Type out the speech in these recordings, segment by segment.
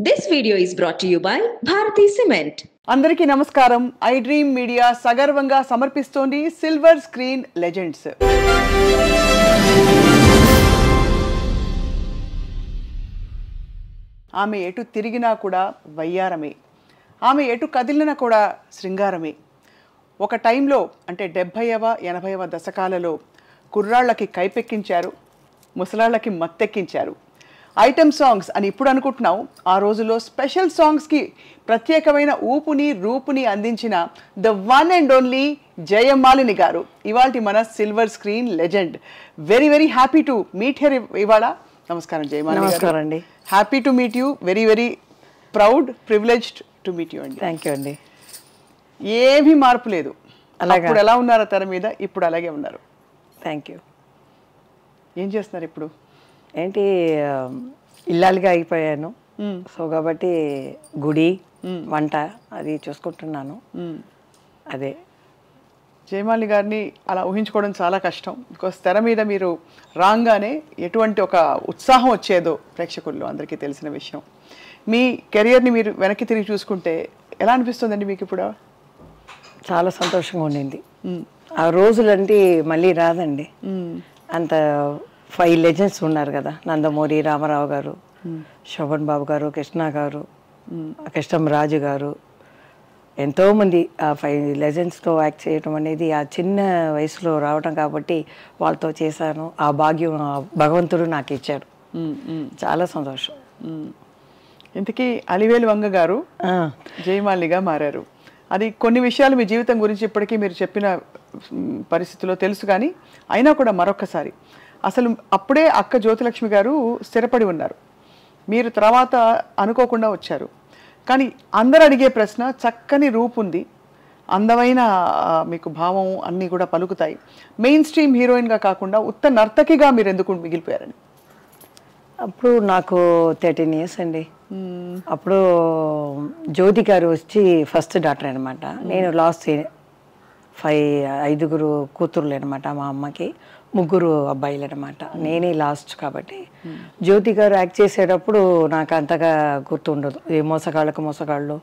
This video is brought to you by Bharati Cement. అందరికీ నమస్కారం. I dream media సగర్వంగా సమర్పిస్తోంది silver screen legends. ఆమె ఎటు తిరిగినా కూడా వయ్యారమే, ఆమె ఎటు కదిలినా కూడా శృంగారమే. ఒక టైంలో అంటే 70వ 80వ దశకాలలో కుర్రాళ్ళకి కైపెక్కించారు, ముసలాళ్ళకి మత్తెక్కించారు. ఐటమ్ సాంగ్స్ అని ఇప్పుడు అనుకుంటున్నాం, ఆ రోజుల్లో స్పెషల్ సాంగ్స్కి ప్రత్యేకమైన ఊపుని రూపుని అందించిన the one and only Jayamalini గారు ఇవాల్టి మన silver screen legend. Very very happy to meet here ఇవాళ. నమస్కారం జయమాలిని గారు. నమస్కారం అండి. Happy to meet you. Very very proud, privileged to meet you అండి. థ్యాంక్ యూ అండి. ఏమీ మార్పు లేదు. అలాగా. అప్పుడు ఎలా ఉన్నారో తెర మీద, ఇప్పుడు అలాగే ఉన్నారు. Thank you. ఏం చేస్తున్నారు ఇప్పుడు? ఏంటి ఇల్లాలుగా అయిపోయాను. సో కాబట్టి గుడి వంట అది చూసుకుంటున్నాను. అదే జయమాలిని గారిని అలా ఊహించుకోవడం చాలా కష్టం. బికాస్ తెర మీద మీరు రాగానే ఎటువంటి ఒక ఉత్సాహం వచ్చేదో ప్రేక్షకుల్లో అందరికీ తెలిసిన విషయం. మీ కెరియర్ని మీరు వెనక్కి తిరిగి చూసుకుంటే ఎలా అనిపిస్తుందండి మీకు ఇప్పుడు? చాలా సంతోషంగా ఉండింది. ఆ రోజులంటే మళ్ళీ రాదండి. అంత 5 లెజెండ్స్ ఉన్నారు కదా, నందమూరి రామారావు గారు, శోభన్ బాబు గారు, కృష్ణ గారు, కృష్ణం రాజు గారు, ఎంతోమంది ఆ 5 లెజెండ్స్తో యాక్ట్ చేయడం అనేది ఆ చిన్న వయసులో రావడం కాబట్టి వాళ్ళతో చేశాను. ఆ భాగ్యం భగవంతుడు నాకు ఇచ్చాడు. చాలా సంతోషం. ఇంతకీ అలివేలు వంగ గారు జయమాలినిగా మారారు. అది కొన్ని విషయాలు మీ జీవితం గురించి ఇప్పటికీ మీరు చెప్పిన పరిస్థితిలో తెలుసు, కానీ అయినా కూడా మరొక్కసారి అసలు అప్పుడే అక్క జ్యోతిలక్ష్మి గారు స్థిరపడి ఉన్నారు, మీరు తర్వాత అనుకోకుండా వచ్చారు. కానీ అందరు అడిగే ప్రశ్న, చక్కని రూపు ఉంది, అందమైన మీకు భావం అన్నీ కూడా పలుకుతాయి, మెయిన్ స్ట్రీమ్ హీరోయిన్గా కాకుండా ఉత్త నర్తకిగా మీరు ఎందుకు మిగిలిపోయారని? అప్పుడు నాకు 13 ఇయర్స్ అండి. అప్పుడు జ్యోతి గారు వచ్చి ఫస్ట్ డాక్టర్ అనమాట. నేను లాస్ట్ 5 కూతుర్లు అనమాట. మా అమ్మకి 3 అబ్బాయిలు అనమాట. నేనే లాస్ట్ కాబట్టి జ్యోతి గారు యాక్ట్ చేసేటప్పుడు నాకు అంతగా గుర్తుండదు. ఏ మోసగాళ్ళు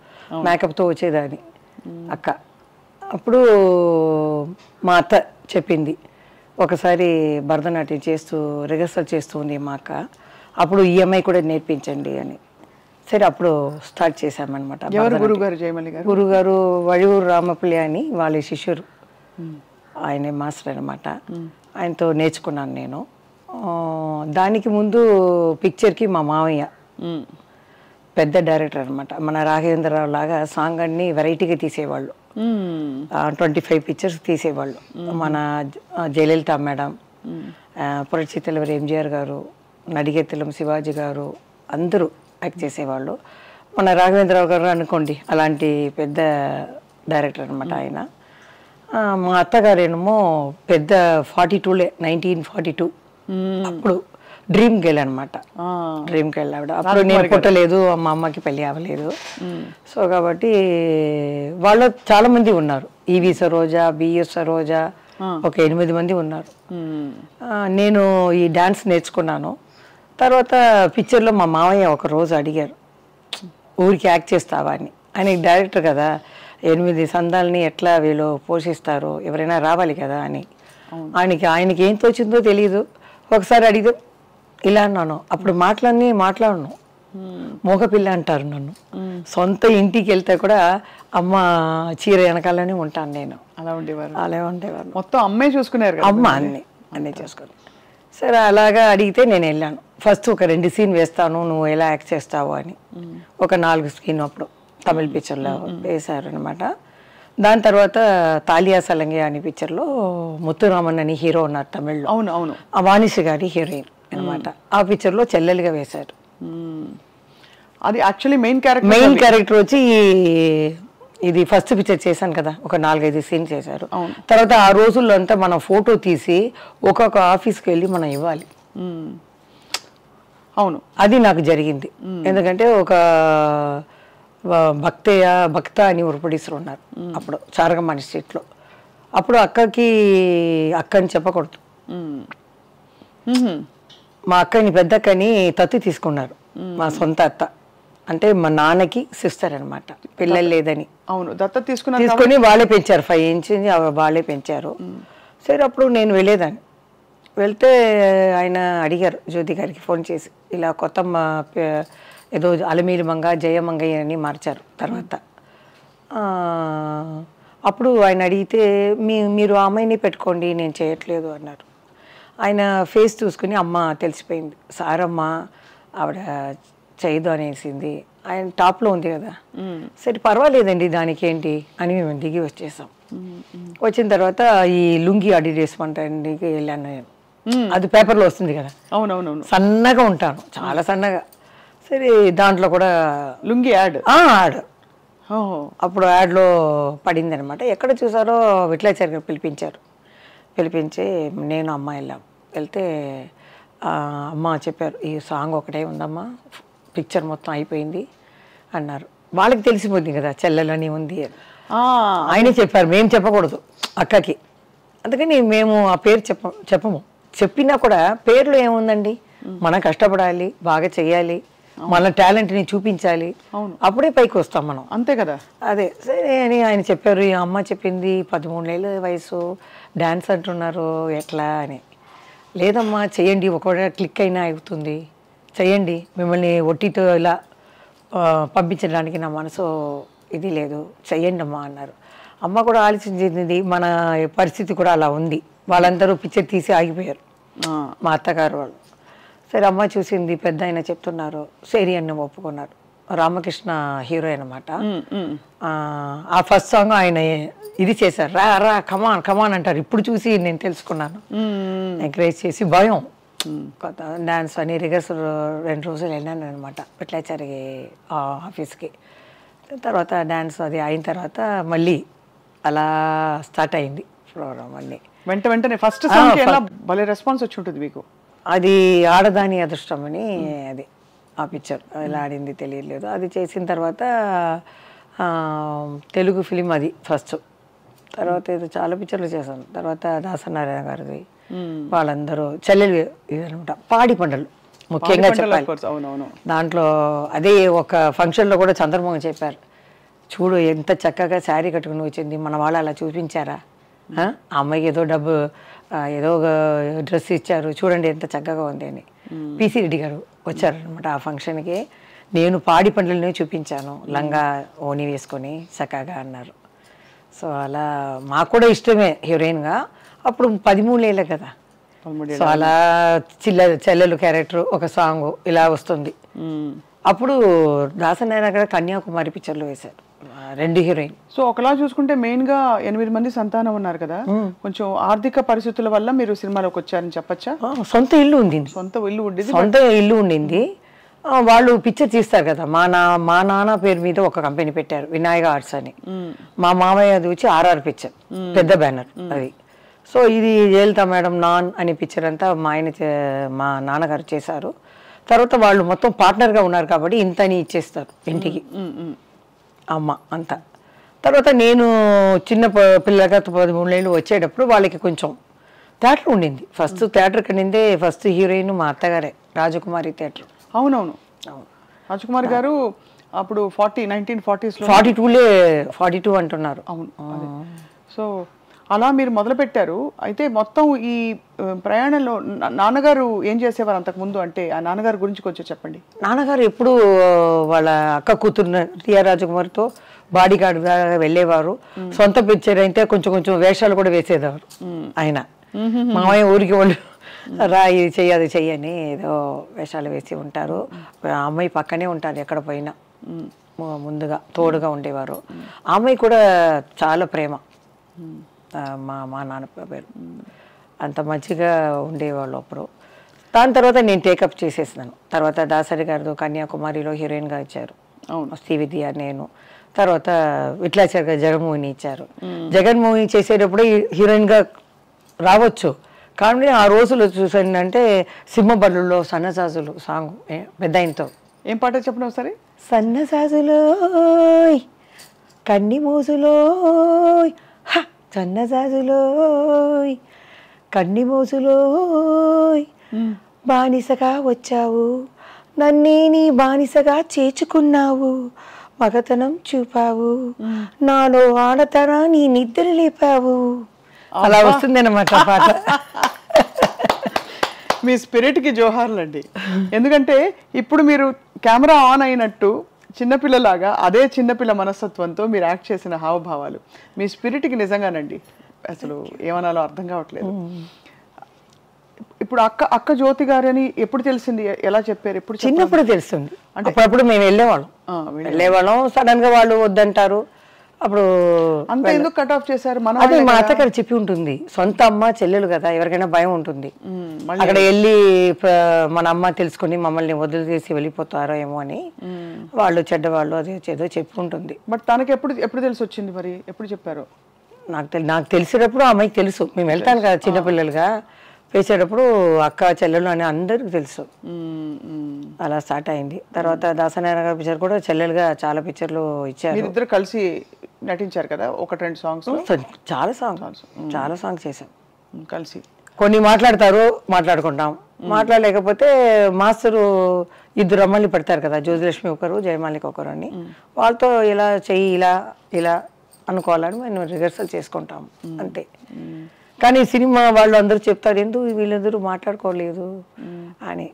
మేకప్తో వచ్చేదాన్ని అక్క. అప్పుడు మా అత్త చెప్పింది, ఒకసారి భరతనాట్యం చేస్తూ రిహర్సల్ చేస్తూ ఉంది మా అక్క, అప్పుడు ఈఎంఐ కూడా నేర్పించండి అని. సరే అప్పుడు స్టార్ట్ చేశామన్నమాట. గురుగారు జయమాలిని గారు, గురుగారు వడియూరు రామపల్లి అని వాళ్ళ శిష్యురు, ఆయనే మాస్టర్ అనమాట. ఆయనతో నేర్చుకున్నాను నేను. దానికి ముందు పిక్చర్కి మా మావయ్య పెద్ద డైరెక్టర్ అనమాట. మన రాఘవేంద్రరావు లాగా సాంగ్ అన్ని వెరైటీగా తీసేవాళ్ళు. 25 పిక్చర్స్ తీసేవాళ్ళు. మన జయలలిత మేడం, పురచితలవారి ఎంజిఆర్ గారు, నడిగెత్తలం శివాజీ గారు అందరూ యాక్ట్ చేసేవాళ్ళు. మన రాఘవేంద్రరావు గారు అనుకోండి, అలాంటి పెద్ద డైరెక్టర్ అనమాట ఆయన. మా అత్తగారేమో పెద్ద 42 1942 అప్పుడు డ్రీమ్ గర్ల్ అనమాట. డ్రీమ్ గర్ల్ ఆవిడ. అప్పుడు నేను పుట్టలేదు, మా అమ్మకి పెళ్ళి అవ్వలేదు. సో కాబట్టి వాళ్ళు చాలా మంది ఉన్నారు. ఈవి సరోజా, బిఎస్ సరోజా, ఒక 8 మంది ఉన్నారు. నేను ఈ డాన్స్ నేర్చుకున్నాను. తర్వాత పిక్చర్లో మా మావయ్య ఒక రోజు అడిగారు, ఊరికి యాక్ట్ చేస్తావా అని. ఆయనకి డైరెక్టర్ కదా, 8 సందాలని ఎట్లా వీళ్ళు పోషిస్తారు, ఎవరైనా రావాలి కదా అని. ఆయనకి ఏం తోచిందో తెలియదు. ఒకసారి అడిగితే ఇలా అన్నాను. అప్పుడు మాట్లాడను, మోగపిల్ల అంటారు నన్ను. సొంత ఇంటికి వెళ్తే కూడా అమ్మ చీర వెనకాలనే ఉంటాను నేను. అలా ఉండేవారు. మొత్తం అమ్మే చూసుకున్నారు, అమ్మ అన్నీ చూసుకుని. సరే అలాగా అడిగితే నేను వెళ్ళాను. ఫస్ట్ ఒక 2 సీన్ వేస్తాను, నువ్వు ఎలా యాక్ట్ చేస్తావు అని. ఒక 4 సీన్ అప్పుడు తమిళ పిక్చర్లో వేశారు అనమాట. దాని తర్వాత తాలియా సలంగే అనే పిక్చర్లో ముత్తురామన్ అని హీరో ఉన్నారు తమిళ్లో. అవును. వాణిశ్రీ గారి హీరోయిన్ అనమాట. ఆ పిక్చర్లో చెల్లెలుగా వేశారు. అది యాక్చువల్లీ మెయిన్ క్యారెక్టర్ వచ్చి ఇది ఫస్ట్ పిక్చర్ చేశాను కదా, ఒక 4-5 సీన్ చేశారు. తర్వాత ఆ రోజుల్లో అంతా మనం ఫోటో తీసి ఒక్కొక్క ఆఫీస్కి వెళ్ళి మనం ఇవ్వాలి. అవును, అది నాకు జరిగింది. ఎందుకంటే ఒక భక్త అని ఒక ప్రొడ్యూసర్ ఉన్నారు అప్పుడు చారగమ్మ స్ట్రీట్లో. అప్పుడు అక్కని చెప్పకూడదు. మా అక్కని పెద్ద అక్కని తత్తి తీసుకున్నారు, మా సొంత అత్త. అంటే మా నాన్నకి సిస్టర్ అనమాట, పిల్లలు లేదని. అవును, దత్తత తీసుకొని వాళ్ళే పెంచారు, 5 ఇంచ్ వాళ్ళే పెంచారు. సరే అప్పుడు నేను వెళ్ళేదాన్ని. వెళ్తే ఆయన అడిగారు జ్యోతి గారికి ఫోన్ చేసి, ఇలా కొత్త ఏదో అలమీలి మంగ జయమంగయ్య అని మార్చారు తర్వాత. అప్పుడు ఆయన అడిగితే మీరు ఆ అమ్మాయిని పెట్టుకోండి, నేను చేయట్లేదు అన్నారు. ఆయన ఫేస్ చూసుకుని అమ్మ తెలిసిపోయింది, సారమ్మ ఆవిడ చేయదు అనేసింది. ఆయన టాప్లో ఉంది కదా, సరే పర్వాలేదండి దానికి ఏంటి అని మేము దిగి వచ్చేసాం. వచ్చిన తర్వాత ఈ లుంగి అడిగేసుకుంటానికి వెళ్ళాను నేను. అది పేపర్లో వస్తుంది కదా, అవునవునవును, సన్నగా ఉంటాను, చాలా సన్నగా. సరే దాంట్లో కూడా లుంగి యాడ్ అప్పుడు యాడ్లో పడింది అనమాట. ఎక్కడ చూసారో విట్లాచారి గారు పిలిపించి నేను అమ్మ వెళ్ళాం. వెళ్తే అమ్మ చెప్పారు, ఈ సాంగ్ ఒకటే ఉందమ్మా, పిక్చర్ మొత్తం అయిపోయింది అన్నారు. వాళ్ళకి తెలిసిపోయింది కదా చెల్లెలని ఉంది అని. ఆయనే చెప్పారు, మేము చెప్పకూడదు అక్కకి, అందుకని మేము ఆ పేరు చెప్పము. చెప్పినా కూడా పేర్లో ఏముందండి, మనం కష్టపడాలి, బాగా చెయ్యాలి, మన టాలెంట్ని చూపించాలి, అప్పుడే పైకి వస్తాం మనం, అంతే కదా. అదే సరే అని ఆయన చెప్పారు. ఈ అమ్మ చెప్పింది 13 ఏళ్ళ వయసు, డ్యాన్స్ అంటున్నారు ఎట్లా అని. లేదమ్మా చెయ్యండి, ఒకవేళ క్లిక్ అయినా అవుతుంది, చెయ్యండి, మిమ్మల్ని ఒట్టితో ఇలా పంపించడానికి నా మనసు ఇది లేదు, చెయ్యండి అమ్మా అన్నారు. అమ్మ కూడా ఆలోచించింది, మన పరిస్థితి కూడా అలా ఉంది, వాళ్ళందరూ పిక్చర్ తీసి ఆగిపోయారు, మా అత్తగారు వాళ్ళు. సరే అమ్మ చూసింది, పెద్ద ఆయన చెప్తున్నారు, సరి అన్న ఒప్పుకున్నారు. రామకృష్ణ హీరో అనమాట. ఆ ఫస్ట్ సాంగ్ ఆయన ఇది చేశారు, రా రా కమాన్ కమాన్ అంటారు. ఇప్పుడు చూసి నేను తెలుసుకున్నాను, ఎంకరేజ్ చేసి భయం కొత్త డాన్స్ అని రిహర్సల్ 2 రోజులు వెళ్ళాను అనమాట విట్లాచారి ఆఫీస్కి. తర్వాత డాన్స్ అది అయిన తర్వాత మళ్ళీ అలా స్టార్ట్ అయింది ప్రోగ్రామ్ అన్నీ. వెంటనే ఫస్ట్ సాంగ్ ఎలా భలే రెస్పాన్స్ వచ్చి ఉంటుంది మీకు. అది ఆడదాని అదృష్టం అని, అది ఆ పిక్చర్ ఎలా ఆడింది తెలియలేదు. అది చేసిన తర్వాత తెలుగు ఫిలిం అది ఫస్ట్. తర్వాత ఏదో చాలా పిక్చర్లు చేశాను. తర్వాత దాసనారాయణ గారిది, వాళ్ళందరూ చెల్లెలు ఇదనమాట. పాడి పంటలు ముఖ్యంగా చెప్పాలి. దాంట్లో అదే ఒక ఫంక్షన్లో కూడా చంద్రమోహన్ చెప్పారు, చూడు ఎంత చక్కగా శారీ కట్టుకుని వచ్చింది, మన వాళ్ళు అలా చూపించారా, ఆ అమ్మాయికి ఏదో ఏదో డ్రెస్ ఇచ్చారు, చూడండి ఎంత చక్కగా ఉంది అని. పిసి రెడ్డి గారు వచ్చారనమాట ఆ ఫంక్షన్కి. నేను పాడి పండ్లనే చూపించాను, లంగా ఓని వేసుకొని చక్కగా అన్నారు. సో అలా మాకు కూడా ఇష్టమే హీరోయిన్గా. అప్పుడు 13 ఏళ్ళే కదా, సో అలా చెల్లెలు క్యారెక్టర్ ఒక సాంగ్ ఇలా వస్తుంది. అప్పుడు దాసనారాయణ గారు కన్యాకుమారి పిక్చర్లో వేశారు 2 హీరోయిన్. సో ఒకలా చూసుకుంటే మెయిన్ గా 8 మంది సంతానం ఉన్నారు కదా, కొంచెం ఆర్థిక పరిస్థితుల వల్ల మీరు సినిమాలోకి వచ్చారని చెప్పచ్చా? సొంత ఇల్లు ఉండింది. వాళ్ళు పిక్చర్ తీస్తారు కదా, మా నాన్న పేరు మీద ఒక కంపెనీ పెట్టారు, వినాయక ఆర్ట్స్ అని. మా మామయ్య అది వచ్చి RR పిక్చర్, పెద్ద బ్యానర్ అది. సో ఇది జయలలిత మేడం నాన్ అనే పిక్చర్ అంతా మా నాన్నగారు చేశారు. తర్వాత వాళ్ళు మొత్తం పార్ట్నర్గా ఉన్నారు కాబట్టి ఇంతని ఇచ్చేస్తారు ఇంటికి అమ్మ అంతా. తర్వాత నేను చిన్న పిల్లగా 13 ఏళ్ళు వచ్చేటప్పుడు వాళ్ళకి కొంచెం థియేటర్ ఉండింది. ఫస్ట్ థియేటర్ కనిందే ఫస్ట్ హీరోయిన్ మా అత్తగారే, రాజకుమారి థియేటర్. అవునవును, రాజకుమారి గారు అప్పుడు 1940s 42 అంటున్నారు. అవును. సో అలా మీరు మొదలు పెట్టారు. అయితే మొత్తం ఈ ప్రయాణంలో నాన్నగారు ఏం చేసేవారు అంతకుముందు, అంటే ఆ నాన్నగారి గురించి కొంచెం చెప్పండి. నాన్నగారు ఎప్పుడు వాళ్ళ అక్క కూతురు రియా రాజకుమారితో బాడీ గార్డ్గా వెళ్ళేవారు. సొంత పిక్చర్ అయితే కొంచెం వేషాలు కూడా వేసేవారు ఆయన. మామయ్య ఊరికి వాళ్ళు రా ఇది చెయ్యి అది చెయ్యని ఏదో వేషాలు వేసి ఉంటారు. అమ్మాయి పక్కనే ఉంటారు ఎక్కడ పోయినా, ముందుగా తోడుగా ఉండేవారు. ఆ అమ్మాయి కూడా చాలా ప్రేమ, మా నాన్న పేరు. అంత మంచిగా ఉండేవాళ్ళు అప్పుడు. దాని తర్వాత నేను టేకప్ చేసేసినాను. తర్వాత దాసరి గారు కన్యాకుమారిలో హీరోయిన్గా ఇచ్చారు, శ్రీవిద్య నేను. తర్వాత విట్లాచారి గారు జగన్మోహిని ఇచ్చారు. జగన్మోహిని చేసేటప్పుడు హీరోయిన్గా రావచ్చు, కానీ ఆ రోజులు చూసానంటే సింహబల్లులో సన్నజాజులు సాంగ్ పెద్ద ఆయనతో. ఏం పాట చెప్పండి ఒకసారి. సన్నజాజులో కన్ని మోజులో సన్నజాజులో కన్ని మోజులో బానిసగా వచ్చావు నన్నే నీ బానిసగా చేర్చుకున్నావు, మగతనం చూపావు, నాలో ఆడతనాన్ని నిద్ర లేపావు. అలా వస్తుంది అన్నమాట పాట. మీ స్పిరిట్కి జోహార్లండి. ఎందుకంటే ఇప్పుడు మీరు కెమెరా ఆన్ అయినట్టు చిన్నపిల్లలాగా అదే చిన్నపిల్ల మనస్తత్వంతో మీరు యాక్ట్ చేసిన హావభావాలు మీ స్పిరిట్కి నిజంగానండి అసలు ఏమనాలో అర్థం కావట్లేదు. ఇప్పుడు అక్క జ్యోతి గారని ఎప్పుడు తెలిసింది, ఎలా చెప్పారు? ఎప్పుడు? చిన్నప్పుడు తెలుస్తుంది. అంటే అప్పుడప్పుడు మేము వెళ్ళేవాళ్ళం. సడన్ గా వాళ్ళు వద్దంటారు. అప్పుడు అంత ఎందుకు కట్ ఆఫ్ చేశారు? అదే మా అత్తగారు చెప్పి ఉంటుంది. సొంత అమ్మ చెల్లెలు కదా, ఎవరికైనా భయం ఉంటుంది. అక్కడ వెళ్ళి మన అమ్మ తెలుసుకుని మమ్మల్ని వదిలిచేసి వెళ్ళిపోతారో ఏమో అని వాళ్ళు చెడ్డవాళ్ళు అది ఏదో చెప్పుకుంటుంది. బట్ తనకి ఎప్పుడు తెలిసి వచ్చింది మరి? ఎప్పుడు చెప్పారు? నాకు తెలిసేటప్పుడు అమ్మాయికి తెలుసు. మేము వెళ్తాను కదా చిన్నపిల్లలుగా వేసేటప్పుడు అక్క చెల్లెలు అని అందరికి తెలుసు. అలా స్టార్ట్ అయింది. తర్వాత దాసనారాయణ గారి పిక్చర్ కూడా చెల్లెలుగా చాలా పిక్చర్లు ఇచ్చారు. ఇద్దరు కలిసి నటించారు కదా, 1-2 సాంగ్స్. చాలా సాంగ్స్ చేసాం కలిసి. కొన్ని మాట్లాడుకుంటాం. మాట్లాడలేకపోతే మాస్టరు ఇద్దరు అమ్మల్ని పెడతారు కదా, జ్యోతిలక్ష్మి ఒకరు, జయమాలిక ఒకరు అని. వాళ్ళతో ఇలా చెయ్యి ఇలా అనుకోవాలని మేము రిహర్సల్ చేసుకుంటాం అంతే. కానీ సినిమా వాళ్ళు అందరూ చెప్తారు, ఎందుకు వీళ్ళందరూ మాట్లాడుకోలేదు అని.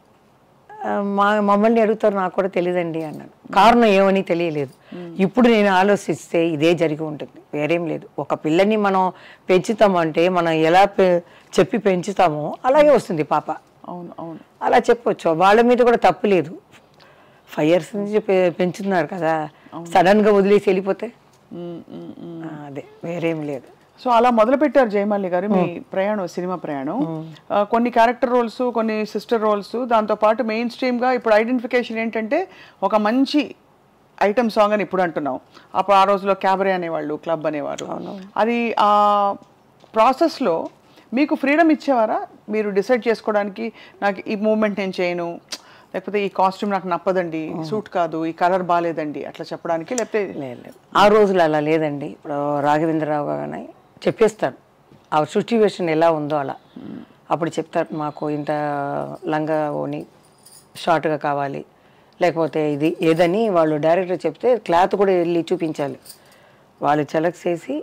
మమ్మల్ని అడుగుతారు, నాకు కూడా తెలియదండి అన్నాను. కారణం ఏమని తెలియలేదు. ఇప్పుడు నేను ఆలోచిస్తే ఇదే జరిగి ఉంటుంది, వేరేం లేదు. ఒక పిల్లని మనం పెంచుతామంటే మనం ఎలా చెప్పి పెంచుతామో అలాగే వస్తుంది పాప. అవును అలా చెప్పొచ్చు. వాళ్ళ మీద కూడా తప్పు లేదు. 5 years నుంచి పెంచుతున్నారు కదా, సడన్ గా వదిలేసి వెళ్ళిపోతే అదే వేరేం లేదు. సో అలా మొదలు పెట్టారు జయమాలి గారు మీ ప్రయాణం, సినిమా ప్రయాణం. కొన్ని క్యారెక్టర్ రోల్స్, కొన్ని సిస్టర్ రోల్స్, దాంతోపాటు మెయిన్ స్ట్రీమ్గా ఇప్పుడు ఐడెంటిఫికేషన్ ఏంటంటే ఒక మంచి ఐటమ్ సాంగ్ అని ఇప్పుడు అంటున్నాం. అప్పుడు ఆ రోజులో క్యాబరే అనేవాళ్ళు, క్లబ్ అనేవారు. అది ఆ ప్రాసెస్లో మీకు ఫ్రీడమ్ ఇచ్చేవారా? మీరు డిసైడ్ చేసుకోవడానికి నాకు ఈ మూమెంట్ నేను చేయను, లేకపోతే ఈ కాస్ట్యూమ్ నాకు నప్పదండి, సూట్ కాదు, ఈ కలర్ బాగాలేదండి అట్లా చెప్పడానికి? లేకపోతే లేదు, ఆ రోజులు అలా లేదండి. ఇప్పుడు రాఘవేంద్రరావు గారు చెప్పేస్తారు ఆ సిచ్యువేషన్ ఎలా ఉందో అలా. అప్పుడు చెప్తారు, మాకు ఇంత లంగా ఓని షార్ట్గా కావాలి, లేకపోతే ఇది ఏదని వాళ్ళు డైరెక్టర్ చెప్తే క్లాత్ కూడా వెళ్ళి చూపించాలి. వాళ్ళు సెలెక్ట్ చేసి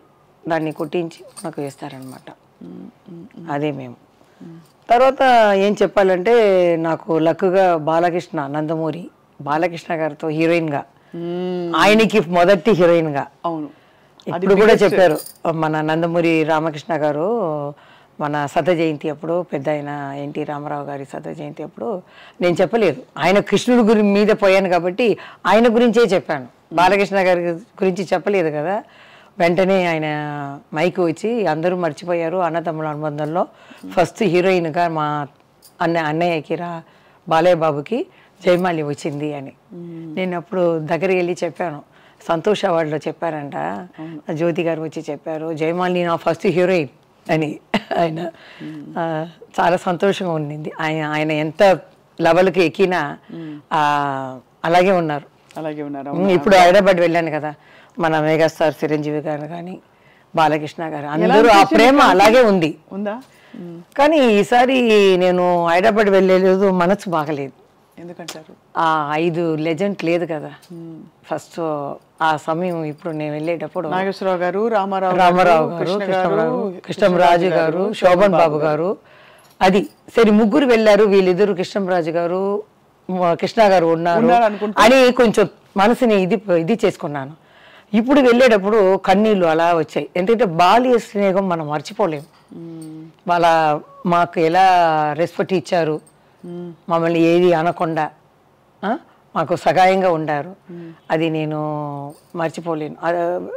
దాన్ని కుట్టించి నాకు వేస్తారనమాట. అదే మేము. తర్వాత ఏం చెప్పాలంటే నాకు లక్కుగా బాలకృష్ణ, నందమూరి బాలకృష్ణ గారితో హీరోయిన్గా, ఆయనకి మొదటి హీరోయిన్గా. అవును, ఇప్పుడు కూడా చెప్పారు మన నందమూరి రామకృష్ణ గారు మన శత జయంతి అప్పుడు, పెద్ద ఆయన ఎన్టీ రామారావు గారి శత జయంతి అప్పుడు నేను చెప్పలేదు, ఆయన కృష్ణుడి మీద పోయాను కాబట్టి ఆయన గురించే చెప్పాను, బాలకృష్ణ గారి గురించి చెప్పలేదు కదా. వెంటనే ఆయన మైకు వచ్చి అందరూ మర్చిపోయారు అన్నతమ్ముల అనుబంధంలో ఫస్ట్ హీరోయిన్గా మా అన్నయ్యకి బాలయ్య బాబుకి జయమాలి వచ్చింది అని. నేను అప్పుడు దగ్గరికి వెళ్ళి చెప్పాను, సంతోష్ అవార్డులో చెప్పారంట, జ్యోతి గారు వచ్చి చెప్పారు జయమాలిని నా ఫస్ట్ హీరోయిన్ అని. ఆయన చాలా సంతోషంగా ఉండింది. ఆయన ఎంత లెవెల్కి ఎక్కినా అలాగే ఉన్నారు. ఇప్పుడు హైదరాబాద్ వెళ్ళాను కదా, మన మెగాస్టార్ చిరంజీవి గారు కానీ బాలకృష్ణ గారు అందరూ ఆ ప్రేమ అలాగే ఉందా. కానీ ఈసారి నేను హైదరాబాద్ వెళ్ళలేదు, మనసు బాగలేదు. ఎందుకంటారు? ఆ 5 లెజెండ్ లేదు కదా ఫస్ట్ ఆ సమయం. ఇప్పుడు నేను వెళ్ళేటప్పుడు నాగేశ్వరరావు గారు, రామారావు గారు, కృష్ణరాజు గారు, శోభన్ బాబు గారు, అది సరే ముగ్గురు వెళ్ళారు. వీళ్ళిద్దరు కృష్ణరాజు గారు, కృష్ణ గారు ఉన్నారు అని కొంచెం మనసుని ఇది చేసుకున్నాను. ఇప్పుడు వెళ్ళేటప్పుడు కన్నీళ్ళు అలా వచ్చాయి. ఎందుకంటే బాల్య స్నేహం మనం మర్చిపోలేము. మాకు ఎలా రెస్పెక్ట్ ఇచ్చారు, మమ్మల్ని ఏది అనకుండా మాకు సహాయంగా ఉండారు, అది నేను మర్చిపోలేను.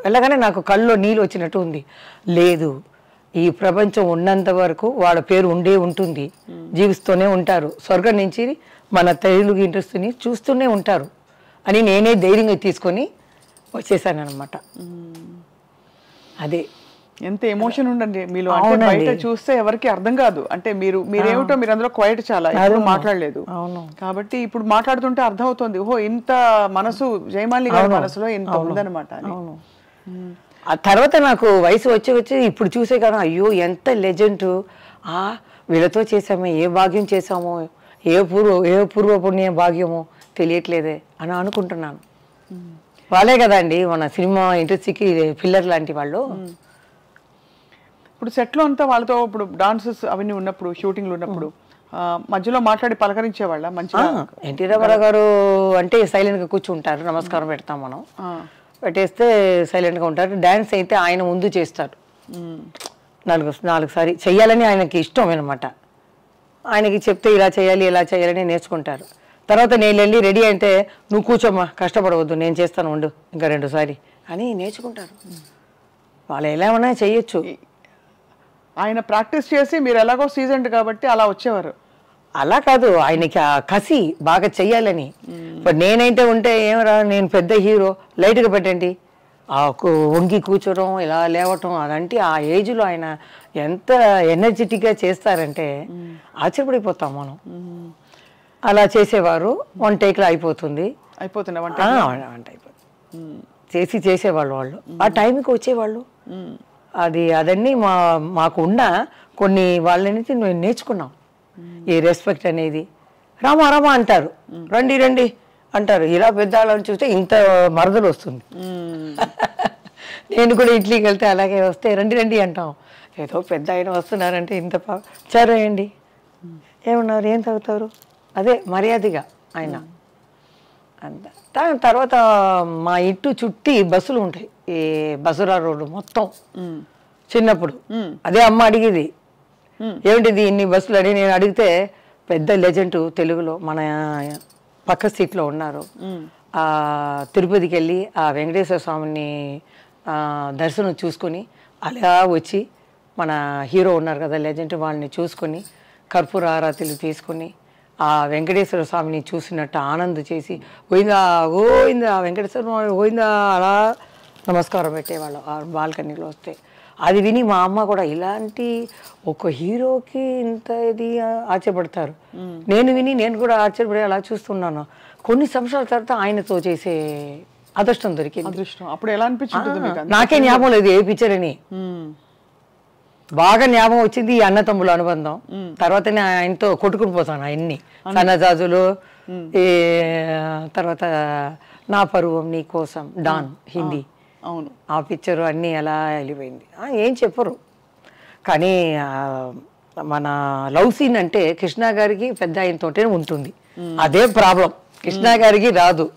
వెళ్ళగానే నాకు కళ్ళలో నీళ్ళు వచ్చినట్టు ఉంది. లేదు, ఈ ప్రపంచం ఉన్నంత వరకు వాళ్ళ పేరు ఉంటుంది, జీవిస్తూనే ఉంటారు, స్వర్గం నుంచి మన తెలుగు ఇండస్ట్రీని చూస్తూనే ఉంటారు అని నేనే ధైర్యంగా తీసుకొని వచ్చేసాను అనమాట. అదే ఎంత ఎమోషన్ ఉండండి మీలో. అంటే బయట చూస్తే ఎవరికి అర్థం కాదు. అంటే మీరేమిటో మీరు అందులో క్వైట్ చాలా ఎప్పుడు మాట్లాడలేదు కాబట్టి ఇప్పుడు మాట్లాడుతుంటే అర్థం అవుతుంది, ఓహో ఇంత మనసు జయమాలి గారి మనసులో ఇంత ఉందన్నమాట. ఆ తర్వాత నాకు వయసు వచ్చి ఇప్పుడు చూసే కదా, అయ్యో ఎంత లెజెండ్, వీళ్ళతో చేసామో, ఏ భాగ్యం చేసామో, ఏ పూర్వ పుణ్య భాగ్యమో తెలియట్లేదే అని అనుకుంటున్నాను. వాళ్ళే కదండి మన సినిమా ఇండస్ట్రీకి పిల్లర్ లాంటి వాళ్ళు. ఇప్పుడు సెట్లో అంతా వాళ్ళతో ఇప్పుడు డాన్సెస్ అవన్నీ ఉన్నప్పుడు, షూటింగ్లు ఉన్నప్పుడు మధ్యలో మాట్లాడి పలకరించేవాళ్ళ మంచిగా? ఎన్టీ రామారావు గారు అంటే సైలెంట్గా కూర్చుంటారు, నమస్కారం పెడతాం మనం, పెట్టేస్తే సైలెంట్గా ఉంటారు. డ్యాన్స్ అయితే ఆయన ముందు చేస్తారు, నాలుగు సారి చెయ్యాలని ఆయనకి ఇష్టం అనమాట. ఆయనకి చెప్తే ఇలా చేయాలి ఇలా చేయాలని నేర్చుకుంటారు. తర్వాత నేను వెళ్ళి రెడీ అంటే నువ్వు కూర్చోమ్మా, కష్టపడవద్దు, నేను చేస్తాను ఉండు ఇంకా 2 సారి అని నేర్చుకుంటారు. వాళ్ళు ఎలా ఉన్నా చెయ్యొచ్చు. ఆయన ప్రాక్టీస్ చేసి మీరు ఎలాగో సీజన్డ్ కాబట్టి అలా వచ్చేవారు. అలా కాదు, ఆయనకి ఆ కసి బాగా చెయ్యాలని. ఇప్పుడు నేనైతే ఉంటే ఏమరా నేను పెద్ద హీరో, లైట్గా పెట్టండి, ఆ వంగి కూర్చోవడం ఇలా లేవటం అదంటే ఆ ఏజ్లో ఆయన ఎంత ఎనర్జెటిక్గా చేస్తారంటే ఆశ్చర్యపడిపోతాం మనం. అలా చేసేవారు. 1 టేక్లో అయిపోతుంది. వంట అయిపోతుంది. చేసేవాళ్ళు వాళ్ళు. ఆ టైంకి వచ్చేవాళ్ళు. అదన్నీ మాకు ఉన్న కొన్ని వాళ్ళని మేము నేర్చుకున్నాం. ఈ రెస్పెక్ట్ అనేది. రామా రామా అంటారు, రండి రండి అంటారు. ఇలా పెద్ద వాళ్ళని చూస్తే ఇంత మరదలు వస్తుంది. నేను కూడా ఇడ్లీకి వెళ్తే అలాగే వస్తే రండి రండి అంటాం. ఏదో పెద్ద ఆయన వస్తున్నారంటే ఇంత చరేయండి, ఏమన్నారు, ఏం తాగుతారు, అదే మర్యాదగా ఆయన అంత. తర్వాత మా ఇంటి చుట్టి బస్సులు ఉంటాయి, ఈ బసురా రోడ్డు మొత్తం. చిన్నప్పుడు అదే అమ్మ అడిగేది, ఏమిటిది ఇన్ని బస్సులు అని. నేను అడిగితే పెద్ద లెజెండ్ తెలుగులో మన పక్క సీట్లో ఉన్నారు. తిరుపతికి వెళ్ళి ఆ వెంకటేశ్వర స్వామిని దర్శనం చూసుకొని అలా వచ్చి మన హీరో ఉన్నారు కదా లెజెండ్, వాళ్ళని చూసుకొని కర్పూర ఆరాతిలు తీసుకొని ఆ వెంకటేశ్వర స్వామిని చూసినట్టు ఆనంద చేసి గోయిందా గోయిందా వెంకటేశ్వర స్వామి గోయిందా అలా నమస్కారం పెట్టేవాళ్ళం ఆ బాల్కనీలో వస్తే. అది విని మా అమ్మ కూడా ఇలాంటి ఒక హీరోకి ఇంత ఇది ఆశ్చర్యపడతారు. నేను కూడా ఆశ్చర్యపడి అలా చూస్తున్నాను. కొన్ని సంవత్సరాల తర్వాత ఆయనతో చేసే అదృష్టం దొరికింది. అప్పుడు ఎలా అనిపించింది? నాకే జ్ఞాపకం లేదు ఏ పిక్చర్ అని. బాగా జ్ఞాపకం వచ్చింది ఈ అన్నతమ్ముల అనుబంధం. తర్వాత ఆయనతో కొట్టుకుని పోతాను ఆయన్ని, సన్నజాజులు, ఈ తర్వాత నా పరువం నీ కోసం, డాన్ హిందీ, అవును ఆ పిక్చరు అన్నీ ఎలా వెళ్ళిపోయింది. ఏం చెప్పరు కానీ మన లవ్ సీన్ అంటే కృష్ణ గారికి పెద్ద ఆయనతోటే ఉంటుంది. అదే ప్రాబ్లం, కృష్ణ గారికి రాదు.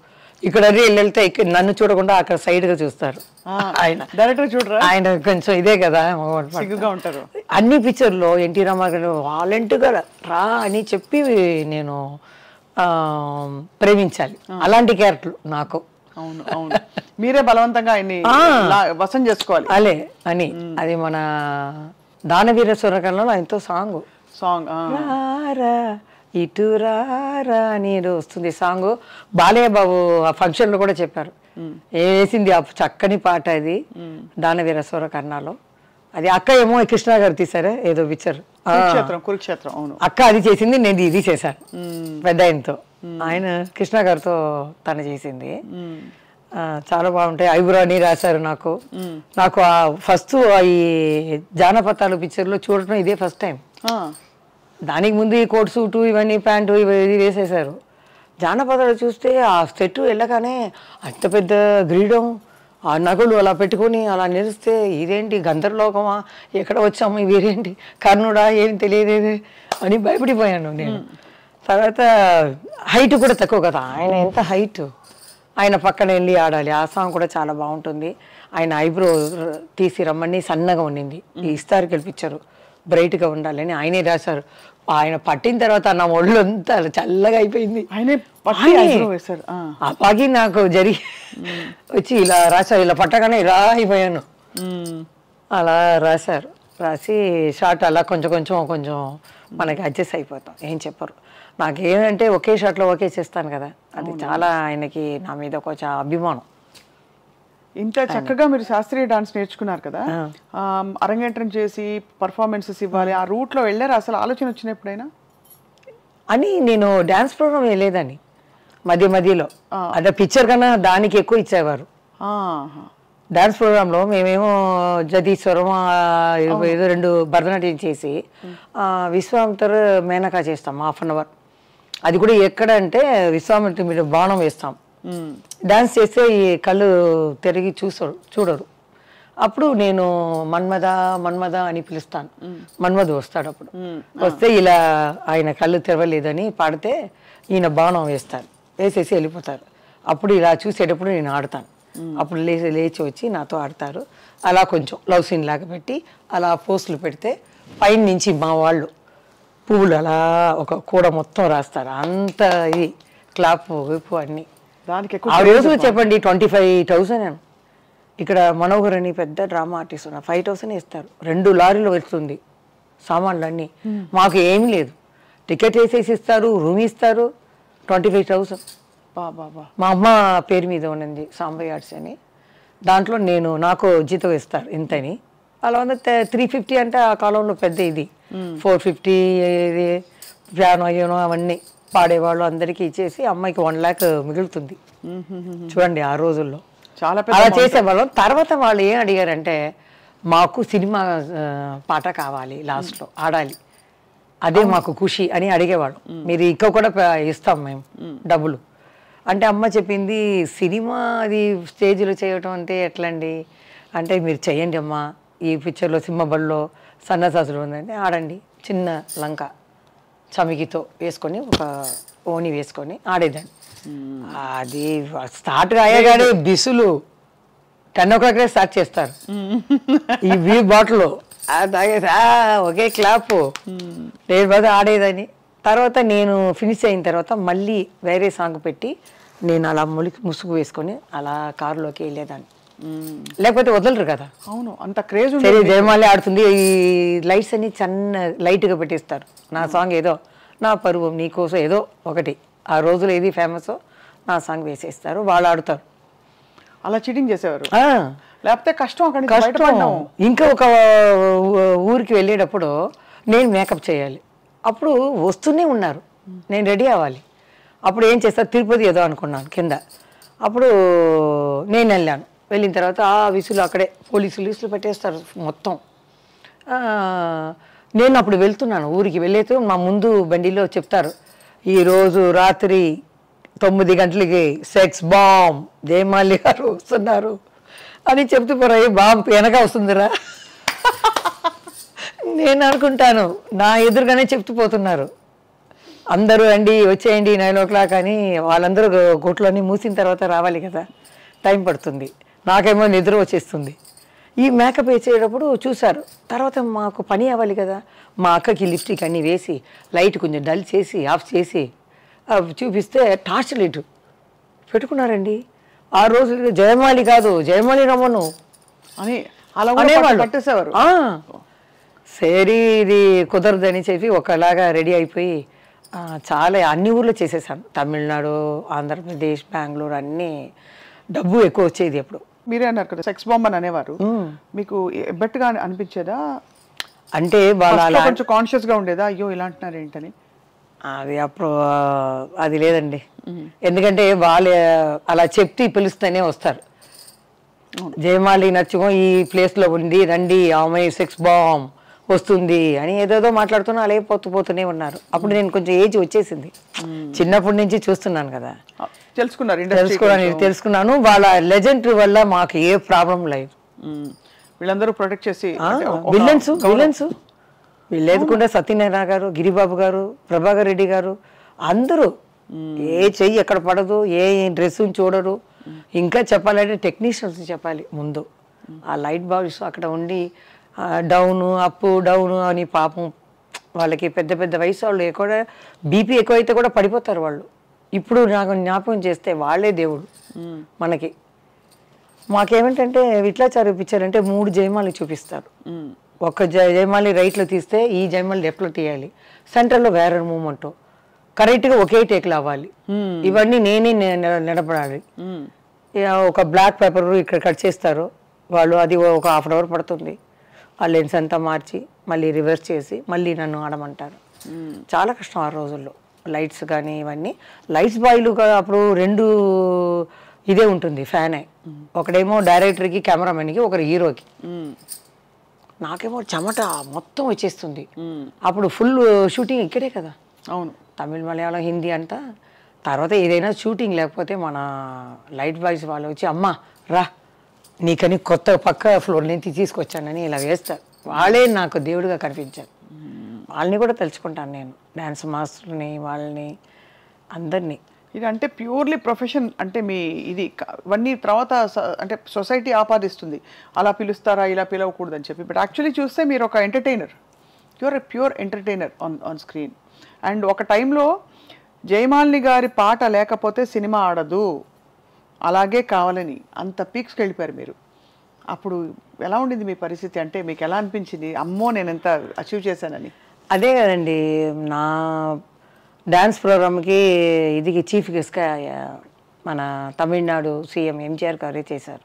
ఇక్కడ వెళ్తే నన్ను చూడకుండా అక్కడ సైడ్ గా చూస్తారు. ఆయన డైరెక్టర్ చూడరా, ఆయన కొంచెం ఇదే కదా ఉంటారు. అన్ని పిక్చర్లో ఎన్టీ రామారావు వాలంటీర్గా రా అని చెప్పి నేను ప్రేమించాలి. అలాంటి క్యారెక్టర్ నాకు. అవును అవును, మీరే బలవంతంగా ఆయన్ని వశం చేసుకోవాలి అలే అని. అది మన దానవీర సూరకర్ణలో ఆయనతో సాంగ్ ఇటు రారా అని వస్తుంది సాంగ్. బాలయ్య బాబు ఆ ఫంక్షన్ లో కూడా చెప్పారు, వేసింది ఆ చక్కని పాట అది దానవీర సూరకర్ణలో. అది అక్క ఏమో కృష్ణ గారు తీసారా ఏదో పిక్చర్, కురుక్షేత్రం. అవును, అక్క అది చేసింది, నేను ఇది చేశాను పెద్ద ఆయనతో. ఆయన కృష్ణ గారితో తను చేసింది. చాలా బాగుంటాయి. ఐబ్రో అని రాశారు నాకు. నాకు ఫస్ట్ ఈ జానపదాలు పిక్చర్లో చూడటం ఇదే ఫస్ట్ టైం. దానికి ముందు ఈ కోట్ సూటు ఇవన్నీ ప్యాంటు ఇవి వేసేసారు. జానపదాలు చూస్తే ఆ సెట్ వెళ్ళగానే అంత పెద్ద గ్రీడం, ఆ నగలు అలా పెట్టుకొని అలా నిలిస్తే ఇదేంటి గంధర్లోకమా, ఎక్కడ వచ్చాము, ఇవేంటి కర్ణుడా, ఏం తెలియలేదు అని భయపడిపోయాను నేను. తర్వాత హైట్ కూడా తక్కువ కదా, ఆయన ఎంత హైట్, ఆయన పక్కన వెళ్ళి ఆడాలి. ఆ సాంగ్ కూడా చాలా బాగుంటుంది. ఆయన ఐబ్రో తీసి రమ్మని సన్నగా ఉండింది, ఈ ఇస్తారు గెలిపించారు బ్రైట్గా ఉండాలని ఆయనే రాశారు. ఆయన పట్టిన తర్వాత నా ఒళ్ళు అంతా చల్లగా అయిపోయింది. ఆ పాకి నాకు జరిగి వచ్చి ఇలా రాశారు, ఇలా పట్టగానే ఇలా అయిపోయాను. అలా రాశారు. రాసి షార్ట్ అలా కొంచెం కొంచెం కొంచెం మనకి అడ్జస్ట్ అయిపోతాం, ఏం చెప్పరు. నాకేమంటే ఒకే షాట్లో ఒకే చేస్తాను కదా, అది చాలా ఆయనకి నా మీద కొంచెం అభిమానం. ఇంత చక్కగా మీరు శాస్త్రీయ డాన్స్ నేర్చుకున్నారు కదా, అరంగేట్రం చేసి పర్ఫార్మెన్సెస్ ఇవ్వాలి, ఆ రూట్లో వెళ్ళారు. అసలు ఆలోచన వచ్చిన ఎప్పుడైనా అని నేను డ్యాన్స్ ప్రోగ్రామ్ వెళ్ళేదాన్ని మధ్యలో. అదే పిక్చర్ కన్నా దానికి ఎక్కువ ఇచ్చేవారు. డాన్స్ ప్రోగ్రాంలో మేమేమో జదీశ్వరం ఏదో 2 భరతనాట్యం చేసి విశ్వామిత్ర మేనకా చేస్తాం 1/2 hour. అది కూడా ఎక్కడ అంటే విశ్వామిత్ర మీద బాణం వేస్తాం, డాన్స్ చేస్తే ఈ కళ్ళు తిరిగి చూడరు. అప్పుడు నేను మన్మద మన్మద అని పిలుస్తాను, మన్మధు వస్తాడు. అప్పుడు వస్తే ఇలా ఆయన కళ్ళు తెరవలేదని పాడితే ఈయన బాణం వేస్తారు, వేసేసి వెళ్ళిపోతారు. అప్పుడు ఇలా చూసేటప్పుడు నేను ఆడతాను. అప్పుడు లేచి వచ్చి నాతో ఆడతారు. అలా కొంచెం లవ్ సీన్ లాగా పెట్టి అలా పోస్టులు పెడితే పైన నుంచి మా వాళ్ళు పువ్వులు అలా ఒక కూడ మొత్తం రాస్తారు. అంత ఇది క్లాప్ వైపు అన్నీ. దానికి ఆ రోజు చెప్పండి 25,000. ఇక్కడ మనోహర్ అని పెద్ద డ్రామా ఆర్టిస్ట్ ఉన్నారు, 5,000 ఇస్తారు. 2 లారీలు వస్తుంది సామాన్లు అన్నీ. మాకు ఏమీ లేదు, టికెట్ వేసేసి ఇస్తారు, రూమ్ ఇస్తారు. 25,000 మా అమ్మ పేరు మీద ఉన్నది సాంబయ్య ఆర్ట్స్ అని. దాంట్లో నాకు జీతం ఇస్తారు ఇంతని. అలా ఉంది 350 అంటే ఆ కాలంలో పెద్ద ఇది. 450 పియానో యూనో అవన్నీ పాడేవాళ్ళు అందరికీ ఇచ్చేసి అమ్మాయికి 1 lakh మిగులుతుంది. చూడండి ఆ రోజుల్లో చాలా అలా చేసేవాళ్ళం. తర్వాత వాళ్ళు ఏం అడిగారంటే మాకు సినిమా పాట కావాలి, లాస్ట్లో ఆడాలి, అదే మాకు ఖుషి అని అడిగేవాళ్ళు. మీరు ఇంకా కూడా ఇస్తాం మేము డబ్బులు అంటే. అమ్మ చెప్పింది సినిమా అది స్టేజ్లో చేయటం అంటే ఎట్లండి అంటే, మీరు చెయ్యండి అమ్మా, ఈ పిక్చర్లో సింహబడిలో సన్నసాసులు ఉందంటే ఆడండి. చిన్న లంక చమికితో వేసుకొని ఒక ఓని వేసుకొని ఆడేదాన్ని. అది స్టార్ట్ అయ్యగానే బిసులు 10 o'clock స్టార్ట్ చేస్తారు. ఈ వీర్ బాటిల్ తాగేసి ఒకే క్లాప్ నేను బాగా ఆడేదని. తర్వాత నేను ఫినిష్ అయిన తర్వాత మళ్ళీ వేరే సాంగ్ పెట్టి నేను అలా ముసుగు వేసుకొని అలా కారులోకి వెళ్ళేదాన్ని. లేకపోతే వదలరు కదా. అవును, అంత క్రేజ్. సరే జయమాలి ఆడుతుంది, ఈ లైట్స్ అన్ని చిన్న లైట్గా పెట్టిస్తారు. నా సాంగ్ ఏదో నా పరువం నీకోసం ఏదో ఒకటి ఆ రోజులో ఏది ఫేమస్ నా సాంగ్ వేసేస్తారు, వాళ్ళు ఆడుతారు. అలా చీటింగ్ చేసేవారు. లేకపోతే కష్టం, అక్కడ కష్టం. ఇంకా ఒక ఊరికి వెళ్ళేటప్పుడు నేను మేకప్ చేయాలి, అప్పుడు వస్తూనే ఉన్నారు, నేను రెడీ అవ్వాలి. అప్పుడు ఏం చేస్తారు, తిరుపతి ఏదో అనుకున్నాను కింద. అప్పుడు నేను వెళ్ళాను. వెళ్ళిన తర్వాత ఆ విసులు అక్కడే పోలీసులు పెట్టేస్తారు మొత్తం. నేను అప్పుడు వెళ్తున్నాను ఊరికి. వెళ్ళేతో మా ముందు బండిలో చెప్తారు, ఈరోజు రాత్రి 9 గంటలకి సెక్స్ బాంబ్ జయమాలి గారు వస్తున్నారు అని చెప్తూ పోరా. బాంబ్ వెనక వస్తుందిరా నేను అనుకుంటాను, నా ఎదురుగానే చెప్తూ పోతున్నారు. అందరూ రండి వచ్చేయండి 9 o'clock అని. వాళ్ళందరూ కోట్లన్నీ మూసిన తర్వాత రావాలి కదా, టైం పడుతుంది. నాకేమో నిద్ర వచ్చేస్తుంది. ఈ మేకప్ వేసేటప్పుడు చూశారు. తర్వాత మాకు పని అవ్వాలి కదా, మా అక్కకి లిప్స్టిక్ అన్నీ వేసి లైట్ కొంచెం డల్ చేసి ఆఫ్ చేసి చూపిస్తే టార్చ్ లైట్ పెట్టుకున్నారండి. ఆ రోజు జయమాలి కాదు జయమాలి రమ్మను అని అనేవాళ్ళు పట్టేసేవారు. సరే ఇది కుదరదని చెప్పి ఒకలాగా రెడీ అయిపోయి చాలా అన్ని ఊర్లో చేసేసాను. తమిళనాడు, ఆంధ్రప్రదేశ్, బెంగళూరు అన్నీ. డబ్బు ఎక్కువ వచ్చేది అప్పుడు. మీరే అన్నారు కదా సెక్స్ బాంబ్ అని అనేవారు, మీకు ఎబ్బట్టుగా అనిపించేదా? అంటే వాళ్ళ కొంచెం కాన్షియస్గా ఉండేదా, అయ్యో ఇలా అంటున్నారు ఏంటని? అది అప్పుడు అది లేదండి, ఎందుకంటే వాళ్ళు అలా చెప్తే పిలుస్తూనే వస్తారు. జయమాలి నచ్చుకో ఈ ప్లేస్లో ఉంది రండి, ఆమె సెక్స్ బాంబ్ వస్తుంది అని ఏదేదో మాట్లాడుతున్నా అలాగే పోతూనే ఉన్నారు. అప్పుడు నేను కొంచెం ఏజ్ వచ్చేసింది, చిన్నప్పటి నుంచి చూస్తున్నాను కదా, తెలుసుకున్నాను. వాళ్ళ లెజెండ్ వల్ల మాకు ఏ ప్రాబ్లం లేదు. వీళ్ళందరూ ప్రొటెక్ట్ చేసి విలన్స్ వీళ్ళేదుకుండా సత్యనారాయణ గారు, గిరిబాబు గారు, ప్రభాకర్ రెడ్డి గారు అందరూ ఏ చెయ్యి ఎక్కడ పడదు, ఏ డ్రెస్ చూడరు. ఇంకా చెప్పాలంటే టెక్నీషియన్స్ చెప్పాలి ముందు. ఆ లైట్ బాక్స్ అక్కడ ఉండి డౌన్ అప్ డౌన్ అని పాపం వాళ్ళకి పెద్ద పెద్ద వయసు వాళ్ళు ఎక్కువ బీపీ ఎక్కువైతే కూడా పడిపోతారు వాళ్ళు. ఇప్పుడు నాకు జ్ఞాపకం చేస్తే వాళ్ళే దేవుడు మనకి. మాకేమిటంటే విట్లాచారు పిక్చర్ అంటే 3 జయమాలి చూపిస్తారు. ఒక జయమాలి రైట్లో తీస్తే ఈ జయమాలి లెఫ్ట్లో తీయాలి, సెంటర్లో వేరే మూమెంట్, కరెక్ట్గా ఒకే టేక్లు అవ్వాలి. ఇవన్నీ నేనే నిలబడాలి. ఒక బ్లాక్ పేపర్ ఇక్కడ కట్ చేస్తారు వాళ్ళు, అది ఒక ½ hour పడుతుంది. ఆ లెన్స్ అంతా మార్చి మళ్ళీ రివర్స్ చేసి మళ్ళీ నన్ను ఆడమంటారు. చాలా కష్టం ఆ రోజుల్లో. లైట్స్ కానీ ఇవన్నీ లైట్స్ బాయ్లు అప్పుడు 2 ఇదే ఉంటుంది ఫ్యానే. ఒకడేమో డైరెక్టర్కి, కెమెరామెన్కి, ఒకరు హీరోకి. నాకేమో చెమట మొత్తం వచ్చేస్తుంది. అప్పుడు ఫుల్ షూటింగ్ ఇక్కడే కదా. అవును, తమిళ్ మలయాళం హిందీ అంతా. తర్వాత ఏదైనా షూటింగ్ లేకపోతే మన లైట్ బాయ్స్ వాళ్ళు వచ్చి అమ్మ రా నీకని కొత్త పక్క ఫ్లోర్ నుంచి తీసుకొచ్చానని ఇలా వేస్తారు. వాళ్ళే నాకు దేవుడిగా కనిపించారు. వాళ్ళని కూడా తెలుసుకుంటాను నేను, డ్యాన్స్ మాస్టర్ని, వాళ్ళని అందరినీ. ఇది అంటే ప్యూర్లీ ప్రొఫెషన్ అంటే మీ ఇది ఇవన్నీ తర్వాత అంటే సొసైటీ ఆపాదిస్తుంది అలా పిలుస్తారా ఇలా పిలవకూడదు అని చెప్పి. బట్ యాక్చువల్లీ చూస్తే మీరు ఒక entertainer, you're a pure entertainer on screen. And ఒక టైంలో జయమాలిని గారి పాట లేకపోతే సినిమా ఆడదు అలాగే కావాలని అంత పీక్స్కి వెళ్ళిపోయారు మీరు. అప్పుడు ఎలా ఉండింది మీ పరిస్థితి? అంటే మీకు ఎలా అనిపించింది, అమ్మో నేను ఎంత అచీవ్ చేశానని? అదే కదండి, నా డ్యాన్స్ ప్రోగ్రామ్కి ఇది చీఫ్ గెస్ట్గా మన తమిళనాడు సీఎం ఎంజీఆర్ గారే చేశారు,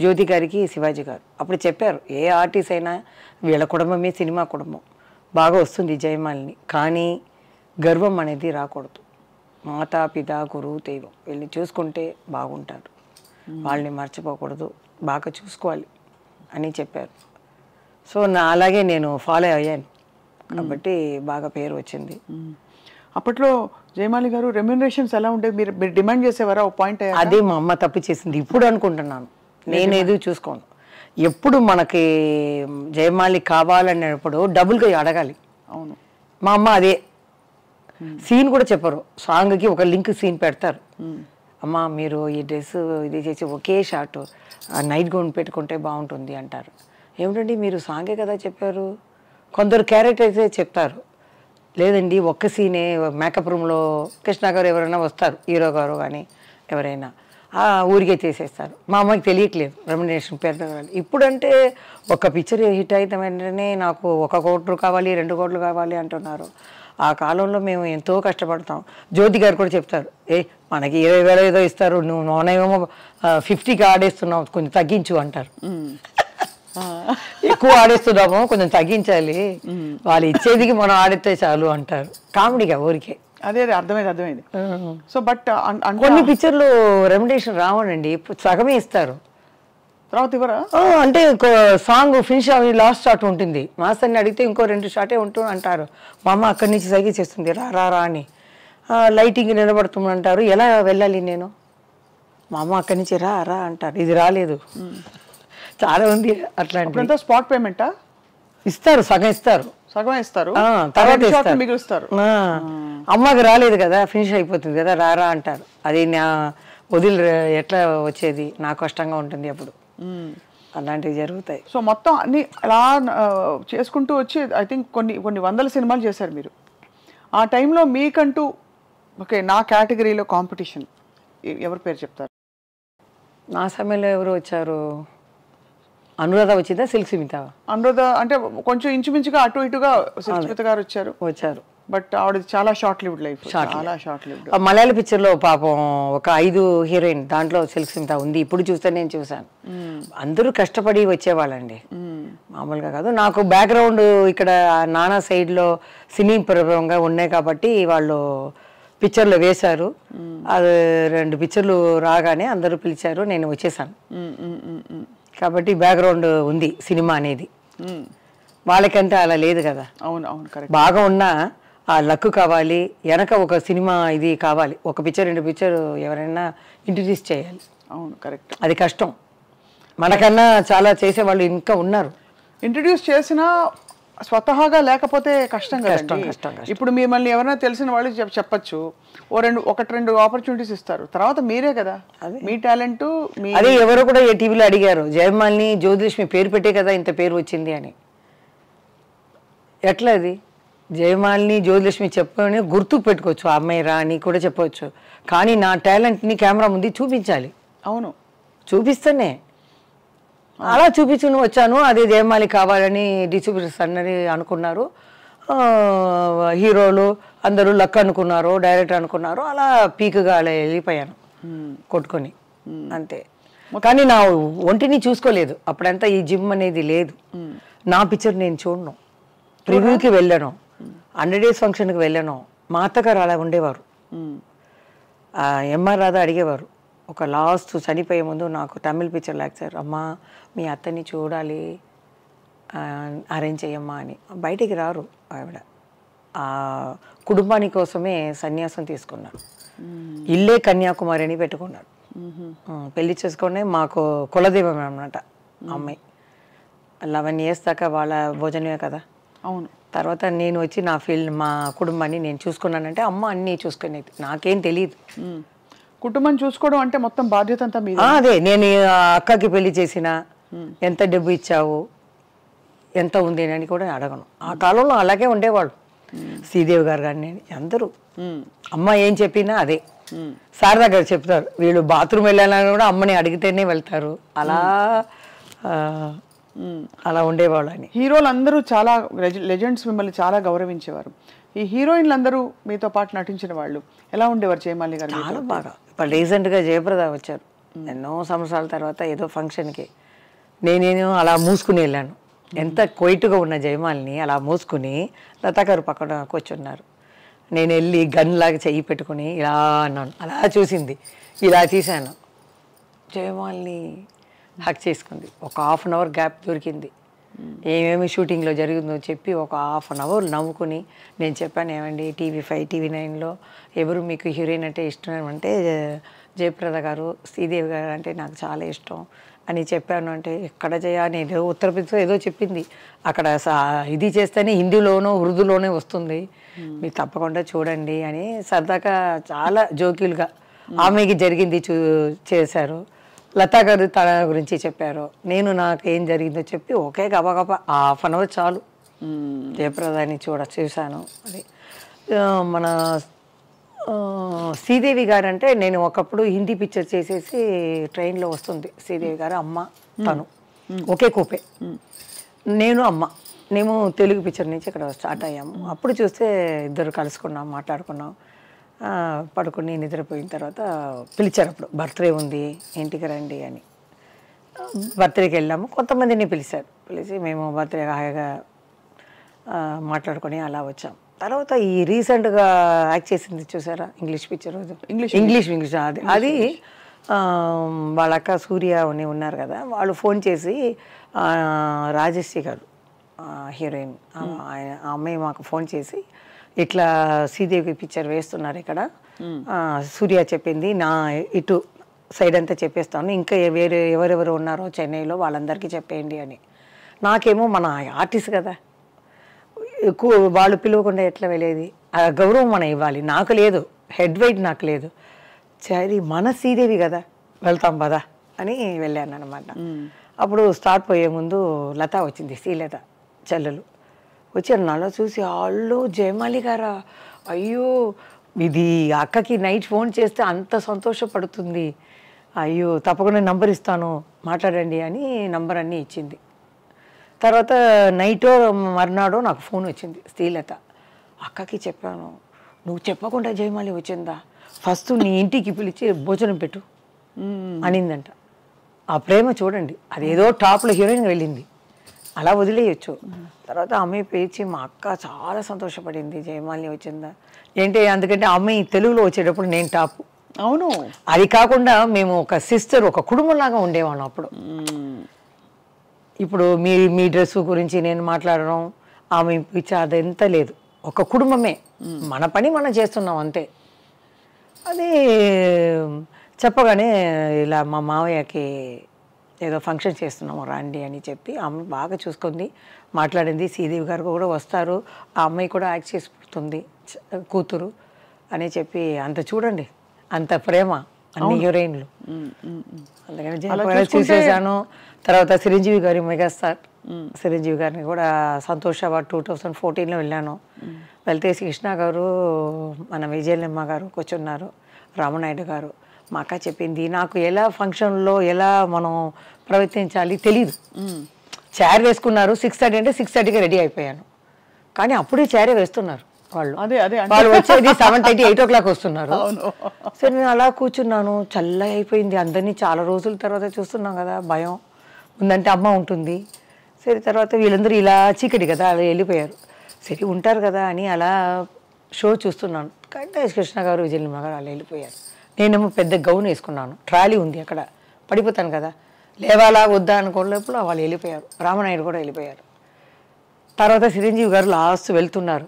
జ్యోతి గారికి శివాజీ గారు. అప్పుడు చెప్పారు ఏ ఆర్టిస్ట్ అయినా వీళ్ళ కుటుంబమే సినిమా కుటుంబం, బాగా వస్తుంది జయమాలిని, కానీ గర్వం అనేది రాకూడదు. మాతా పిత గురువు దైవం వీళ్ళని చూసుకుంటే బాగుంటారు, వాళ్ళని మర్చిపోకూడదు, బాగా చూసుకోవాలి అని చెప్పారు. సో అలాగే నేను ఫాలో అయ్యాను కాబట్టి బాగా పేరు వచ్చింది. అప్పట్లో జయమాలి గారు రెమ్యూనరేషన్స్ ఎలా ఉండేవి? మీరు డిమాండ్ చేసేవారా ఒక పాయింట్? అదే మా అమ్మ తప్పు చేసింది ఇప్పుడు అనుకుంటున్నాను. నేను ఏదో చూసుకోను, ఎప్పుడు మనకి జయమాలి కావాలనేటప్పుడు డబుల్గా అడగాలి. అవును, మా అమ్మ అదే సీన్ కూడా చెప్పరు, సాంగ్కి ఒక లింక్ సీన్ పెడతారు. అమ్మ మీరు ఈ డ్రెస్ ఇది చేసి ఒకే షార్ట్ నైట్ గౌన్ పెట్టుకుంటే బాగుంటుంది అంటారు. ఏమిటండి మీరు సాంగే కదా చెప్పారు. కొందరు క్యారెక్టర్సే చెప్తారు, లేదండి ఒక్క సీనే మేకప్ రూమ్లో కృష్ణ గారు ఎవరైనా వస్తారు, హీరో గారు కానీ ఎవరైనా ఊరికే చేసేస్తారు. మా అమ్మకి తెలియట్లేదు రెమ్యునరేషన్ పెడతారు. ఇప్పుడంటే ఒక పిక్చర్ హిట్ అయితే వెంటనే నాకు 1 కోటి కావాలి 2 కోట్లు కావాలి అంటున్నారు. ఆ కాలంలో మేము ఎంతో కష్టపడతాం. జ్యోతి గారు కూడా చెప్తారు, మనకి 20,000 ఏదో ఇస్తారు, నువ్వు నోనేమో 50కి ఆడేస్తున్నావు, కొంచెం తగ్గించు అంటారు. ఎక్కువ ఆడేస్తున్నాము, కొంచెం తగ్గించాలి, వాళ్ళు ఇచ్చేదికి మనం ఆడితే చాలు అంటారు. కామెడీగా ఊరికే. అదే అర్థమైంది. సో బట్ కొన్ని పిక్చర్లు రెమ్యునరేషన్ రావనండి, సగమే ఇస్తారు, తర్వాత ఇవ్వరా? అంటే సాంగ్ ఫినిష్ అవి లాస్ట్ షాట్ ఉంటుంది, మాస్టర్ని అడిగితే ఇంకో 2 షాటే ఉంటుంది అంటారు. మా అమ్మ అక్కడి నుంచి సైకి చేస్తుంది, రా రా అని. లైటింగ్ నిలబడుతుందంటారు, ఎలా వెళ్ళాలి నేను? మా అమ్మ అక్కడి నుంచి రా రా అంటారు, ఇది రాలేదు. చాలా ఉంది అట్లాంటి. స్పాట్ పేమెంటా ఇస్తారు, సగం ఇస్తారు, తర్వాత మిగులుస్తారు. అమ్మకి రాలేదు కదా, ఫినిష్ అయిపోతుంది కదా, రారా అంటారు. అది నా వదిలి ఎట్లా వచ్చేది, నాకు కష్టంగా ఉంటుంది అప్పుడు. అలాంటివి జరుగుతాయి. సో మొత్తం అన్ని అలా చేసుకుంటూ వచ్చి ఐ థింక్ కొన్ని వందల సినిమాలు చేశారు మీరు. ఆ టైంలో మీకంటూ ఓకే నా కేటగిరీలో కాంపిటీషన్ ఎవరి పేరు చెప్తారు? నా సమయంలో ఎవరు వచ్చారు? అనురాధ వచ్చిందా, సిల్క్ స్మిత? అనురాధ అంటే కొంచెం ఇంచుమించుగా అటు ఇటుగా సిల్క్ స్మిత గారు వచ్చారు. బట్ ఆవిడ చాలా షార్ట్ లివ్డ్ లైఫ్, చాలా షార్ట్ లివ్డ్. మలయాళ పిక్చర్లో పాపం ఒక 5 హీరోయిన్, దాంట్లో సిల్క్ స్మిత ఉంది. ఇప్పుడు చూస్తే నేను చూసాను, అందరూ కష్టపడి వచ్చేవాళ్ళండి, మామూలుగా కాదు. నాకు బ్యాక్గ్రౌండ్ ఇక్కడ నానా సైడ్లో సినీ ప్రభావంగా ఉన్నాయి కాబట్టి వాళ్ళు పిక్చర్లో వేశారు. అది 2 పిక్చర్లు రాగానే అందరూ పిలిచారు, నేను వచ్చేసాను. కాబట్టి బ్యాక్గ్రౌండ్ ఉంది సినిమా అనేది. వాళ్ళకంటే అలా లేదు కదా. అవును అవును, కరెక్ట్. బాగా ఉన్నా ఆ లక్ కావాలి, వెనక ఒక సినిమా ఇది కావాలి, ఒక పిక్చర్ 2 పిక్చర్ ఎవరైనా ఇంట్రడ్యూస్ చేయాలి. అవును, కరెక్ట్. అది కష్టం. మనకన్నా చాలా చేసేవాళ్ళు ఇంకా ఉన్నారు. ఇంట్రడ్యూస్ చేసినా స్వతహాగా లేకపోతే కష్టం కదా. ఇప్పుడు మిమ్మల్ని ఎవరైనా తెలిసిన వాళ్ళు చెప్పచ్చు, 1-2 ఆపర్చునిటీస్ ఇస్తారు, తర్వాత మీరే కదా మీ టాలెంట్. అదే ఎవరో కూడా ఏ టీవీలో అడిగారు, జయమాలిని జ్యోతిలక్ష్మి పేరు పెట్టే కదా ఇంత పేరు వచ్చింది అని. ఎట్లా అది? జయమాలిని జ్యోతిలక్ష్మి చెప్పని గుర్తు పెట్టుకోవచ్చు, ఆ అమ్మాయి రా అని కూడా చెప్పవచ్చు, కానీ నా టాలెంట్ని కెమెరా ముందు చూపించాలి. అవును, చూపిస్తేనే. అలా చూపించుని వచ్చాను, అదే జయమాలి కావాలని డిస్ట్రిబ్యూటర్స్ అన్నది అనుకున్నారు, హీరోలు అందరూ లక్ అనుకున్నారు, డైరెక్టర్ అనుకున్నారు, అలా పీక్గా అలా వెళ్ళిపోయాను కొట్టుకొని అంతే. కానీ నా ఒంటిని చూసుకోలేదు అప్పుడంతా, ఈ జిమ్ అనేది లేదు. నా పిక్చర్ నేను చూడను, ప్రివ్యూకి వెళ్ళాను, 100 days ఫంక్షన్కి వెళ్ళాను. మా అత్తగారు అలా ఉండేవారు, ఎంఆర్ రాధా అడిగేవారు, ఒక లాస్ట్ చనిపోయే ముందు నాకు తమిళ్ పిక్చర్ లెక్చర్, అమ్మా మీ అత్తని చూడాలి అరేంజ్ చేయమ్మా అని. బయటికి రారు ఆవిడ, ఆ కుటుంబాని కోసమే సన్యాసం తీసుకున్నారు. ఇల్లే కన్యాకుమారి అని పెట్టుకున్నాడు. పెళ్లి చేసుకునే మాకు కులదైవం అన్నమాట అమ్మాయి. 11 years దాకా వాళ్ళ భోజనమే కదా. అవును. తర్వాత నేను వచ్చి నా ఫీల్డ్ మా కుటుంబాన్ని నేను చూసుకున్నానంటే అమ్మ అన్నీ చూసుకునేది, నాకేం తెలియదు. కుటుంబం చూసుకోవడం అంటే మొత్తం బాధ్యత అంతా మీద. అదే నేను అక్కకి పెళ్లి చేసిన ఎంత డబ్బు ఇచ్చావు ఎంత ఉంది అని కూడా అడగను. ఆ కాలంలో అలాగే ఉండేవాళ్ళు. శ్రీదేవి గారు కానీ అందరూ అమ్మ ఏం చెప్పినా అదే. శారదా గారు చెప్తారు, వీళ్ళు బాత్రూమ్ వెళ్ళాలని కూడా అమ్మని అడిగితేనే వెళ్తారు. అలా ఉండేవాళ్ళు అని. హీరోలు అందరూ చాలా లెజెండ్స్ మిమ్మల్ని చాలా గౌరవించేవారు. ఈ హీరోయిన్లు అందరూ మీతో పాటు నటించిన వాళ్ళు ఎలా ఉండేవారు జయమాలి గారు? చాలా బాగా. ఇప్పుడు రీసెంట్గా జయప్రద వచ్చారు ఎన్నో సంవత్సరాల తర్వాత ఏదో ఫంక్షన్కి. నేనేమో అలా మూసుకుని వెళ్ళాను. ఎంత క్వైట్గా ఉన్న జయమాలిని అలా మూసుకుని లతా గారు పక్కన కూర్చున్నారు. నేను వెళ్ళి గన్ లాగా చెయ్యి పెట్టుకుని ఇలా అన్నాను. అలా చూసింది, ఇలా తీశాను. జయమాలిని హక్ చేసుకుంది. ఒక 1/2 hour గ్యాప్ దొరికింది. ఏమేమి షూటింగ్లో జరిగిందో చెప్పి ఒక 1/2 hour నవ్వుకుని నేను చెప్పాను, ఏమండి TV5 TV9లో ఎవరు మీకు హీరోయిన్ అంటే ఇష్టం అంటే జయప్రద గారు, శ్రీదేవి గారు అంటే నాకు చాలా ఇష్టం అని చెప్పాను. అంటే ఎక్కడ నేను ఉత్తరప్రదేశ్లో ఏదో చెప్పింది, అక్కడ ఇది చేస్తేనే హిందీలోనో ఉర్దూలోనే వస్తుంది, మీరు తప్పకుండా చూడండి అని సరదాగా చాలా జోక్యులుగా ఆమెకి జరిగింది చేశారు. లతా గారు తన గురించి చెప్పారు, నేను నాకు ఏం జరిగిందో చెప్పి ఒకే గబగబా 1/2 hour చాలు జయప్రదాన్ని చూశాను. అది మన శ్రీదేవి గారు అంటే నేను ఒకప్పుడు హిందీ పిక్చర్ చేసేసి ట్రైన్లో వస్తుంది శ్రీదేవి గారు, అమ్మ తను ఒకే కూపే, నేను అమ్మ మేము తెలుగు పిక్చర్ నుంచి ఇక్కడ స్టార్ట్ అయ్యాము. అప్పుడు చూస్తే ఇద్దరు కలుసుకున్నాం, మాట్లాడుకున్నాం. పడుకుని నిద్రపోయిన తర్వాత పిలిచారు. అప్పుడు బర్త్డే ఉంది ఇంటికి రండి అని. బర్త్డేకి వెళ్ళాము. కొంతమందిని పిలిచి మేము బర్త్డే హాయిగా మాట్లాడుకొని అలా వచ్చాం. తర్వాత ఈ రీసెంట్గా యాక్ట్ చేసింది చూసారా ఇంగ్లీష్ పిక్చర్, ఇంగ్లీష్ అది వాళ్ళ అక్క సూర్య అని ఉన్నారు కదా, వాళ్ళు ఫోన్ చేసి రాజశ్రీ గారు హీరోయిన్ ఆ అమ్మాయి మాకు ఫోన్ చేసి ఇట్లా శ్రీదేవి పిక్చర్ వేస్తున్నారు ఇక్కడ, సూర్య చెప్పింది నా ఇటు సైడ్ అంతా చెప్పేస్తాను, ఇంకా వేరే ఎవరెవరు ఉన్నారో చెన్నైలో వాళ్ళందరికీ చెప్పేయండి అని. నాకేమో మన ఆర్టిస్ట్ కదా, వాళ్ళు పిలవకుండా ఎట్లా వెళ్ళేది, ఆ గౌరవం మనం ఇవ్వాలి, నాకు లేదు, హెడ్ వెయిట్ నాకు లేదు, సరే మన శ్రీదేవి కదా వెళ్తాం పదా అని వెళ్ళాను అనమాట. అప్పుడు స్టార్ట్ పోయే ముందు లత వచ్చింది, శ్రీలత చెల్లెలు వచ్చారు. నన్ను చూసి వాళ్ళు జయమాలి గారా, అయ్యో ఇది అక్కకి నైట్ ఫోన్ చేస్తే అంత సంతోషపడుతుంది, అయ్యో తప్పకుండా నంబర్ ఇస్తాను మాట్లాడండి అని నంబర్ అన్నీ ఇచ్చింది. తర్వాత నైటో మర్నాడో నాకు ఫోన్ వచ్చింది శ్రీలత, అక్కకి చెప్పాను, నువ్వు చెప్పకుండా జయమాలి వచ్చిందా, ఫస్ట్ నీ ఇంటికి పిలిచి భోజనం పెట్టు అనిందంట. ఆ ప్రేమ చూడండి, అదేదో టాప్లో హీరోయిన్ వెళ్ళింది, అలా వదిలేయచ్చు. తర్వాత అమ్మాయి పేచి మా అక్క చాలా సంతోషపడింది జయమాలిని వచ్చిందా ఏంటి, అందుకంటే అమ్మాయి తెలుగులో వచ్చేటప్పుడు నేను టాప్. అవును, అది కాకుండా మేము ఒక సిస్టర్, ఒక కుటుంబంలాగా ఉండేవాళ్ళం అప్పుడు. ఇప్పుడు మీ డ్రెస్ గురించి నేను మాట్లాడడం, ఆమె పిచ్చి అదంతా లేదు, ఒక కుటుంబమే, మన పని మనం చేస్తున్నాం అంతే. అది చెప్పగానే ఇలా మా మావయ్యకి ఏదో ఫంక్షన్ చేస్తున్నాము రండి అని చెప్పి ఆమె బాగా చూసుకుంది, మాట్లాడింది. శ్రీదేవి గారు కూడా వస్తారు, ఆ అమ్మాయి కూడా యాక్ట్ చేసి పుడుతుంది కూతురు అని చెప్పి అంత చూడండి, అంత ప్రేమ అన్ని హీరోయిన్లు. అందుకని జయప్రద చూసేసాను. తర్వాత చిరంజీవి గారి మెగాస్టార్ చిరంజీవి గారిని కూడా సంతోష అవార్డ్ 2014లో వెళ్ళాను. వెళ్తే కృష్ణ గారు, మన విజయలమ్మ గారు కూర్చున్నారు, రామనాయుడు గారు. మా అక్క చెప్పింది, నాకు ఎలా ఫంక్షన్లో ఎలా మనం ప్రవర్తించాలి తెలీదు. చైర్ వేసుకున్నారు 6:30 అంటే 6:30కి రెడీ అయిపోయాను, కానీ అప్పుడే చైరే వేస్తున్నారు వాళ్ళు. వాళ్ళు వచ్చేది 7:30 8 o'clock వస్తున్నారు. సరే నేను అలా కూర్చున్నాను, చల్ల అయిపోయింది. అందరినీ చాలా రోజుల తర్వాత చూస్తున్నాం కదా, భయం ఉందంటే అమ్మ ఉంటుంది. సరే తర్వాత వీళ్ళందరూ ఇలా చీకటి కదా అలా వెళ్ళిపోయారు. సరే ఉంటారు కదా అని అలా షో చూస్తున్నాను. కానీ కృష్ణ గారు విజయలమ్మ గారు అలా వెళ్ళిపోయారు. నేనేమో పెద్ద గౌన్ వేసుకున్నాను, ట్రాలీ ఉంది అక్కడ, పడిపోతాను కదా, లేవాలా వద్దా అనుకోలేప్పుడు వాళ్ళు వెళ్ళిపోయారు. రామనాయుడు కూడా వెళ్ళిపోయారు. తర్వాత చిరంజీవి గారు లాస్ట్ వెళ్తున్నారు,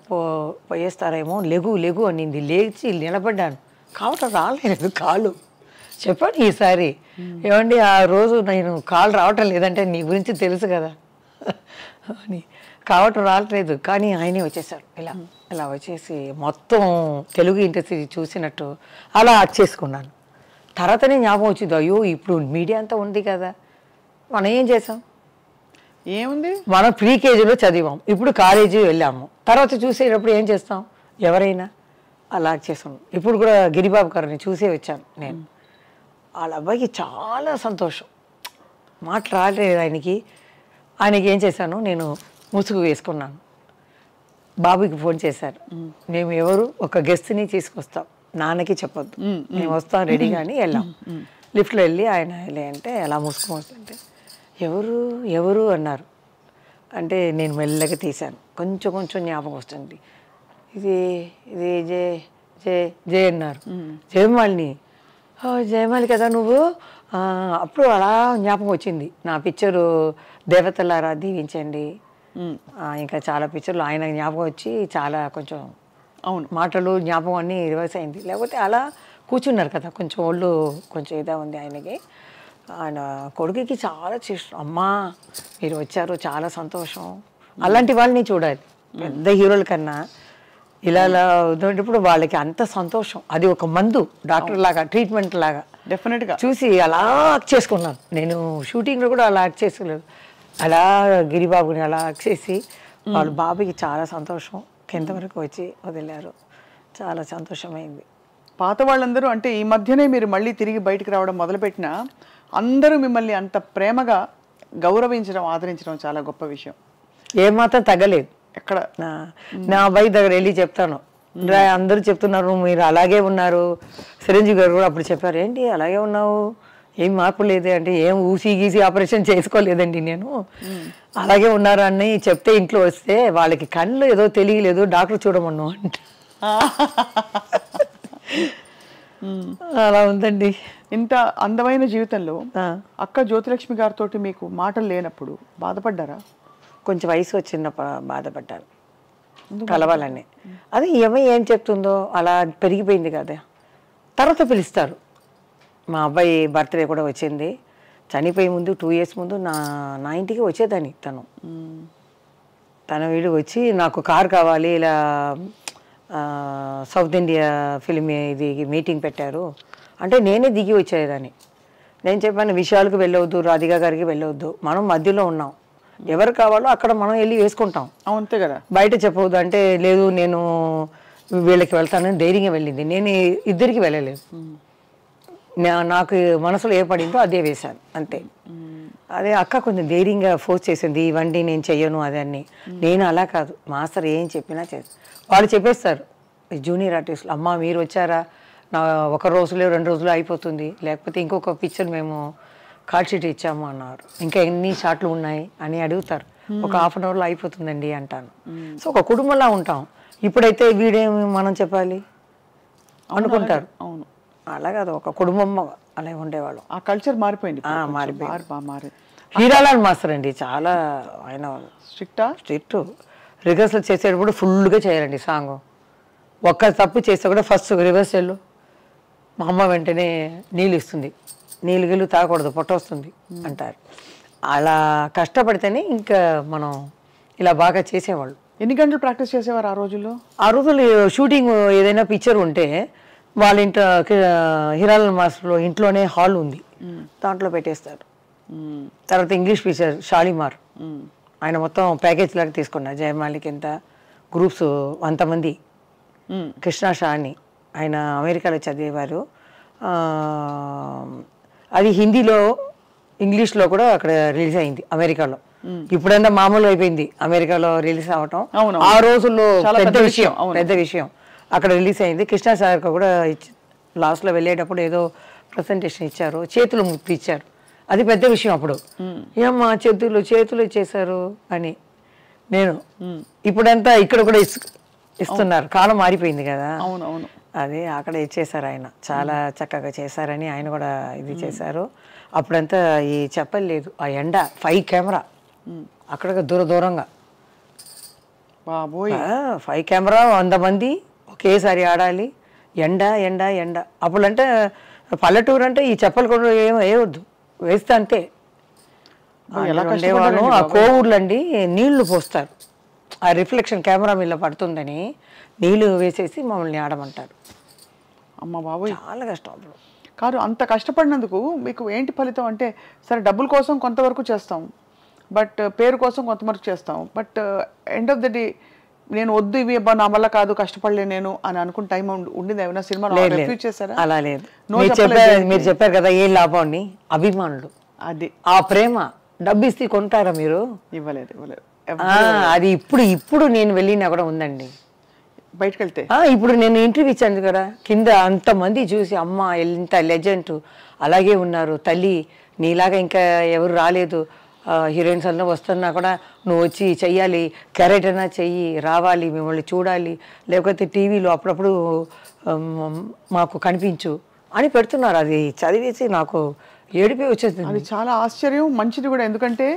పోయేస్తారేమో, లెగు అనింది. లేచి నిలబడ్డాను, కావటం రాలేదు కాళ్ళు. చెప్పండి ఈసారి, ఏమండి ఆ రోజు నేను కాళ్ళు రావటం లేదంటే నీ గురించి తెలుసు కదా అని, కావటం రావట్లేదు. కానీ ఆయనే వచ్చేసారు, ఇలా వచ్చేసి మొత్తం తెలుగు ఇండస్ట్రీ చూసినట్టు అలా చేసుకున్నాను. తర్వాతనే జ్ఞాపకం వచ్చింది, అయ్యో ఇప్పుడు మీడియా అంతా ఉంది కదా, మనం ఏం చేసాం, ఏముంది, మనం ప్రీ కేజీలో చదివాం, ఇప్పుడు కాలేజీ వెళ్ళాము, తర్వాత చూసేటప్పుడు ఏం చేస్తాం, ఎవరైనా అలా చేసాం. ఇప్పుడు కూడా గిరిబాబు గారిని చూసే వచ్చాను నేను. వాళ్ళ అబ్బాయికి చాలా సంతోషం, మాట్లాడలేదు ఆయనకి ఏం చేశాను, నేను ముసుగు వేసుకున్నాను. బాబుకి ఫోన్ చేశారు, మేము ఎవరు ఒక గెస్ట్ని తీసుకొస్తాం, నాన్నకి చెప్పొద్దు, మేము వస్తాం రెడీగా అని వెళ్ళాం. లిఫ్ట్లో వెళ్ళి ఆయన అంటే ఎలా మూసుకొని వస్తుంటే ఎవరు అన్నారు. అంటే నేను మెల్లగా తీశాను, కొంచెం జ్ఞాపకం వస్తుంది. ఇది జే అన్నారు. జయమాలిని, జయమాలి కదా నువ్వు. అప్పుడు అలా జ్ఞాపకం వచ్చింది, నా పిక్చరు దేవతలారా దీవించండి, ఇంకా చాలా పిక్చర్లు ఆయన జ్ఞాపకం వచ్చి చాలా కొంచెం మాటలు జ్ఞాపకం అన్నీ రివర్స్ అయింది. లేకపోతే అలా కూర్చున్నారు కదా, కొంచెం ఒళ్ళు కొంచెం ఇదా ఉంది ఆయనకి. ఆయన కొడుకుకి చాలా చేస్తాం, అమ్మా మీరు వచ్చారు చాలా సంతోషం. అలాంటి వాళ్ళని చూడాలి, పెద్ద హీరోల కన్నా ఇలా ఉన్నప్పుడు వాళ్ళకి అంత సంతోషం. అది ఒక మందు, డాక్టర్ లాగా, ట్రీట్మెంట్ లాగా డెఫినెట్గా చూసి అలా యాక్ట్ చేసుకున్నాను. నేను షూటింగ్లో కూడా అలా యాక్ట్ చేసుకోలేదు, అలా గిరిబాబుని అలా యాక్ట్ చేసి వాళ్ళ బాబుకి చాలా సంతోషం. కింద వరకు వచ్చి వదిలారు, చాలా సంతోషమైంది. పాత వాళ్ళందరూ అంటే ఈ మధ్యనే మీరు మళ్ళీ తిరిగి బయటకు రావడం మొదలుపెట్టినా అందరూ మిమ్మల్ని అంత ప్రేమగా గౌరవించడం, ఆదరించడం చాలా గొప్ప విషయం. ఏమాత్రం తగ్గలేదు. ఎక్కడ నా అబ్బాయి దగ్గర వెళ్ళి చెప్తాను, అందరూ చెప్తున్నారు మీరు అలాగే ఉన్నారు. చిరంజీవి గారు కూడా అప్పుడు చెప్పారు, ఏంటి అలాగే ఉన్నావు, ఏం మార్పు లేదు అంటే, ఏం ఊసి గీసి ఆపరేషన్ చేసుకోలేదండి నేను, అలాగే ఉన్నారు అని చెప్తే ఇంట్లో వస్తే వాళ్ళకి కళ్ళు ఏదో తెలియలేదు, డాక్టర్ చూడమన్నావు అంట. అలా ఉందండి. ఇంత అందమైన జీవితంలో అక్క జ్యోతిలక్ష్మి గారితో మీకు మాటలు లేనప్పుడు బాధపడ్డారా? కొంచెం వయసు వచ్చినప్పుడు బాధపడ్డాను, కలవాలని. అది ఏం చెప్తుందో అలా పెరిగిపోయింది కదా. తర్వాత పిలుస్తారు. మా అబ్బాయి బర్త్డే కూడా వచ్చింది, చనిపోయే ముందు 2 years ముందు నా ఇంటికి వచ్చేదాన్ని. తన వీడు వచ్చి నాకు కారు కావాలి, ఇలా సౌత్ ఇండియా ఫిల్మ్ ఇది మీటింగ్ పెట్టారు అంటే నేనే దిగి వచ్చేదాన్ని. నేను చెప్పాను, విషయాలకు వెళ్ళవద్దు, రాధికా గారికి వెళ్ళవద్దు, మనం మధ్యలో ఉన్నాం, ఎవరు కావాలో అక్కడ మనం వెళ్ళి వేసుకుంటాం, అంతే కదా, బయట చెప్పవద్దు అంటే. లేదు నేను వీళ్ళకి వెళ్తానని ధైర్యంగా వెళ్ళింది, నేను ఇద్దరికి వెళ్ళలేదు. నాకు మనసులో ఏ పడిందో అదే వేశాను అంతే. అదే అక్క కొంచెం ధైర్యంగా ఫోర్స్ చేసింది, ఇవ్వండి నేను చెయ్యను అదని. నేను అలా కాదు, మాస్టర్ ఏం చెప్పినా చేస్తాను. వాళ్ళు చెప్పేస్తారు జూనియర్ ఆర్టిస్టులు, అమ్మ మీరు వచ్చారా, నా 1 రోజులో 2 రోజులు అయిపోతుంది, లేకపోతే ఇంకొక పిక్చర్ మేము కార్డ్ షీట్ ఇచ్చాము అన్నారు, ఇంకా ఎన్ని షాట్లు ఉన్నాయి అని అడుగుతారు. ఒక 1/2 hourలో అయిపోతుందండి అంటాను. సో ఒక కుటుంబంలా ఉంటాం. ఇప్పుడైతే వీడేమి మనం చెప్పాలి అనుకుంటారు. అవును, అలా కాదు, ఒక కుటుంబం అలా ఉండేవాళ్ళం. ఆ కల్చర్ మారిపోయింది. మారిపోయింది. హీరాలాల్ మాస్టర్ అండి చాలా, ఆయన స్ట్రిక్ట్. రిహర్సల్ చేసేటప్పుడు ఫుల్గా చేయాలండి సాంగ్. ఒక్క తప్పు చేస్తే కూడా ఫస్ట్ రిహర్సల్ మా అమ్మ వెంటనే నీళ్ళు ఇస్తుంది, నీళ్ళు గిల్లు తాగకూడదు పొట్ట వస్తుంది అంటారు. అలా కష్టపడితేనే ఇంకా మనం ఇలా బాగా చేసేవాళ్ళు. ఎన్ని గంటలు ప్రాక్టీస్ చేసేవారు ఆ రోజుల్లో? ఆ రోజుల్లో షూటింగ్ ఏదైనా పిక్చర్ ఉంటే వాళ్ళ ఇంట్లో హీరాలాల్ మాస్టర్లో ఇంట్లోనే హాల్ ఉంది, దాంట్లో పెట్టేస్తారు. తర్వాత ఇంగ్లీష్ పిక్చర్ షాలిమార్, ఆయన మొత్తం ప్యాకేజ్ లాగా తీసుకున్నారు. జయమాలికి ఎంత గ్రూప్స్ 100 మంది. కృష్ణ షా అని ఆయన అమెరికాలో చదివేవారు. అది హిందీలో ఇంగ్లీష్లో కూడా అక్కడ రిలీజ్ అయింది అమెరికాలో. ఇప్పుడంతా మామూలు అయిపోయింది అమెరికాలో రిలీజ్ అవ్వటం. ఆ రోజుల్లో పెద్ద విషయం అక్కడ రిలీజ్ అయింది. కృష్ణ సార్ కూడా లాస్ట్లో వెళ్ళేటప్పుడు ఏదో ప్రజెంటేషన్ ఇచ్చారు, చేతులు ముప్పి ఇచ్చారు, అది పెద్ద విషయం అప్పుడు. ఏమ్మా చేతులు ఇచ్చేసారు అని. నేను ఇప్పుడంతా ఇక్కడ కూడా ఇస్తున్నారు, కాలం మారిపోయింది కదా. అవునవును, అదే అక్కడ ఇచ్చేసారు. ఆయన చాలా చక్కగా చేశారని ఆయన కూడా ఇది చేశారు. అప్పుడంతా ఈ చెప్పలేదు, ఆ ఎండ 5 కెమెరా అక్కడ దూరంగా బాబోయ్ 5 కెమెరా 100 మంది ఒకేసారి ఆడాలి. ఎండ ఎండ ఎండ. అప్పుడంటే పల్లెటూరు అంటే ఈ చెప్పలు కూడా వేయవద్దు, వేస్తే అంతే. ఉండేవాళ్ళు ఆ కోవూర్లు అండి నీళ్లు పోస్తారు, ఆ రిఫ్లెక్షన్ కెమెరా మీద పడుతుందని నీళ్లు వేసేసి మమ్మల్ని ఆడమంటారు. అమ్మ బాబోయ్ చాలా కష్టం అప్పుడు. కాదు, అంత కష్టపడినందుకు మీకు ఏంటి ఫలితం అంటే, సరే డబ్బుల కోసం కొంతవరకు చేస్తాం, బట్ పేరు కోసం కొంతవరకు చేస్తాం, but end of the day నేను వద్దు ఇవి అబ్బా నా వల్ల కాదు కష్టపడలే నేను అని అనుకున్న టైం ఉండింది ఏమైనా సినిమాలో రిఫ్యూజ్ చేశారా? అలా లేదు. మీరు చెప్పారు కదా ఏ లాభం అని, అభిమానులు, అది ఆ ప్రేమ. డబ్బు ఇస్తే కొంటారా మీరు? ఇవ్వలేదు. అది ఇప్పుడు నేను వెళ్ళినా కూడా ఉందండి బయటకు వెళ్తే. ఇప్పుడు నేను ఇంటర్వ్యూ ఇచ్చాను కదా, కింద అంతమంది చూసి అమ్మ ఎంత లెజెండ్ అలాగే ఉన్నారు తల్లి, నీలాగా ఇంకా ఎవరు రాలేదు, హీరోయిన్స్ అందరూ వస్తున్నా కూడా నువ్వు వచ్చి చెయ్యాలి, క్యారెక్టర్ అయినా చెయ్యి, రావాలి, మిమ్మల్ని చూడాలి, లేకపోతే టీవీలో అప్పుడప్పుడు మాకు కనిపించు అని పెడుతున్నారు. అది చదివేసి నాకు ఏడిపి వచ్చేసింది. అది చాలా ఆశ్చర్యం, మంచిది కూడా. ఎందుకంటే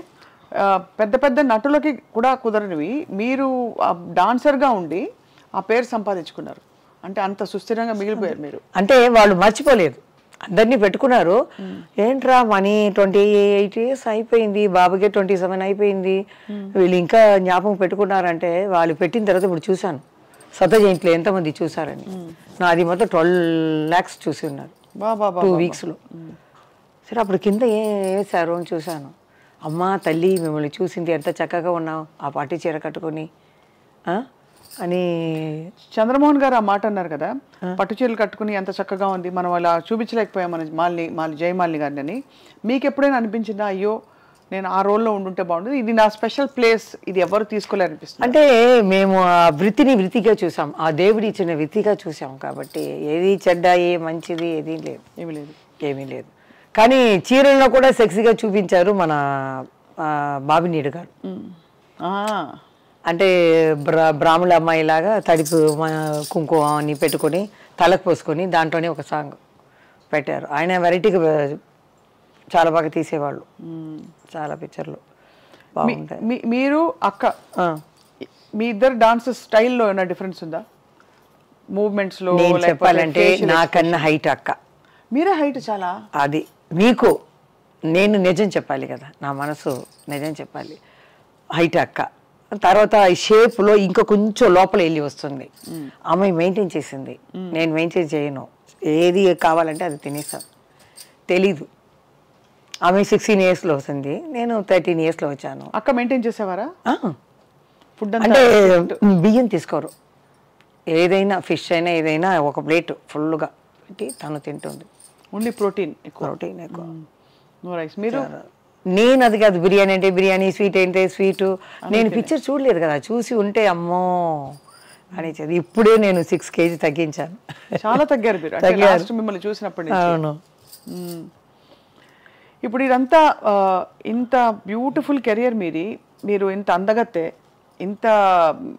పెద్ద పెద్ద నటులకి కూడా కుదరనివి మీరు డాన్సర్గా ఉండి ఆ పేరు సంపాదించుకున్నారు అంటే అంత సుస్థిరంగా మిగిలిపోయారు మీరు. అంటే వాళ్ళు మర్చిపోలేదు, అందరినీ పెట్టుకున్నారు. ఏంట్రా మనీ 28 years అయిపోయింది, బాబుకే 27 అయిపోయింది, వీళ్ళు ఇంకా జ్ఞాపకం పెట్టుకున్నారంటే వాళ్ళు పెట్టిన తర్వాత ఇప్పుడు చూశాను సత జయంతిలో ఎంతమంది చూసారని. నాది మొత్తం 12 lakhs చూసి ఉన్నారు 2 weeksలో. సరే అప్పుడు కింద వేసారు అని చూశాను. అమ్మ తల్లి మిమ్మల్ని చూసింది, ఎంత చక్కగా ఉన్నావు ఆ పార్టీ చీర కట్టుకొని అని. చంద్రమోహన్ గారు ఆ మాట అన్నారు కదా, పట్టు చీరలు కట్టుకుని ఎంత చక్కగా ఉంది, మనం అలా చూపించలేకపోయాం మన జయమాలిని గారిని అని. మీకు ఎప్పుడైనా అనిపించిందా అయ్యో నేను ఆ రోల్లో ఉండుంటే బాగుంటుంది, ఇది నా స్పెషల్ ప్లేస్, ఇది ఎవరు తీసుకోలేరనిపిస్తుంది? అంటే మేము ఆ వృత్తిగా చూసాం, ఆ దేవుడి ఇచ్చిన వృత్తిగా చూసాం కాబట్టి ఏది చెడ్డ ఏ మంచిది ఏమీ లేదు. కానీ చీరల్లో కూడా సెక్సీగా చూపించారు మన బాబినీడు గారు. అంటే బ్రాహ్మణ అమ్మాయి లాగా తడిపు కుంకుమ అని పెట్టుకొని తలకు పోసుకొని దాంట్లోనే ఒక సాంగ్ పెట్టారు. ఆయన వెరైటీగా చాలా బాగా తీసేవాళ్ళు, చాలా పిక్చర్లు బాగుంటాయి. మీరు అక్క మీ ఇద్దరు డాన్స్ స్టైల్లో ఏమైనా డిఫరెన్స్ ఉందా మూవ్మెంట్స్లో? నేను చెప్పాలంటే నాకన్నా హైట్ అక్క. మీరే హైట్ చాలా. అది మీకు నేను నిజం చెప్పాలి కదా, నా మనసు నిజం చెప్పాలి. హైట్ అక్క. తర్వాత షేప్లో ఇంకా కొంచెం లోపల వెళ్ళి వస్తుంది. అమ్మాయి మెయింటైన్ చేసింది, నేను మెయింటైన్ చేయను. ఏది కావాలంటే అది తినేస్తాను. తెలీదు. ఆమె 16 yearsలో వస్తుంది, నేను 13 yearsలో వచ్చాను. అక్క మెయింటైన్ చేసేవారా? ఫుడ్ అంటే బియ్యం తీసుకోరు, ఏదైనా ఫిష్ అయినా ఏదైనా ఒక ప్లేట్ ఫుల్గా పెట్టి తను తింటుంది. ఓన్లీ ప్రోటీన్ ఎక్కువ. No rice. మీరు? నేను అది కాదు, బిర్యానీ అంటే బిర్యానీ, స్వీట్ అంటే స్వీట్. నేను పిక్చర్ చూడలేదు కదా, చూసి ఉంటే అమ్మో అనేది. ఇప్పుడే నేను 6 kg తగ్గించాను. చాలా తగ్గారు మీరు మిమ్మల్ని చూసినప్పటి నుంచి. అవును. ఇప్పుడు ఇదంతా ఇంత బ్యూటిఫుల్ కెరియర్ మీరు ఇంత అందగత్తే, ఇంత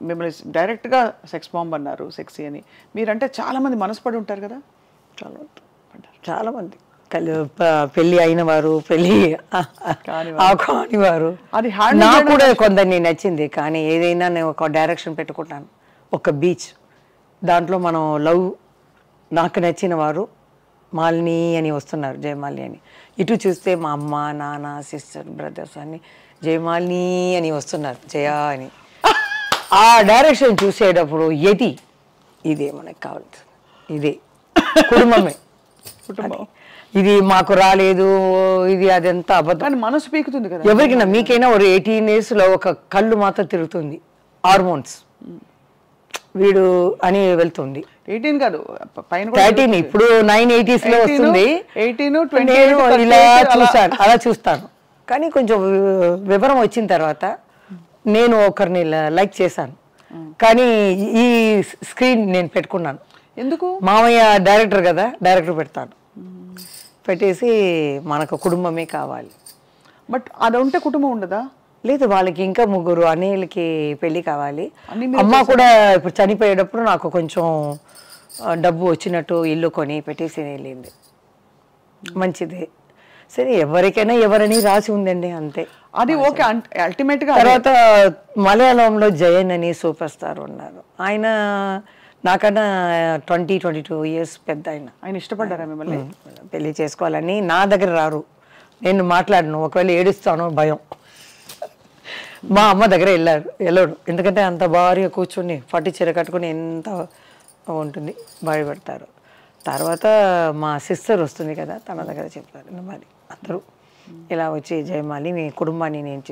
మిమ్మల్ని డైరెక్ట్గా సెక్స్ బాంబ్ అన్నారు, సెక్సీ అని. మీరంటే చాలామంది మనసు పడి ఉంటారు కదా? చాలామంది పెళ్ళి అయిన వారు, పెళ్ళి కాని వారు. అది నాకు కూడా కొందరిని నచ్చింది. కానీ ఏదైనా నేను ఒక డైరెక్షన్ పెట్టుకుంటాను, ఒక బీచ్, దాంట్లో మనం లవ్, నాకు నచ్చిన వారు మాలిని అని వస్తున్నారు, జయమాలిని అని. ఇటు చూస్తే మా అమ్మ నాన్న సిస్టర్ బ్రదర్స్ అని జయమాలిని అని వస్తున్నారు, జయ అని. ఆ డైరెక్షన్ చూసేటప్పుడు ఇదే మనకు కావాలి, ఇదే కుటుంబమే. ఇది మాకు రాలేదు, ఇది అదంతా అబద్ధం. మనసు పీకుతుంది కదా ఎవరికైనా. మీకైనా ఒక 18 yearsలో ఒక కళ్ళు మాత్రం తిరుగుతుంది, హార్మోన్స్ వీడు అని వెళ్తుంది. 18 కాదు, 13. ఇప్పుడు 980sలో వస్తుంది. 18, 20 ఇలా చూస్తాను, అలా చూస్తాను. కానీ కొంచెం వివరం వచ్చిన తర్వాత నేను ఒకరిని లైక్ చేశాను, కానీ ఈ స్క్రీన్ నేను పెట్టుకున్నాను. ఎందుకు? మామయ్య డైరెక్టర్ కదా, డైరెక్టర్ పెడతాను. పెట్టేసి మనకు కుటుంబమే కావాలి. బట్ అది ఉంటే కుటుంబం ఉండదా? లేదు, వాళ్ళకి ఇంకా 3 అన్నయ్యలకి పెళ్ళి కావాలి. అమ్మ కూడా ఇప్పుడు చనిపోయేటప్పుడు నాకు కొంచెం డబ్బు వచ్చినట్టు ఇల్లు కొని పెట్టేసి వెళ్ళింది. మంచిది. సరే ఎవరికైనా ఎవరని రాసి ఉందండి అంతే. అది ఓకే. అల్టిమేట్ గా తర్వాత మలయాళంలో జయన్ అని సూపర్ స్టార్ ఉన్నారు. ఆయన నాకన్నా 22 years పెద్ద. ఆయన ఇష్టపడ్డారా మిమ్మల్ని? పెళ్లి చేసుకోవాలని నా దగ్గర రారు, నేను మాట్లాడను, ఒకవేళ ఏడుస్తాను భయం. మా అమ్మ దగ్గర వెళ్ళాడు, ఎందుకంటే అంత భారీగా కూర్చొని పట్టు చీర కట్టుకుని ఎంత ఉంటుంది, భయపడతారు. తర్వాత మా సిస్టర్ వస్తుంది కదా, తన దగ్గర చెప్పారు మరి అందరూ ఇలా వచ్చి జయమాలి మీ కుటుంబాన్ని నేను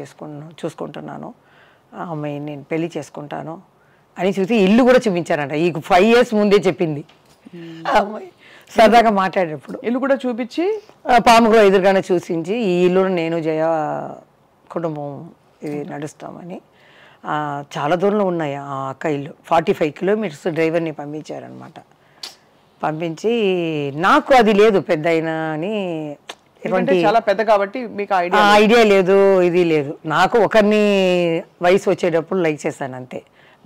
చూసుకుంటున్నాను, ఆ అమ్మాయిని నేను పెళ్లి చేసుకుంటాను అని చూసి ఇల్లు కూడా చూపించారంట. ఈ 5 years ముందే చెప్పింది ఆ అమ్మాయి. సరదాగా మాట్లాడేటప్పుడు ఇల్లు కూడా చూపించి పాముగ్రో ఎదురుగానే చూసించి ఈ ఇల్లు నేను జయ కుటుంబం ఇది నడుస్తామని. చాలా దూరంలో ఉన్నాయి ఆ అక్క ఇల్లు, 45 kilometers డ్రైవర్ని పంపించారనమాట. పంపించి నాకు అది లేదు పెద్ద అయినా అని, చాలా పెద్ద కాబట్టి మీకు ఐడియా లేదు, ఇది లేదు. నాకు ఒకరిని వయసు వచ్చేటప్పుడు లైక్ చేశాను అంతే.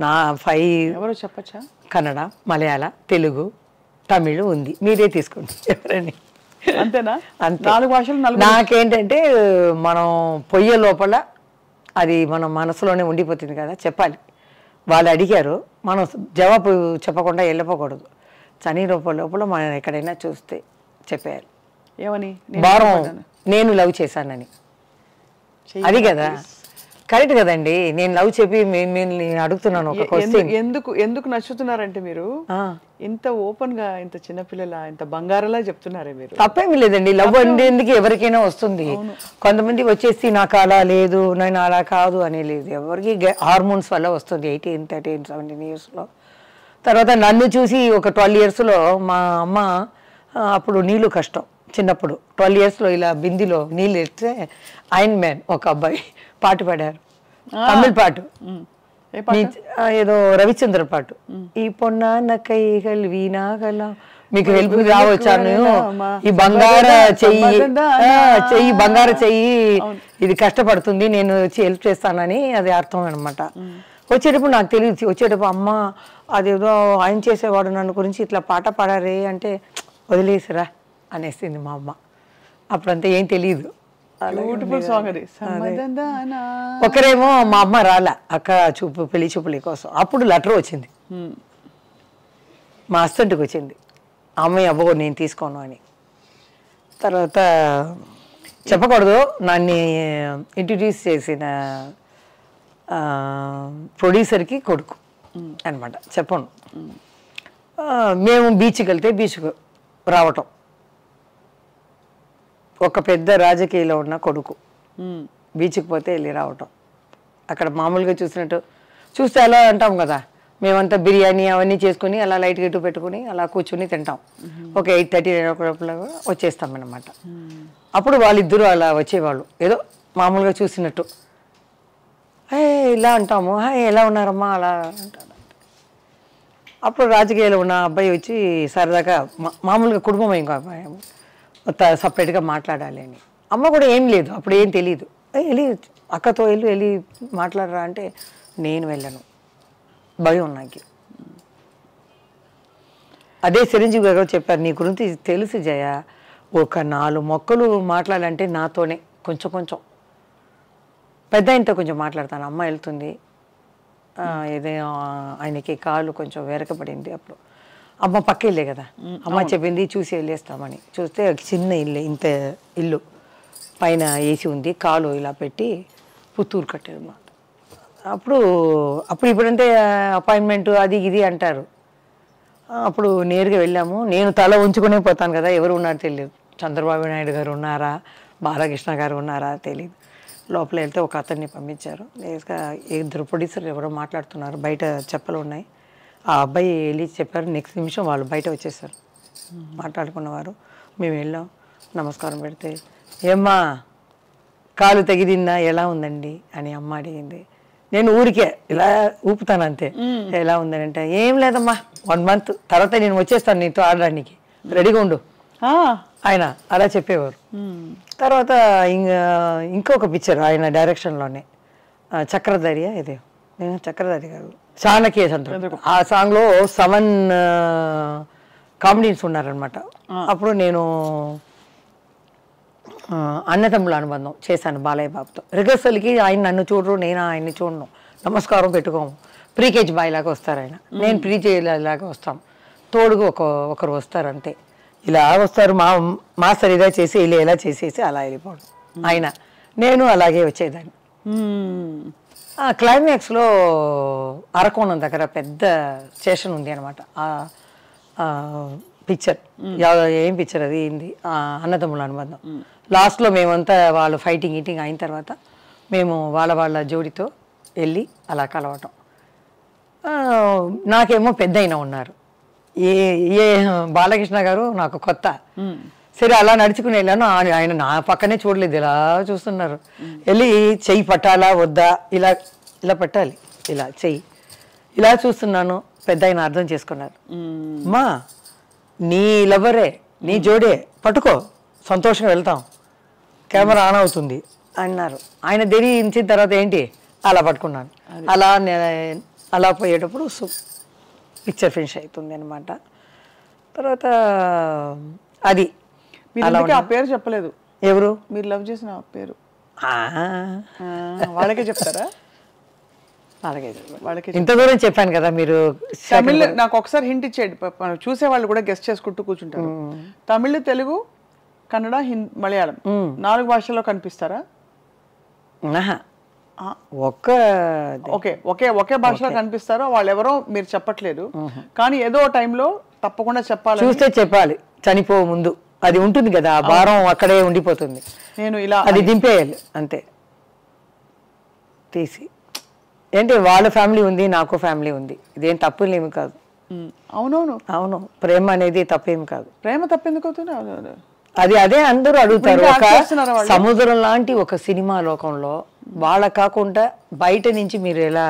నా 5 ఎవరో చెప్పచ్చా? కన్నడ, మలయాళ, తెలుగు, తమిళ్ ఉంది, మీరే తీసుకోండి ఎవరని. అంతేనా? అంతే. 4 భాషలు. నాకేంటంటే మనం పొయ్యే లోపల అది మన మనసులోనే ఉండిపోతుంది కదా, చెప్పాలి. వాళ్ళు అడిగారు, మనం జవాబు చెప్పకుండా వెళ్ళిపోకూడదు. చని లోపల మనం ఎక్కడైనా చూస్తే చెప్పేయాలి. ఏమని? భారం నేను లవ్ చేశానని. అది కదా కరెక్ట్ కదండి. నేను లవ్ చెప్పి మిమ్మల్ని అడుగుతున్నాను ఒక క్వశ్చన్. ఎందుకు నచ్చుతున్నారంటే మీరు ఇంత ఓపెన్ గా, ఇంత చిన్నపిల్లల, ఇంత బంగారలా చెప్తున్నారే మీరు. తప్పేమీ లేదండి, లవ్ ఉండేందుకు ఎవరికైనా వస్తుంది. కొంతమంది వచ్చేసి నాకు అలా లేదు, నేను అలా కాదు అని లేదు. ఎవరికి హార్మోన్స్ వల్ల వస్తుంది 18, 13, 17 yearsలో. తర్వాత నన్ను చూసి ఒక 12 yearsలో మా అమ్మ, అప్పుడు నీళ్ళు కష్టం చిన్నప్పుడు, 12 yearsలో ఇలా బిందిలో నీళ్ళు ఎత్తే ఐరన్ మ్యాన్ ఒక అబ్బాయి పాట పాడారు, తమిళ్ పాటు, ఏదో రవిచంద్ర పాటు. ఈ పొన్నాన్న కైగల్ వీణాగల, మీకు హెల్ప్ రావచ్చాను, ఈ బంగార చెయ్యి బంగార చెయ్యి ఇది కష్టపడుతుంది, నేను వచ్చి హెల్ప్ చేస్తానని అది అర్థం అనమాట. వచ్చేటప్పుడు నాకు తెలియదు, వచ్చేటప్పుడు అమ్మ అదేదో ఆయన చేసేవాడు నన్ను గురించి ఇట్లా పాట పాడారే అంటే వదిలేసిరా అనేసింది మా అమ్మ. అప్పుడంతా ఏం తెలియదు. ఒకరేమో మా అమ్మ రాలా అక్క పెళ్లి చూపుల కోసం, అప్పుడు లెటర్ వచ్చింది మా హస్బెండ్కి వచ్చింది, అమ్మాయి అబ్బో నేను తీసుకోను అని. తర్వాత చెప్పకూడదు, నన్ను ఇంట్రడ్యూస్ చేసిన ప్రొడ్యూసర్కి కొడుకు అనమాట, చెప్పను. మేము బీచ్కి వెళ్తే బీచ్కు రావటం, ఒక పెద్ద రాజకీయాల్లో ఉన్న కొడుకు బీచ్కి పోతే వెళ్ళి రావటం. అక్కడ మామూలుగా చూస్తే అలా అంటాం కదా, మేమంతా బిర్యానీ అవన్నీ చేసుకుని అలా లైట్ గట్టు పెట్టుకుని అలా కూర్చుని తింటాం. ఒక 8:30, 9 వచ్చేస్తాం అన్నమాట. అప్పుడు వాళ్ళిద్దరూ అలా వచ్చేవాళ్ళు, ఏదో మామూలుగా చూసినట్టు ఇలా అంటాము, ఎలా ఉన్నారమ్మా అలా అంటారు. అప్పుడు రాజకీయాలు ఉన్న అబ్బాయి వచ్చి సరదాగా మామూలుగా కుటుంబం ఇంకో అబ్బాయి సపరేట్గా మాట్లాడాలి అని. అమ్మ కూడా ఏం లేదు, అప్పుడు ఏం తెలియదు. వెళ్ళి అక్కతో వెళ్ళి మాట్లాడరా అంటే నేను వెళ్ళను, భయం నాకు. అదే చిరంజీవి గారు చెప్పారు, నీ గురించి తెలుసు జయ, ఒక 4 మొక్కలు మాట్లాడాలంటే నాతోనే కొంచెం పెద్ద ఆయనతో కొంచెం మాట్లాడతాను. అమ్మ వెళ్తుంది, ఏదైనా ఆయనకి కాలు కొంచెం వెరకబడింది. అప్పుడు అమ్మ పక్క ఇల్లే కదా, అమ్మ చెప్పింది చూసి వెళ్ళేస్తామని. చూస్తే చిన్న ఇల్లు, ఇంత ఇల్లు, పైన ఏసీ ఉంది, కాలు ఇలా పెట్టి పుత్తూరు కట్టారు అన్నమాట. అప్పుడు ఇప్పుడంటే అపాయింట్మెంట్ అది ఇది అంటారు. అప్పుడు నేరుగా వెళ్ళాము. నేను తల ఉంచుకునే పోతాను కదా, ఎవరు ఉన్నారో తెలియదు. చంద్రబాబు నాయుడు గారు ఉన్నారా, బాలకృష్ణ గారు ఉన్నారా తెలియదు. లోపల వెళ్తే ఒక అతన్ని పంపించారు. నేరుగా 2 ప్రొడ్యూసర్లు ఎవరో మాట్లాడుతున్నారు, బయట చెప్పలు ఉన్నాయి. ఆ అబ్బాయి వెళ్ళి చెప్పారు, నెక్స్ట్ నిమిషం వాళ్ళు బయట వచ్చేసారు. మాట్లాడుకున్నవారు. మేము వెళ్ళాం, నమస్కారం పెడితే ఏమ్మా కాలు తగిలిందా, ఎలా ఉందండి అని అమ్మ అడిగింది. నేను ఊరికే ఇలా ఊపుతాను అంతే, ఎలా ఉందని అంటే ఏం లేదమ్మా 1 month తర్వాత నేను వచ్చేస్తాను నీతో ఆడడానికి, రెడీగా ఉండు ఆయన అలా చెప్పేవారు. తర్వాత ఇంకొక పిక్చర్ ఆయన డైరెక్షన్లోనే, చక్రధారి, ఇదే చక్రధారి గారు చాణక్య చంద్ర, ఆ సాంగ్లో 7 కామెడీన్స్ ఉన్నారనమాట. అప్పుడు నేను అన్నతమ్ముల అనుబంధం చేశాను బాలయ్య బాబుతో. రిహర్సల్కి ఆయన నన్ను చూడరు, నేను ఆయన్ని చూడను, నమస్కారం పెట్టుకోము. ప్రీకేజీ బాయ్ లాగా వస్తారు ఆయన, నేను ప్రీకేజీలాగా వస్తాం. తోడుగా ఒకరు వస్తారు అంతే. ఇలా వస్తారు, మాస్టర్ ఇదా చేసి ఇలా చేసేసి అలా వెళ్ళిపోవడం. ఆయన నేను అలాగే వచ్చేదాన్ని. క్లైమాక్స్లో అరకోణం దగ్గర పెద్ద స్టేషన్ ఉంది అనమాట. పిక్చర్ ఏం పిక్చర్ అది ఏంది, అన్నదమ్ముల అనుబంధం. లాస్ట్లో మేమంతా వాళ్ళు ఫైటింగ్ ఈటింగ్ అయిన తర్వాత మేము వాళ్ళ జోడితో వెళ్ళి అలా కలవటం. నాకేమో పెద్ద అయినా ఉన్నారు, ఏ బాలకృష్ణ గారు నాకు కొత్త. సరే అలా నడుచుకుని వెళ్ళాను. ఆయన నా పక్కనే చూడలేదు, ఇలా చూస్తున్నారు. వెళ్ళి చెయ్యి పట్టాలా వద్దా, ఇలా ఇలా పట్టాలి, ఇలా చెయ్యి ఇలా చూస్తున్నాను. పెద్ద ఆయన అర్థం చేసుకున్నారు. అమ్మా నీ లవరే, నీ జోడే, పట్టుకో, సంతోషంగా వెళ్తాం, కెమెరా ఆన్ అవుతుంది అన్నారు. ఆయన ధరించిన తర్వాత ఏంటి అలా పట్టుకున్నాను. అలా పోయేటప్పుడు పిక్చర్ ఫినిష్ అవుతుంది అనమాట. తర్వాత అది ఆ పేరు చెప్పలేదు. ఎవరు మీరు లవ్ చేసిన పేరు వాళ్ళకే చెప్తారా? వాళ్ళకే ఇంత దూరం చెప్పాను కదా. మీరు తమిళ్ నాకు ఒకసారి హింట్ ఇచ్చేయండి, చూసేవాళ్ళు కూడా గెస్ట్ చేసుకుంటూ కూర్చుంటారు. తమిళ్, తెలుగు, కన్నడ, మలయాళం 4 భాషల్లో కనిపిస్తారా? ఒకే భాషలో కనిపిస్తారో వాళ్ళు ఎవరో మీరు చెప్పట్లేదు, కానీ ఏదో టైంలో తప్పకుండా చెప్పాలి, చూస్తే చెప్పాలి. చనిపో ముందు అది ఉంటుంది కదా, ఆ భారం అక్కడే ఉండిపోతుంది. నేను ఇలా అది దింపేయాలి అంతే తీసి. ఏంటి వాళ్ళ ఫ్యామిలీ ఉంది, నాకు ఫ్యామిలీ ఉంది, ఇదేం తప్పులేమి కాదు. అవును, ప్రేమ అనేది తప్పేమి కాదు. ప్రేమ తప్పెందుకు అవుతుంది? అదే అందరూ అడుగుతారు. ఒక సముద్రం లాంటి ఒక సినిమా లోకంలో వాళ్ళ కాకుండా బయట నుంచి మీరు ఎలా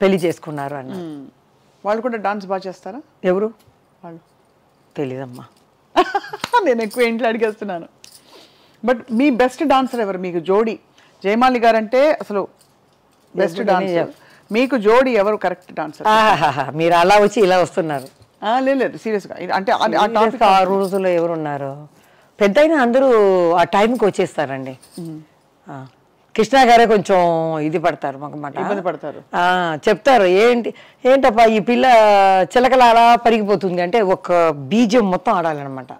పెళ్లి చేసుకున్నారు అన్న. వాళ్ళు కూడా డాన్స్ బాగా చేస్తారా? ఎవరు వాళ్ళు తెలీదమ్మా. నేను ఎక్కువ ఇంట్లో అడిగేస్తున్నాను. బట్ మీ బెస్ట్ డాన్సర్ ఎవరు మీకు జోడి? జయమాలి గారు అంటే అసలు బెస్ట్ డాన్సర్. మీకు జోడి ఎవరు కరెక్ట్ డాన్సర్? మీరు అలా వచ్చి ఇలా వస్తున్నారు. లేదు సీరియస్గా, అంటే ఆ రోజుల్లో ఎవరున్నారు పెద్ద అయినా అందరూ ఆ టైంకి వచ్చేస్తారండి. కృష్ణ గారే కొంచెం ఇది పడతారు, ఇబ్బంది పడతారు. చెప్తారు ఏంటప్పా ఈ పిల్ల చిలకల అలా పరిగిపోతుంది అంటే ఒక బీజం మొత్తం ఆడాలన్నమాట.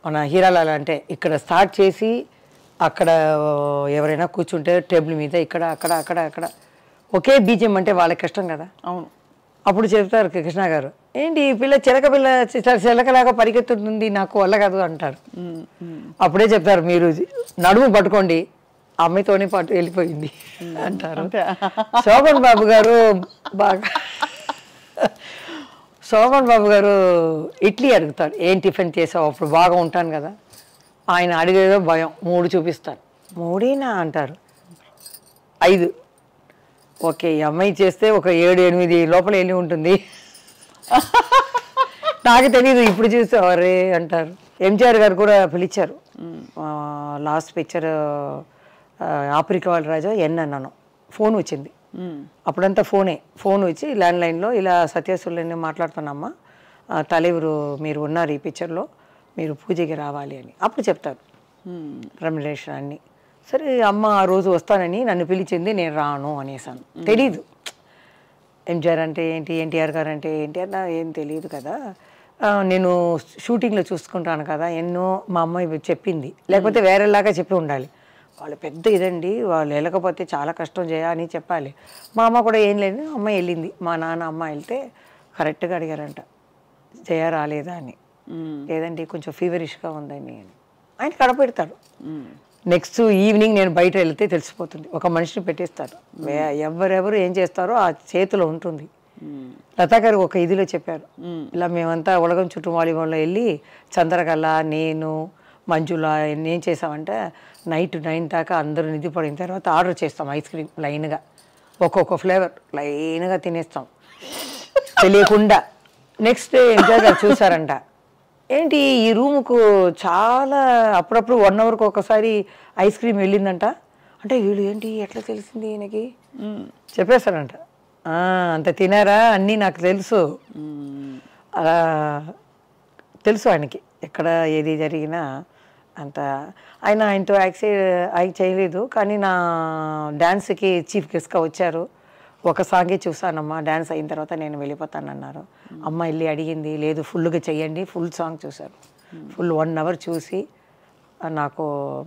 మన హీరాలాల అంటే ఇక్కడ స్టార్ట్ చేసి అక్కడ ఎవరైనా కూర్చుంటే టేబుల్ మీద ఇక్కడ అక్కడ అక్కడ అక్కడ ఒకే బీజం అంటే వాళ్ళకి కష్టం కదా. అవును. అప్పుడు చెప్తారు కృష్ణ గారు, ఏంటి ఈ పిల్ల చిలకలాగా పరిగెత్తుతుంది, నాకు వల్ల కాదు అంటారు. అప్పుడే చెప్తారు, మీరు నడుము పట్టుకోండి, అమ్మాయితోనే పాటు వెళ్ళిపోయింది అంటారు. శోభన్ బాబు గారు శోభన్ బాబు గారు ఇడ్లీ అడుగుతాడు, ఏం టిఫిన్ చేసావు, అప్పుడు బాగా ఉంటాను కదా. ఆయన అడిగేదో భయం, 3 చూపిస్తాను. 3 అంటారు, 5. ఓకే, ఈ అమ్మాయి చేస్తే ఒక 7-8 లోపల వెళ్ళి ఉంటుంది. నాకు తెలీదు, ఇప్పుడు చూస్తే అరే అంటారు. ఎంజిఆర్ గారు కూడా పిలిచారు. లాస్ట్ పిక్చర్ ఆఫ్రికా వాళ్ళ రాజా అన్నాను, ఫోన్ వచ్చింది. అప్పుడంతా ఫోన్ వచ్చి ల్యాండ్లైన్లో ఇలా సత్యసుల్ని మాట్లాడుతున్నామ్మా, తలెవరు మీరు ఉన్నారు ఈ పిక్చర్లో, మీరు పూజకి రావాలి అని. అప్పుడు చెప్తారు రెమ్యునరేషన్ అన్నీ. సరే అమ్మ ఆ రోజు వస్తానని నన్ను పిలిచింది, నేను రాను అనేసాను. తెలీదు ఎంజిఆర్ అంటే ఏంటి, ఎన్టీఆర్ గారు అంటే ఏంటి అన్న ఏం తెలియదు కదా. నేను షూటింగ్లో చూసుకుంటాను కదా, ఎన్నో మా అమ్మాయి చెప్పింది, లేకపోతే వేరేలాగా చెప్పి ఉండాలి. వాళ్ళు పెద్ద ఇదండి, వాళ్ళు వెళ్ళకపోతే చాలా కష్టం అని చెప్పాలి. మా అమ్మ కూడా ఏం లేదు, అమ్మాయి వెళ్ళింది. మా నాన్న అమ్మ వెళ్తే కరెక్ట్గా అడిగారంట, జయ రాలేదా అని. లేదండి కొంచెం ఫీవరిష్గా ఉందని. ఆయన కడపెడతాడు. నెక్స్ట్ ఈవినింగ్ నేను బయట వెళ్తే తెలిసిపోతుంది, ఒక మనిషిని పెట్టేస్తారు. ఎవరెవరు ఏం చేస్తారో ఆ చేతిలో ఉంటుంది. లతా గారు ఒక ఇదిలో చెప్పారు, ఇలా మేమంతా ఉలగం చుట్టూ వాలీబాల్లో వెళ్ళి చంద్రకళ, నేను, మంజుల ఏం చేసామంటే నైట్ 9 దాకా అందరూ నిధి పడిన తర్వాత ఆర్డర్ చేస్తాం ఐస్ క్రీమ్ లైన్గా, ఒక్కొక్క ఫ్లేవర్ లైన్గా తినేస్తాం తెలియకుండా. నెక్స్ట్ డే ఎంజాయ్ గారు చూసారంట, ఏంటి ఈ రూముకు చాలా అప్పుడప్పుడు 1 అవర్కి ఒకసారి ఐస్ క్రీమ్ వెళ్ళిందంట. అంటే వీళ్ళు ఏంటి ఎట్లా తెలిసింది ఈయనకి చెప్పేస్తారంట. అంత తినారా అన్నీ నాకు తెలుసు, అలా తెలుసు ఆయనకి. ఎక్కడ ఏది జరిగినా అంత ఆయనతో యాక్ట్ చేయలేదు, కానీ నా డ్యాన్స్కి చీఫ్ గెస్ట్గా వచ్చారు. ఒక సాంగే చూసానమ్మా, డ్యాన్స్ అయిన తర్వాత నేను వెళ్ళిపోతానన్నారు. అమ్మ వెళ్ళి అడిగింది, లేదు ఫుల్గా చెయ్యండి, ఫుల్ సాంగ్ చూశారు. ఫుల్ 1 hour చూసి నాకు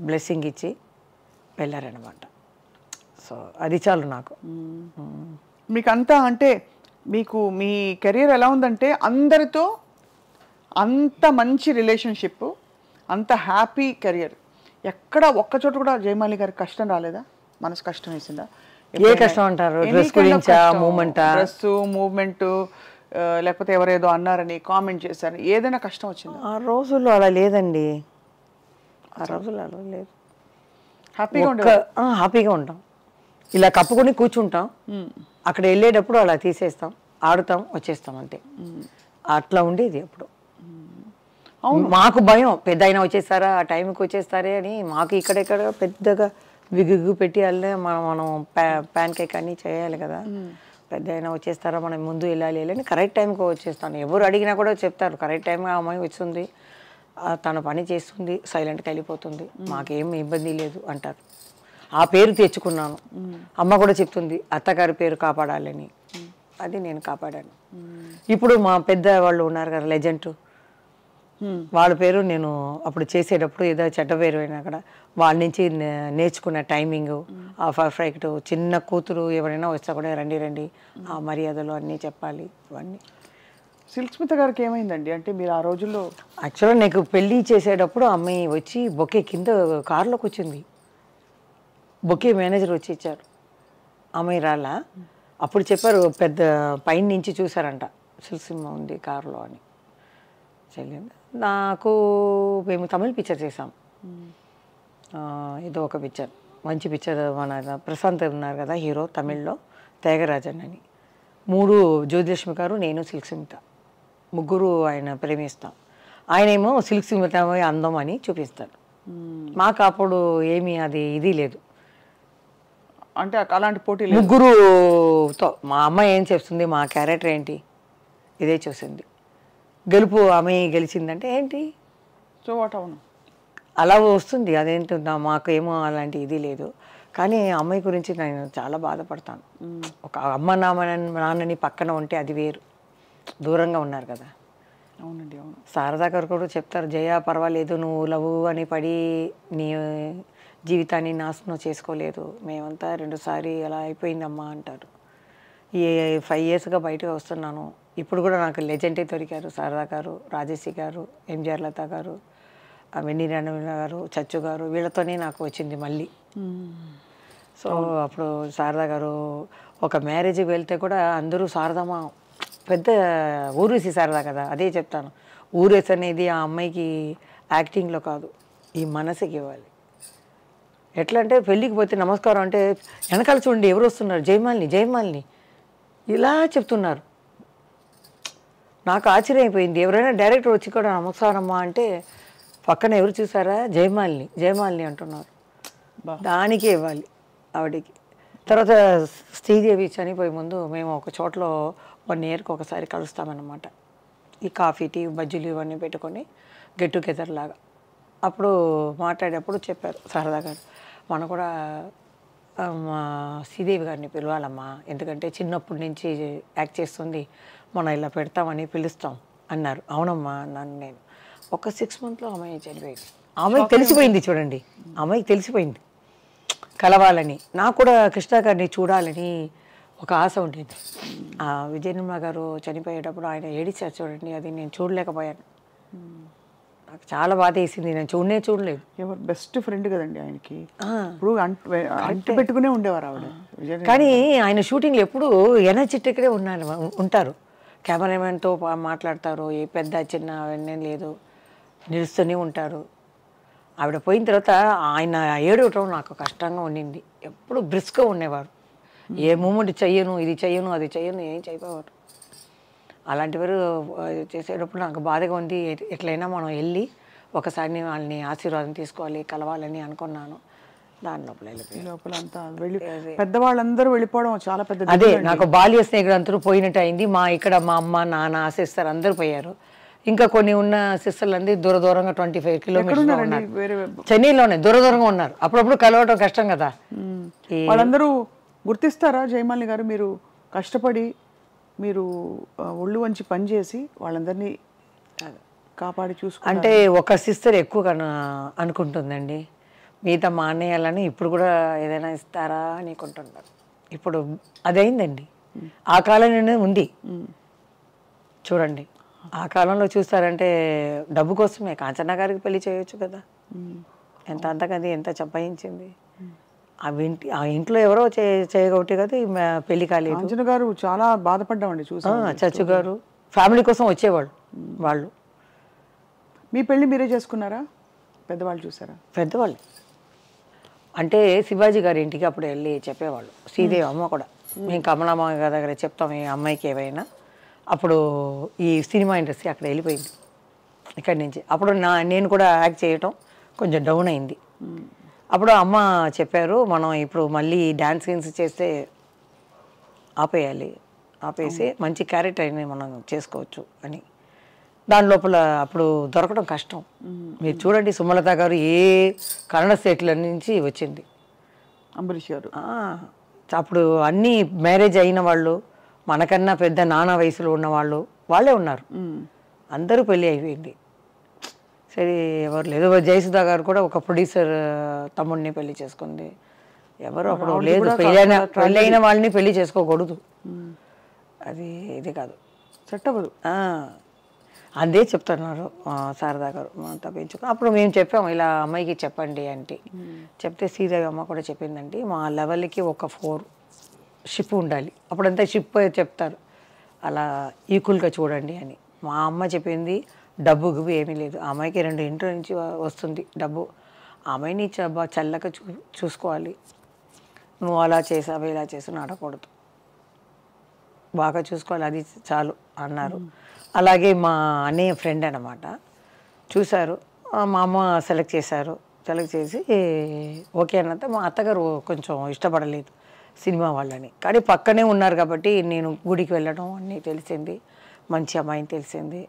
బ్లెస్సింగ్ ఇచ్చి వెళ్ళారనమాట. సో అది చాలు నాకు. మీకు అంతా అంటే మీకు మీ కెరీర్ ఎలా ఉందంటే అందరితో అంత మంచి రిలేషన్షిప్, అంత హ్యాపీ కెరియర్. ఎక్కడ ఒక్క చోట కూడా జయమాలి గారికి కష్టం రాలేదా? మనసు కష్టం వేసిందా? ఏ కష్టం అంటారు? డ్రెస్ గురించా, మూమెంటా? డ్రెస్, మూవ్మెంట్, లేకపోతే ఎవరేదో అన్నారని కామెంట్ చేశారని ఏదైనా కష్టం వచ్చిందా? ఆ రోజుల్లో అలా లేదండి, ఆ రోజుల్లో అలా లేదు. హ్యాపీగా ఉంటాం, ఇలా కప్పుకొని కూర్చుంటాం. అక్కడ వెళ్ళేటప్పుడు అలా తీసేస్తాం, ఆడుతాం, వచ్చేస్తాం అంతే. అట్లా ఉండేది అప్పుడు. మాకు భయం, పెద్ద అయినా వచ్చేస్తారా, ఆ టైంకి వచ్చేస్తారే అని. మాకు ఇక్కడెక్కడ పెద్దగా విగ్గు పెట్టి వెళ్ళే మనం ప్యాన్ కేక్ అన్నీ చేయాలి కదా. పెద్ద అయినా వచ్చేస్తారా, మనం ముందు వెళ్ళాలి అని కరెక్ట్ టైంకి వచ్చేస్తాను. ఎవరు అడిగినా కూడా చెప్తారు, కరెక్ట్ టైంగా అమ్మాయి వస్తుంది, తన పని చేస్తుంది, సైలెంట్గా వెళ్ళిపోతుంది, మాకేం ఇబ్బంది లేదు అంటారు. ఆ పేరు తెచ్చుకున్నాను. అమ్మ కూడా చెప్తుంది అత్తగారి పేరు కాపాడాలని, అది నేను కాపాడాను. ఇప్పుడు మా పెద్ద వాళ్ళు ఉన్నారు కదా, లెజెండ్, వాళ్ళ పేరు నేను అప్పుడు చేసేటప్పుడు ఏదో చెడ్డ పేరు అయినా కూడా వాళ్ళ నుంచి నేర్చుకున్న టైమింగ్, ఆ పర్ఫెక్ట్. చిన్న కూతురు ఎవరైనా వస్తా కూడా రండి రండి, ఆ మర్యాదలు అన్నీ చెప్పాలి. ఇవన్నీ సిల్క్ స్మిత గారికి ఏమైందండి? అంటే మీరు ఆ రోజుల్లో యాక్చువల్గా నాకు పెళ్ళి చేసేటప్పుడు అమ్మాయి వచ్చి బొకే కింద కారులోకి వచ్చింది. బొకే మేనేజర్ వచ్చి ఇచ్చారు, అమ్మాయి రాలా. అప్పుడు చెప్పారు, పెద్ద పైన నుంచి చూసారంట, సిల్క్ సినిమా ఉంది కారులో అని. చెల్లింది నాకు. మేము తమిళ పిక్చర్ చేసాం, ఏదో ఒక పిక్చర్, మంచి పిక్చర్. మన ప్రశాంత్ ఉన్నారు కదా హీరో, తమిళ్లో త్యాగరాజన్ అని. 3 జ్యోతిలక్ష్మి గారు, నేను, సిల్క్ స్మిత, ముగ్గురు ఆయన ప్రేమిస్తాం. ఆయనేమో సిల్క్ స్మిత అందం అని చూపిస్తాడు. మాకు అప్పుడు ఏమీ అది ఇది లేదు, అంటే అలాంటి పోటీ ముగ్గురుతో. మా అమ్మాయి ఏం చేస్తుంది, మా క్యారెక్టర్ ఏంటి, ఇదే చూసింది. గెలుపు అమ్మాయి గెలిచిందంటే ఏంటి, సో వాట్ అవును అలా వస్తుంది. అదేంటున్నా మాకు ఏమో అలాంటి ఇది లేదు. కానీ అమ్మాయి గురించి నేను చాలా బాధపడతాను. ఒక అమ్మ నాన్నని పక్కన ఉంటే అది వేరు, దూరంగా ఉన్నారు కదా. అవునండి, అవును. శారదా గారు కూడా చెప్తారు, జయ పర్వాలేదు, నువ్వు లవ్ అని పడి నీ జీవితాన్ని నాశనం చేసుకోలేదు, మేమంతా 2 సారి అలా అయిపోయిందమ్మా అంటారు. ఈ 5 yearsగా బయటకు వస్తున్నాను. ఇప్పుడు కూడా నాకు లెజెండే దొరికారు, శారదా గారు, రాజేశ్రీ గారు, ఎంజిఆర్ లత గారు, వెన్నీ రణవీణ గారు, చచ్చు గారు, వీళ్ళతోనే నాకు వచ్చింది మళ్ళీ. సో అప్పుడు శారదా గారు ఒక మ్యారేజ్కి వెళ్తే కూడా అందరూ శారదమ్మ, పెద్ద ఊరేసి శారదా కదా. అదే చెప్తాను, ఊరేసి అనేది ఆ అమ్మాయికి యాక్టింగ్లో కాదు, ఈ మనసుకి ఇవ్వాలి. ఎట్లా అంటే పెళ్ళికి పోతే నమస్కారం అంటే వెనకాల చూడండి ఎవరు వస్తున్నారు, జయమాలిని జయమాలిని ఇలా చెప్తున్నారు. నాకు ఆశ్చర్యం అయిపోయింది. ఎవరైనా డైరెక్టర్ వచ్చి కూడా నమస్కారమ్మా అంటే పక్కన ఎవరు చూసారా, జయమాలిని జయమాలిని అంటున్నారు. దానికే ఇవ్వాలి ఆవిడికి. తర్వాత శ్రీదేవి చనిపోయే ముందు మేము ఒక చోట్లో 1 yearకి ఒకసారి కలుస్తామన్నమాట. ఈ కాఫీ, టీ, బజ్జీలు ఇవన్నీ పెట్టుకొని గెట్ టుగెదర్ లాగా. అప్పుడు మాట్లాడేటప్పుడు చెప్పారు శారదా గారు, మనం కూడా మా శ్రీదేవి గారిని పిలవాలమ్మా, ఎందుకంటే చిన్నప్పటి నుంచి యాక్ట్ చేస్తుంది, మనం ఇలా పెడతామని పిలుస్తాం అన్నారు. అవునమ్మా అన్నాను నేను. ఒక 6 monthsలో అమ్మాయి చనిపోయింది. అమ్మాయికి తెలిసిపోయింది చూడండి, అమ్మాయికి తెలిసిపోయింది కలవాలని. నాకు కూడా కృష్ణ గారిని చూడాలని ఒక ఆశ ఉండేది. విజయనిర్మల గారు చనిపోయేటప్పుడు ఆయన ఏడిచారు చూడండి, అది నేను చూడలేకపోయాను. నాకు చాలా బాధ వేసింది, నేను చూడలేదు. ఎవరు బెస్ట్ ఫ్రెండ్ కదండి ఆయనకి, ఇప్పుడు అంటు పెట్టుకునే ఉండేవారు ఆవిడ. కానీ ఆయన షూటింగ్లో ఎప్పుడు ఎనర్జెటిక్గా ఉంటారు, కెమెరామెన్తో మాట్లాడతారు, ఏ పెద్ద చిన్న అవన్నీ లేదు, నిలుస్తూనే ఉంటారు. ఆవిడ పోయిన తర్వాత ఆయన ఏడవటం నాకు కష్టంగా ఉండింది. ఎప్పుడు బ్రిస్క్గా ఉండేవారు, ఏ మూమెంట్ చెయ్యను, ఇది చెయ్యను, అది చెయ్యను, ఏం చేయకపోవారు. అలాంటివారు చేసేటప్పుడు నాకు బాధగా ఉంది. ఎట్లయినా మనం వెళ్ళి ఒకసారి వాళ్ళని ఆశీర్వాదం తీసుకోవాలి, కలవాలని అనుకున్నాను. దాని లోపల అంతా వెళ్ళి పెద్దవాళ్ళందరూ వెళ్ళిపోవడం చాలా పెద్ద. అదే నాకు బాల్య స్నేహితులు అందరూ పోయినట్టు అయింది. ఇక్కడ మా అమ్మ నాన్న ఆశిస్తారు అందరూ పోయారు. ఇంకా కొన్ని ఉన్న సిస్టర్లు అంది దూరంగా 25 కిలోమీటర్స్ ఎక్కడున్నారండి? వేరే చెన్నైలోనే దూరంగా ఉన్నారు. అప్పుడప్పుడు కలవటం కష్టం కదా. వాళ్ళందరూ గుర్తిస్తారా జయమాలిని గారు? మీరు కష్టపడి మీరు ఒళ్ళు వంచి పనిచేసి వాళ్ళందరినీ కాపాడి చూసుకుంటే అంటే ఒక సిస్టర్ ఎక్కువ అనుకుంటుందండి, మిగతా మానేయాలని. ఇప్పుడు కూడా ఏదైనా ఇస్తారా అని అనుకుంటున్నారు. ఇప్పుడు అదైందండి. ఆ కాలంలోనే ఉంది చూడండి. ఆ కాలంలో చూస్తారంటే డబ్బు కోసమే కాంచన గారికి పెళ్లి చేయొచ్చు కదా. ఎంత అంతకది ఎంత చంపాయించింది. ఆ ఇంట్లో ఎవరో చేయగొట్టి కదా పెళ్లి కాలేదు. కాంచన గారు చాలా బాధపడ్డామండి చూసి. చచ్చు గారు ఫ్యామిలీ కోసం వచ్చేవాళ్ళు వాళ్ళు. మీ పెళ్లి మీరే చేసుకున్నారా? పెద్దవాళ్ళు చూసారా? పెద్దవాళ్ళు అంటే శివాజీ గారి ఇంటికి అప్పుడు వెళ్ళి చెప్పేవాళ్ళు. శ్రీదేవి అమ్మ కూడా మేము కమలమ్మ గారి దగ్గర చెప్తాం ఈ అమ్మాయికి ఏమైనా. అప్పుడు ఈ సినిమా ఇండస్ట్రీ అక్కడ వెళ్ళిపోయింది ఇక్కడి నుంచి. అప్పుడు నేను కూడా యాక్ట్ చేయటం కొంచెం డౌన్ అయింది. అప్పుడు అమ్మ చెప్పారు, మనం ఇప్పుడు మళ్ళీ డ్యాన్స్ సీన్స్ చేస్తే ఆపేసి మంచి క్యారెక్టర్ అయినా మనం చేసుకోవచ్చు అని. దాని లోపల అప్పుడు దొరకడం కష్టం. మీరు చూడండి, సుమలత గారు ఏ కన్నడ స్టేట్ల నుంచి వచ్చింది. అంబరీష్ గారు అప్పుడు అన్నీ మ్యారేజ్ అయిన వాళ్ళు, మనకన్నా పెద్ద నానా వయసులో ఉన్నవాళ్ళు వాళ్ళే ఉన్నారు. అందరూ పెళ్ళి అయిపోయింది. సరే ఎవరు లేదు. జయసుధా గారు కూడా ఒక ప్రొడ్యూసర్ తమ్ముడిని పెళ్లి చేసుకుంది. ఎవరు అప్పుడు లేదు. పెళ్ళైన వాళ్ళని పెళ్లి చేసుకోకూడదు, అది ఇది కాదు, చట్టవదు. అదే చెప్తున్నారు శారదా గారు తప్పించుకో. అప్పుడు మేము చెప్పాము ఇలా అమ్మాయికి చెప్పండి అంటే, చెప్తే శ్రీదేవి అమ్మ కూడా చెప్పిందండి, మా లెవెల్కి ఒక 4 షిప్ ఉండాలి. అప్పుడంతా షిప్ చెప్తారు, అలా ఈక్వల్గా చూడండి అని. మా అమ్మ చెప్పింది డబ్బు గిబ్బు ఏమీ లేదు, ఆ అమ్మాయికి 2 ఇంట్లో నుంచి వస్తుంది డబ్బు, ఆ అమ్మాయిని చల్లగా చూసుకోవాలి, నువ్వు అలా చేసావు ఇలా చేసావు నడకూడదు, బాగా చూసుకోవాలి, అది చాలు అన్నారు. అలాగే మా అన్నయ్య ఫ్రెండ్ అనమాట చూశారు, మా అమ్మ సెలెక్ట్ చేశారు. సెలెక్ట్ చేసి ఓకే అన్నంత మా అత్తగారు కొంచెం ఇష్టపడలేదు సినిమా వాళ్ళని. కానీ పక్కనే ఉన్నారు కాబట్టి నేను గుడికి వెళ్ళడం అన్నీ తెలిసింది, మంచి అమ్మాయిని తెలిసింది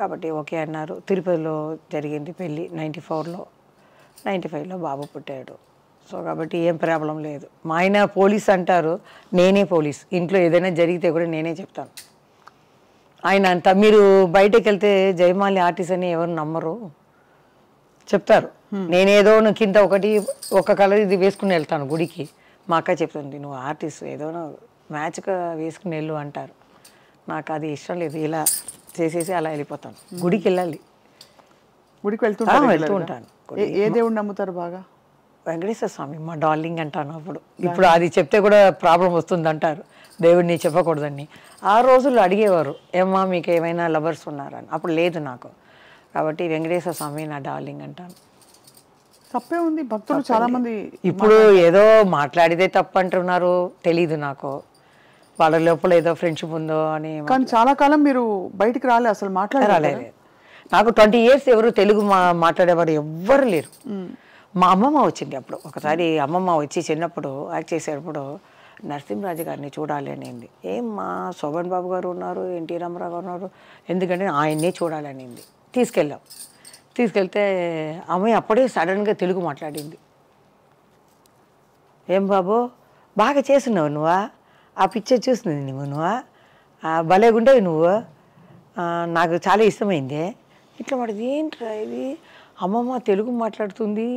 కాబట్టి ఓకే అన్నారు. తిరుపతిలో జరిగింది పెళ్ళి 94లో, 95లో బాబు పుట్టాడు. సో కాబట్టి ఏం ప్రాబ్లం లేదు. మా ఆయన పోలీస్ అంటారు, నేనే పోలీస్. ఇంట్లో ఏదైనా జరిగితే కూడా నేనే చెప్తాను. ఆయన అంతా మీరు బయటకు వెళ్తే జయమాలి ఆర్టిస్ట్ అని ఎవరు నమ్మరు, చెప్తారు. నేనేదో కింద ఒక కలర్ ఇది వేసుకుని వెళ్తాను గుడికి. మా అక్క చెప్తుంది, నువ్వు ఆర్టిస్ట్ ఏదో మ్యాచ్గా వేసుకుని వెళ్ళు అంటారు. నాకు అది ఇష్టం లేదు, ఇలా చేసేసి అలా వెళ్ళిపోతాను. గుడికి వెళ్ళాలి. గుడికి వెళ్తూ ఉంటాను. ఏ దేవుడిని నమ్ముతారు బాగా? వెంకటేశ్వర స్వామి మా డార్లింగ్ అంటాను. ఇప్పుడు అది చెప్తే కూడా ప్రాబ్లం వస్తుంది అంటారు, దేవుడిని చెప్పకూడదని. ఆ రోజుల్లో అడిగేవారు, ఏమ్మా మీకు ఏమైనా లవర్స్ ఉన్నారని. అప్పుడు లేదు నాకు, కాబట్టి వెంకటేశ్వర స్వామి నా డార్లింగ్ అంటాను. తప్పే ఉంది, భక్తులు చాలా మంది ఇప్పుడు ఏదో మాట్లాడితే తప్పు అంటున్నారు, తెలీదు నాకు, వాళ్ళ లోపల ఏదో ఫ్రెండ్షిప్ ఉందో అని. కానీ చాలా కాలం మీరు బయటికి రాలే, అసలు రాలేదు. నాకు 20 years ఎవరు తెలుగు మాట్లాడేవారు ఎవ్వరు లేరు. మా అమ్మమ్మ వచ్చింది అప్పుడు ఒకసారి. అమ్మమ్మ వచ్చి చిన్నప్పుడు యాక్ట్ చేసేటప్పుడు నరసింహరాజు గారిని చూడాలి అనింది. మా శోభన్ బాబు గారు ఉన్నారు, ఎన్టీ రామారావు గారు ఉన్నారు, ఎందుకంటే ఆయన్నే చూడాలి అనింది. తీసుకెళ్తే అమ్మాయి అప్పుడే సడన్గా తెలుగు మాట్లాడింది. ఏం బాబు బాగా చేస్తున్నావు నువ్వా, ఆ పిక్చర్ చూస్తుంది నువ్వా, భలేగుండేవి నువ్వు, నాకు చాలా ఇష్టమైంది ఇట్లా పడింది. ఏంట్రా ఇది, అమ్మమ్మ తెలుగు మాట్లాడుతుంది.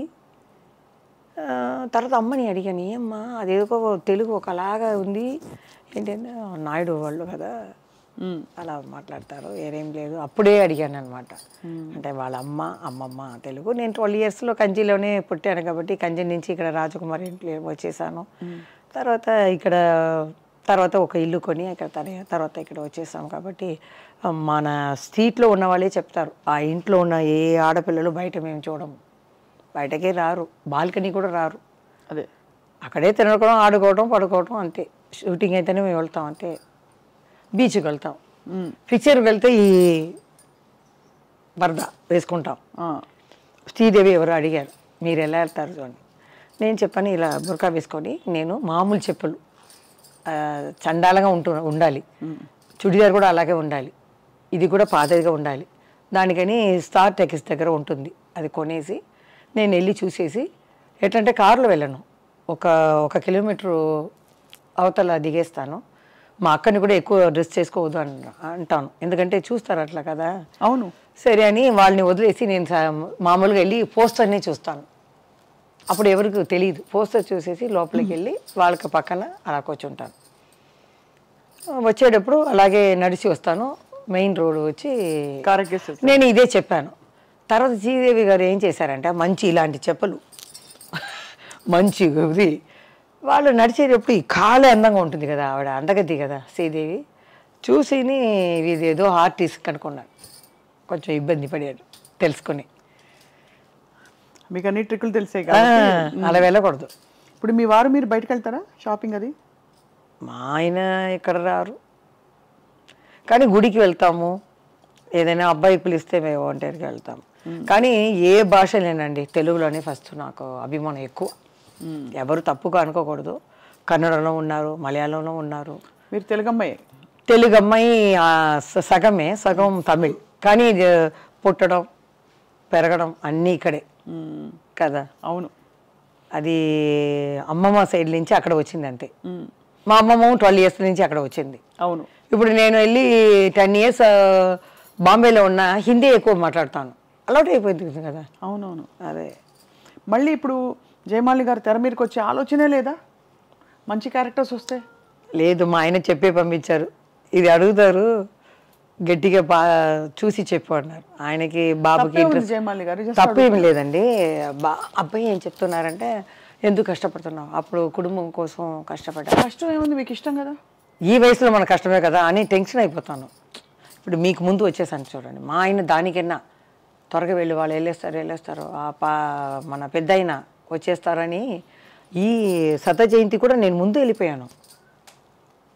తర్వాత అమ్మని అడిగాను, ఏమ్మా అదేదో తెలుగు ఒకలాగా ఉంది ఏంటంటే, నాయుడు వాళ్ళు కదా అలా మాట్లాడతారు, ఏరేం లేదు. అప్పుడే అడిగాను అనమాట. అంటే వాళ్ళ అమ్మమ్మ తెలుగు. నేను 12 yearsలో కంచిలోనే పుట్టాను కాబట్టి కంచి నుంచి ఇక్కడ రాజకుమారి ఇంట్లో వచ్చేసాను. తర్వాత ఒక ఇల్లు కొని తర్వాత ఇక్కడ వచ్చేసాం కాబట్టి మన స్ట్రీట్లో ఉన్న వాళ్ళే చెప్తారు, ఆ ఇంట్లో ఉన్న ఏ ఆడపిల్లలు బయట మేము చూడము, బయటకే రారు, బాల్కనీ కూడా రారు. అదే అక్కడే తినడం, ఆడుకోవడం, పడుకోవడం అంతే. షూటింగ్ అయితేనే మేము వెళ్తాం అంతే. బీచ్కి వెళ్తాం, పిక్చర్కి వెళ్తే ఈ బరద వేసుకుంటాం. శ్రీదేవి ఎవరు అడిగారు, మీరు ఎలా వెళ్తారు చూడండి. నేను చెప్పాను, ఇలా బుర్కా వేసుకొని నేను మామూలు చెప్పులు చండాలంగా ఉండాలి, చుడిదార్ కూడా అలాగే ఉండాలి, ఇది కూడా పాతదిగా ఉండాలి, దానికని స్టార్ టెక్స్ దగ్గర ఉంటుంది, అది కొనేసి నేను వెళ్ళి చూసేసి, ఎట్లంటే కారులో వెళ్ళను, ఒక కిలోమీటరు అవతల దిగేస్తాను. మా అక్కని కూడా ఎక్కువ డ్రెస్ చేసుకోవద్దు అంటాను, ఎందుకంటే చూస్తారు అట్లా కదా. అవును. సరే అని వాళ్ళని వదిలేసి నేను మామూలుగా వెళ్ళి పోస్టర్ని చూస్తాను. అప్పుడు ఎవరికి తెలియదు, పోస్టర్ చూసేసి లోపలికి వెళ్ళి వాళ్ళకి పక్కన అలా కూర్చుంటాను. వచ్చేటప్పుడు అలాగే నడిచి వస్తాను, మెయిన్ రోడ్ వచ్చి నేను ఇదే చెప్పాను. తర్వాత శ్రీదేవి గారు ఏం చేశారంటే మంచి ఇలాంటి చెప్పులు మంచి ఇది వాళ్ళు నడిచేటప్పుడు ఈ కాలు అందంగా ఉంటుంది కదా, ఆవిడ అందగద్ది కదా శ్రీదేవి, చూసిని ఇది ఏదో ఆర్టిస్ట్ అనుకున్నాను, కొంచెం ఇబ్బంది పడాడు తెలుసుకొని. మీకు అన్ని ట్రిక్కులు తెలిసే అలా వెళ్ళకూడదు. ఇప్పుడు మీ వారు మీరు బయటకు వెళ్తారా షాపింగ్ అది? మా ఆయన ఇక్కడ రారు, కానీ గుడికి వెళ్తాము, ఏదైనా అబ్బాయి పిలిస్తే మేము ఒంటరికి వెళ్తాము. కానీ ఏ భాష లేనండి, తెలుగులోనే ఫస్ట్ నాకు అభిమానం ఎక్కువ. ఎవరు తప్పుగా అనుకోకూడదు, కన్నడలో ఉన్నారు, మలయాళంలో ఉన్నారు. మీరు తెలుగు అమ్మాయి? తెలుగు అమ్మాయి సగమే, సగం తమిళ్, కానీ పుట్టడం పెరగడం అన్నీ ఇక్కడే కదా. అవును. అది అమ్మమ్మ సైడ్ నుంచి అక్కడ వచ్చింది అంతే. మా అమ్మమ్మ 12 years నుంచి అక్కడ వచ్చింది. అవును. ఇప్పుడు నేను వెళ్ళి 10 years బాంబేలో ఉన్న హిందీ ఎక్కువ మాట్లాడతాను, అలవాటు అయిపోయింది కదా. అవునవును. అదే మళ్ళీ ఇప్పుడు జయమాలిని గారు తెర మీదకి వచ్చే ఆలోచనే లేదా మంచి క్యారెక్టర్స్ వస్తే? లేదు, మా ఆయన చెప్పే పంపించారు, ఇది అడుగుతారు గట్టిగా చూసి చెప్పు అన్నారు. ఆయనకి బాబుకి జయమాలిని గారు తప్పు ఏమి లేదండి. అబ్బాయి ఏం చెప్తున్నారంటే ఎందుకు కష్టపడుతున్నావు, అప్పుడు కుటుంబం కోసం కష్టపడ్డా. కష్టం ఏముంది, మీకు ఇష్టం కదా, ఈ వయసులో మన కష్టమే కదా అని టెన్షన్ అయిపోతాను. ఇప్పుడు మీకు ముందు వచ్చేసాను చూడండి, మా ఆయన దానికన్నా త్వరగా వెళ్ళి వాళ్ళు వెళ్ళేస్తారు మన పెద్ద అయినా వచ్చేస్తారని. ఈ శత జయంతి కూడా నేను ముందు వెళ్ళిపోయాను.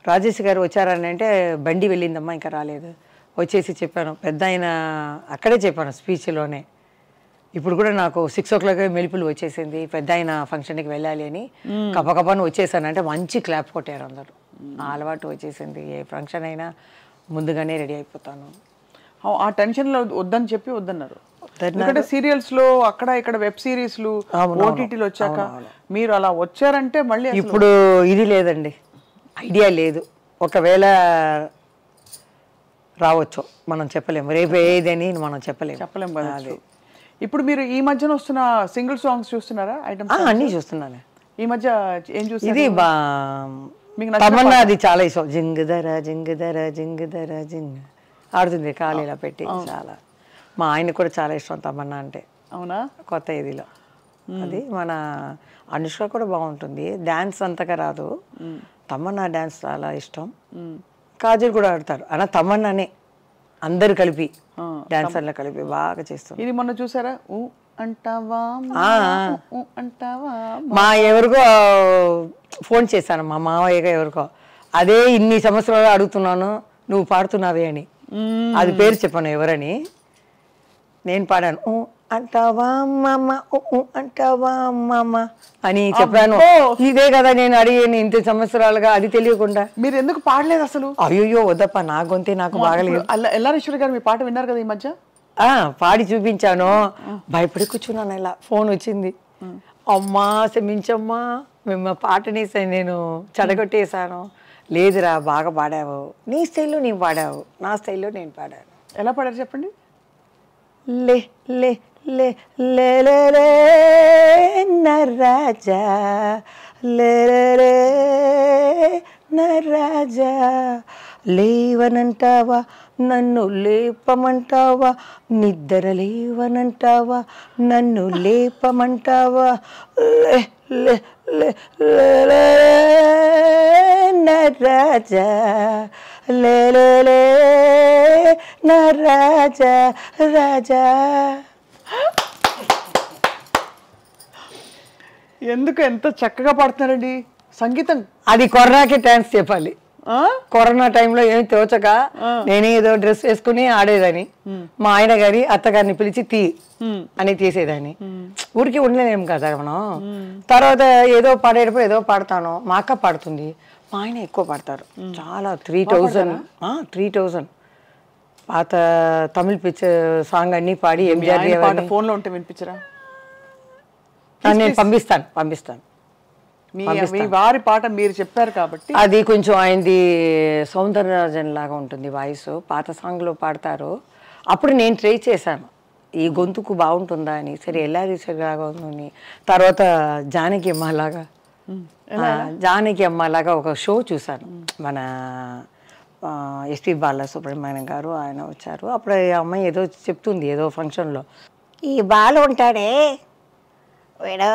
రాజేష్ గారు వచ్చారని అంటే బండి వెళ్ళిందమ్మా ఇంకా రాలేదు, వచ్చేసి చెప్పాను, పెద్ద ఆయన అక్కడే చెప్పాను స్పీచ్లోనే. ఇప్పుడు కూడా నాకు 6 o'clock మెలుపులు వచ్చేసింది, పెద్ద ఆయన ఫంక్షన్కి వెళ్ళాలి అని కపకపని వచ్చేసాను అంటే మంచి క్లాప్ కొట్టారు అందరూ. ఆ అలవాటు వచ్చేసింది, ఏ ఫంక్షన్ అయినా ముందుగానే రెడీ అయిపోతాను. ఆ టెన్షన్లో వద్దని చెప్పి వద్దన్నారు. ఎందుకంటే సీరియల్స్లో అక్కడ ఇక్కడ వెబ్ సిరీస్లు ఓటీటీలు వచ్చాక మీరు అలా వచ్చారంటే మళ్ళీ ఇప్పుడు ఇది లేదండి, ఐడియా లేదు, ఒకవేళ రావచ్చు మనం చెప్పలేము, రేపు ఏదని మనం చెప్పలేము కదా. ఇప్పుడు మీరు ఈ మధ్యన వస్తున్న సింగిల్ సాంగ్స్ చూస్తున్నారా? ఐటమ్స్ అన్నీ చూస్తున్నాను. ఈ మధ్య ఏం చూసి ఇది తమన్నా, అది చాలా ఇష్టం. జింగదర జింగదర జింగదర జింగ్ ఆడుతుంది ఖాళీలా పెట్టి, చాలా. మా ఆయన కూడా చాలా ఇష్టం తమన్నా అంటే. అవునా? కొత్త ఇదిలో అది మన అనుష్క కూడా బాగుంటుంది, డ్యాన్స్ అంతగా రాదు, తమన్నా డ్యాన్స్ చాలా ఇష్టం. కాజల్ కూడా ఆడతారు, అలా తమన్నానే అందరు కలిపి డాన్సర్లు కలిపి బాగా చేస్తాం. ఇది మొన్న చూసారా, అంటావా అంటావా, మా ఎవరికో ఫోన్ చేశాను, మా మావయ్యగా ఎవరికో, అదే ఇన్ని సంవత్సరాలు అడుగుతున్నాను నువ్వు పాడుతున్నావే అని. అది పేరు చెప్పాను ఎవరని, నేను పాడాను, అంటావా మామ అంటావా మామ అని చెప్పాను. ఇదే కదా నేను అడిగాను ఇంత సంవత్సరాలుగా, అది తెలియకుండా. మీరు ఎందుకు పాడలేదు అసలు? అయ్యో వద్దప్ప, నా గొంతే నాకు బాగలేదు. ఎల్లారేశ్వరి గారు మీ పాట విన్నారు కదా ఈ మధ్య? పాడి చూపించాను, భయపడి కూర్చున్నాను, ఇలా ఫోన్ వచ్చింది, అమ్మా క్షమించమ్మా మేము పాటని నేను చెడగొట్టేశాను. లేదురా బాగా పాడావు, నీ స్టైల్లో నీవు పాడావు, నా స్టైల్లో నేను పాడాను. ఎలా పాడారు చెప్పండి? లే లే లే లే లే లే నరాజా లే లే నరాజా, లేవనంటావా నన్ను లేపమంటావా, నిద్ర లేవనంటావా నన్ను లేపమంటావా, లే లే లే లే నరాజా లే లే లే నరాజా రాజా. ఎందుకు ఎంత చక్కగా పాడుతున్నారండి సంగీతం? అది కరోనాకి డాన్స్ చెప్పాలి. కరోనా టైంలో ఏమి తోచక నేనే ఏదో డ్రెస్ వేసుకుని ఆడేదాన్ని, మా ఆయన గారి అత్తగారిని పిలిచి అని తీసేదాన్ని. ఊరికి ఉండలేము కదా మనం. తర్వాత ఏదో పాడేటప్పుడు ఏదో పాడతాను, మా అక్క పాడుతుంది, మా ఆయన ఎక్కువ పాడతారు, చాలా 3000 పాత తమిళ పిక్చర్ సాంగ్ అన్ని పాడి మీ ఎంజిఆర్ ఆయన పాట ఫోన్లో ఉంటే వినిపించరా? నేను పంపిస్తాను మీ వారి పాట మీరు చెప్పారు కాబట్టి అది కొంచెం ఆయనది సౌందరరాజన్ లాగా ఉంటుంది వాయిస్, పాత సాంగ్లో పాడతారు. అప్పుడు నేను ట్రై చేశాను ఈ గొంతుకు బాగుంటుందా అని, సరే ఎల్ఆర్ఈ లాగా ఉందని. తర్వాత జానకి అమ్మలాగా ఒక షో చూశాను, మన ఎస్పి బాలసుబ్రహ్మణ్యం గారు ఆయన వచ్చారు. అప్పుడు ఆ అమ్మాయి ఏదో చెప్తుంది ఏదో ఫంక్షన్లో, ఈ బాలు ఉంటాడే వీడు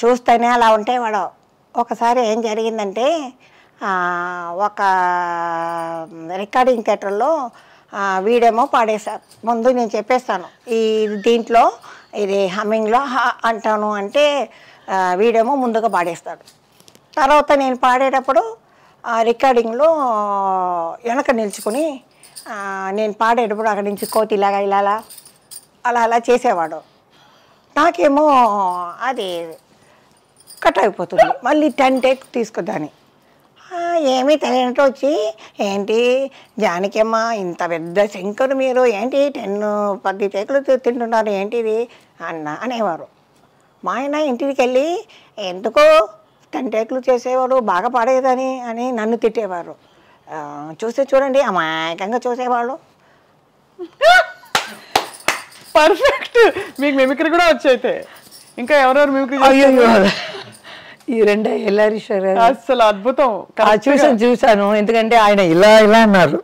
చూస్తేనే అలా ఉంటే వాడు. ఒకసారి ఏం జరిగిందంటే ఒక రికార్డింగ్ థియేటర్లో వీడేమో పాడేశారు. ముందు నేను చెప్పేస్తాను ఈ దీంట్లో ఇది హమ్మింగ్లో అంటాను అంటే వీడేమో ముందుగా పాడేస్తాడు. తర్వాత నేను పాడేటప్పుడు రికార్డింగ్లో వెనక నిల్చుకొని నేను పాడేటప్పుడు అక్కడి నుంచి కోతిలాగా ఇలా అలా చేసేవాడు. నాకేమో అది కట్ అయిపోతుంది. మళ్ళీ 10 టేక్ తీసుకుదాన్ని. ఏమీ తెలియనట్టు వచ్చి, ఏంటి జానకమ్మ ఇంత పెద్ద శంకరు మీరు ఏంటి 10 టేకులు తింటున్నారు ఏంటిది అనేవారు. మా ఆయన ఇంటికి వెళ్ళి ఎందుకో 10 టేకులు చేసేవారు బాగా పాడేదని అని నన్ను తిట్టేవారు. చూడండి అమాయకంగా చూసేవాళ్ళు. పర్ఫెక్ట్. మీకు మిమిక్రీ కూడా వచ్చైతే ఇంకా ఎవరెవరు మిమిక్రీ? ఈ రెండే ఎల్ఆరీశ్వర్ అసలు అద్భుతం. చూసాను ఎందుకంటే ఆయన ఇలా అన్నారు.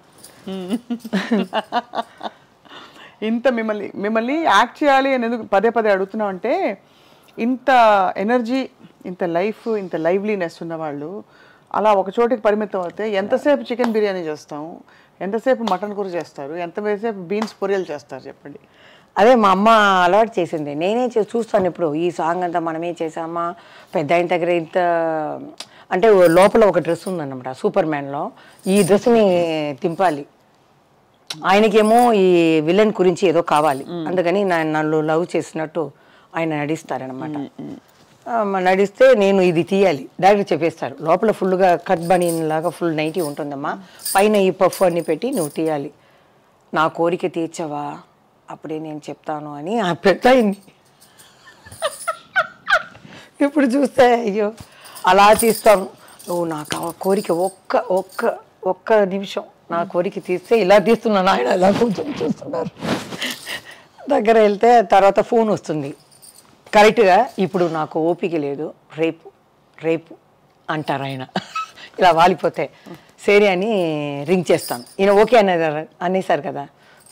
ఇంత మిమ్మల్ని యాక్ట్ చేయాలి అని ఎందుకు పదే అడుగుతున్నాం అంటే, ఇంత ఎనర్జీ, ఇంత లైఫ్, ఇంత లైవ్లీనెస్ ఉన్న వాళ్ళు అలా ఒక చోటికి పరిమితం అవుతే ఎంతసేపు చికెన్ బిర్యానీ చేస్తాం, ఎంతసేపు మటన్ కూర చేస్తారు, ఎంతసేపు బీన్స్ పొరియలు చేస్తారు చెప్పండి. అదే మా అమ్మ అలవాటు చేసింది. నేనే చూస్తాను ఇప్పుడు ఈ సాంగ్ అంతా మనమే చేసామా, పెద్ద ఆయన దగ్గర ఇంత అంటే లోపల ఒక డ్రెస్ ఉందన్నమాట సూపర్ మ్యాన్లో, ఈ డ్రెస్ని తింపాలి. ఆయనకేమో ఈ విలన్ గురించి ఏదో కావాలి, అందుకని నన్ను లవ్ చేసినట్టు ఆయన నడిస్తారనమాట. నడిస్తే నేను ఇది తీయాలి, డైరెక్ట్ చెప్పేస్తారు. లోపల ఫుల్గా కట్ బనీన్ లాగా ఫుల్ నైటీ ఉంటుందమ్మా, పైన ఈ పఫ్ అన్ని పెట్టి నువ్వు తీయాలి, నా కోరిక తీర్చవా అప్పుడే నేను చెప్తాను అని ఆ పెద్దయింది. ఇప్పుడు చూస్తే అయ్యో అలా తీస్తాను, నువ్వు నాకు ఆ కోరిక ఒక్క నిమిషం నా కోరిక తీస్తే ఇలా తీస్తున్నాను, ఆయన అలా కొంచెం చూస్తున్నారు. దగ్గర వెళ్తే తర్వాత ఫోన్ వస్తుంది కరెక్ట్గా, ఇప్పుడు నాకు ఓపిక లేదు, రేపు అంటారు ఆయన. ఇలా వాలిపోతే సరే అని రింగ్ చేస్తాను. ఈయన ఓకే అనేసారు కదా.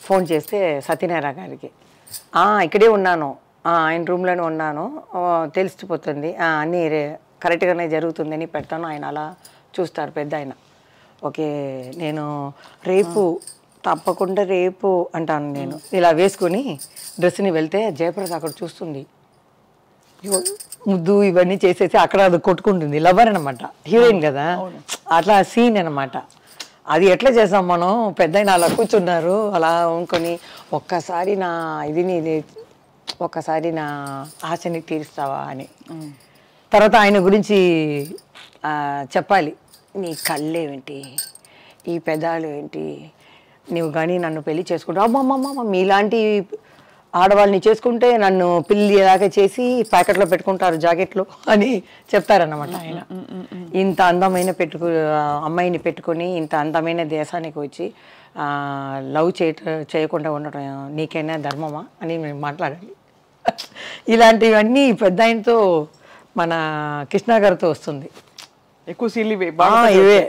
ఫోన్ చేస్తే సత్యనారాయణ గారికి, ఇక్కడే ఉన్నాను, ఆయన రూమ్లోనే ఉన్నాను, తెలిసిపోతుంది, అన్నీ కరెక్ట్గానే జరుగుతుందని పెడతాను. ఆయన అలా చూస్తారు పెద్ద ఆయన. ఓకే నేను తప్పకుండా రేపు అంటాను. నేను ఇలా వేసుకొని డ్రెస్ని వెళ్తే జయప్రద అక్కడ చూస్తుంది, ముద్దు ఇవన్నీ చేసేసి అక్కడ అది కొట్టుకుంటుంది. లవర్ అనమాట, హీరోయిన్ కదా, అట్లా సీన్ అనమాట. అది ఎట్లా చేసాం మనం, పెద్ద అలా కూర్చున్నారు అలా అనుకొని, ఒక్కసారి నా ఆశని తీరుస్తావా అని. తర్వాత ఆయన గురించి చెప్పాలి, నీ కళ్ళేమిటి, ఈ పెదాలు ఏంటి, నువ్వు కానీ నన్ను పెళ్లి చేసుకుంటావు, అమ్మమ్మమ్మ మీలాంటి ఆడవాళ్ళని చేసుకుంటే నన్ను పిల్లి దాకా చేసి ప్యాకెట్లో పెట్టుకుంటారు జాకెట్లు అని చెప్తారన్నమాట ఆయన. ఇంత అందమైన అమ్మాయిని పెట్టుకొని ఇంత అందమైన దేశానికి వచ్చి లవ్ చేయకుండా ఉండటం నీకైనా ధర్మమా అని మేము మాట్లాడాలి. ఇలాంటివన్నీ పెద్ద ఆయనతో మన కృష్ణ గారితో వస్తుంది ఎక్కువ సీన్లు ఇవే.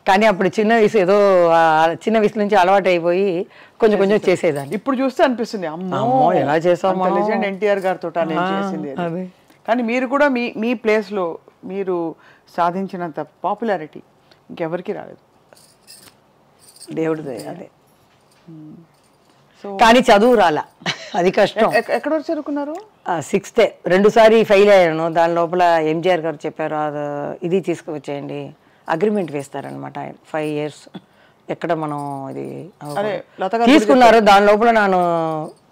కానీ అప్పుడు చిన్న వయసు నుంచి అలవాటు అయిపోయి కొంచెం చేసేదాన్ని. ఇప్పుడు చూస్తే అనిపిస్తుంది అమ్మో ఎలా చేసాము, లెజెండ్ ఎన్టీఆర్ గారితో చేసింది. కానీ మీరు కూడా మీ ప్లేస్లో మీరు సాధించినంత పాపులారిటీ ఇంకెవరికి రాలేదు, దేవుడిదే. అదే కానీ చదువు రాలా, అది కష్టం. ఎక్కడ వరకు చదువుకున్నారు? 6th 2సారి ఫెయిల్ అయ్యాను. దాని లోపల ఎంజిఆర్ గారు చెప్పారు, ఇది తీసుకువచ్చేయండి, అగ్రిమెంట్ వేస్తారనమాట 5 years. ఎక్కడ మనం ఇది తీసుకున్నారు. దాని లోపల నేను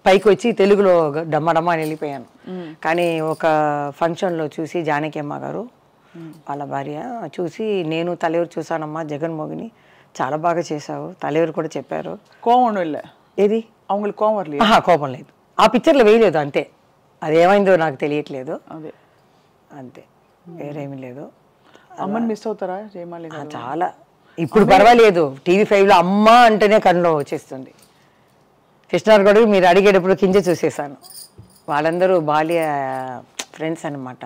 పైకి వచ్చి తెలుగులో డమ్మడమ్మ అని వెళ్ళిపోయాను. కానీ ఒక ఫంక్షన్లో చూసి జానకి అమ్మ గారు వాళ్ళ భార్య చూసి, నేను తలెవరు చూసానమ్మా జగన్మోహిని, చాలా బాగా చేసావు, தலைவர் కూడా చెప్పారు. కోవం ఒన్నుம் இல்லை ఏది அவங்களுக்கு கோவம் வரலையா? కోపం లేదు, ఆ పిక్చర్లో వేయలేదు అంతే. అది ఏమైందో నాకు తెలియట్లేదు అదే అంతే, వేరేమీ లేదు. అమ్మని మిస్ అవుతారా జయమాలి గారు? చాలా. ఇప్పుడు పర్వాలేదు, టీవీ5లో అమ్మ అంటేనే కన్నులో వచ్చేస్తుంది. కృష్ణార్ కూడా మీరు అడిగేటప్పుడు కింద చూసేసాను, వాళ్ళందరూ బాల్య ఫ్రెండ్స్ అన్నమాట.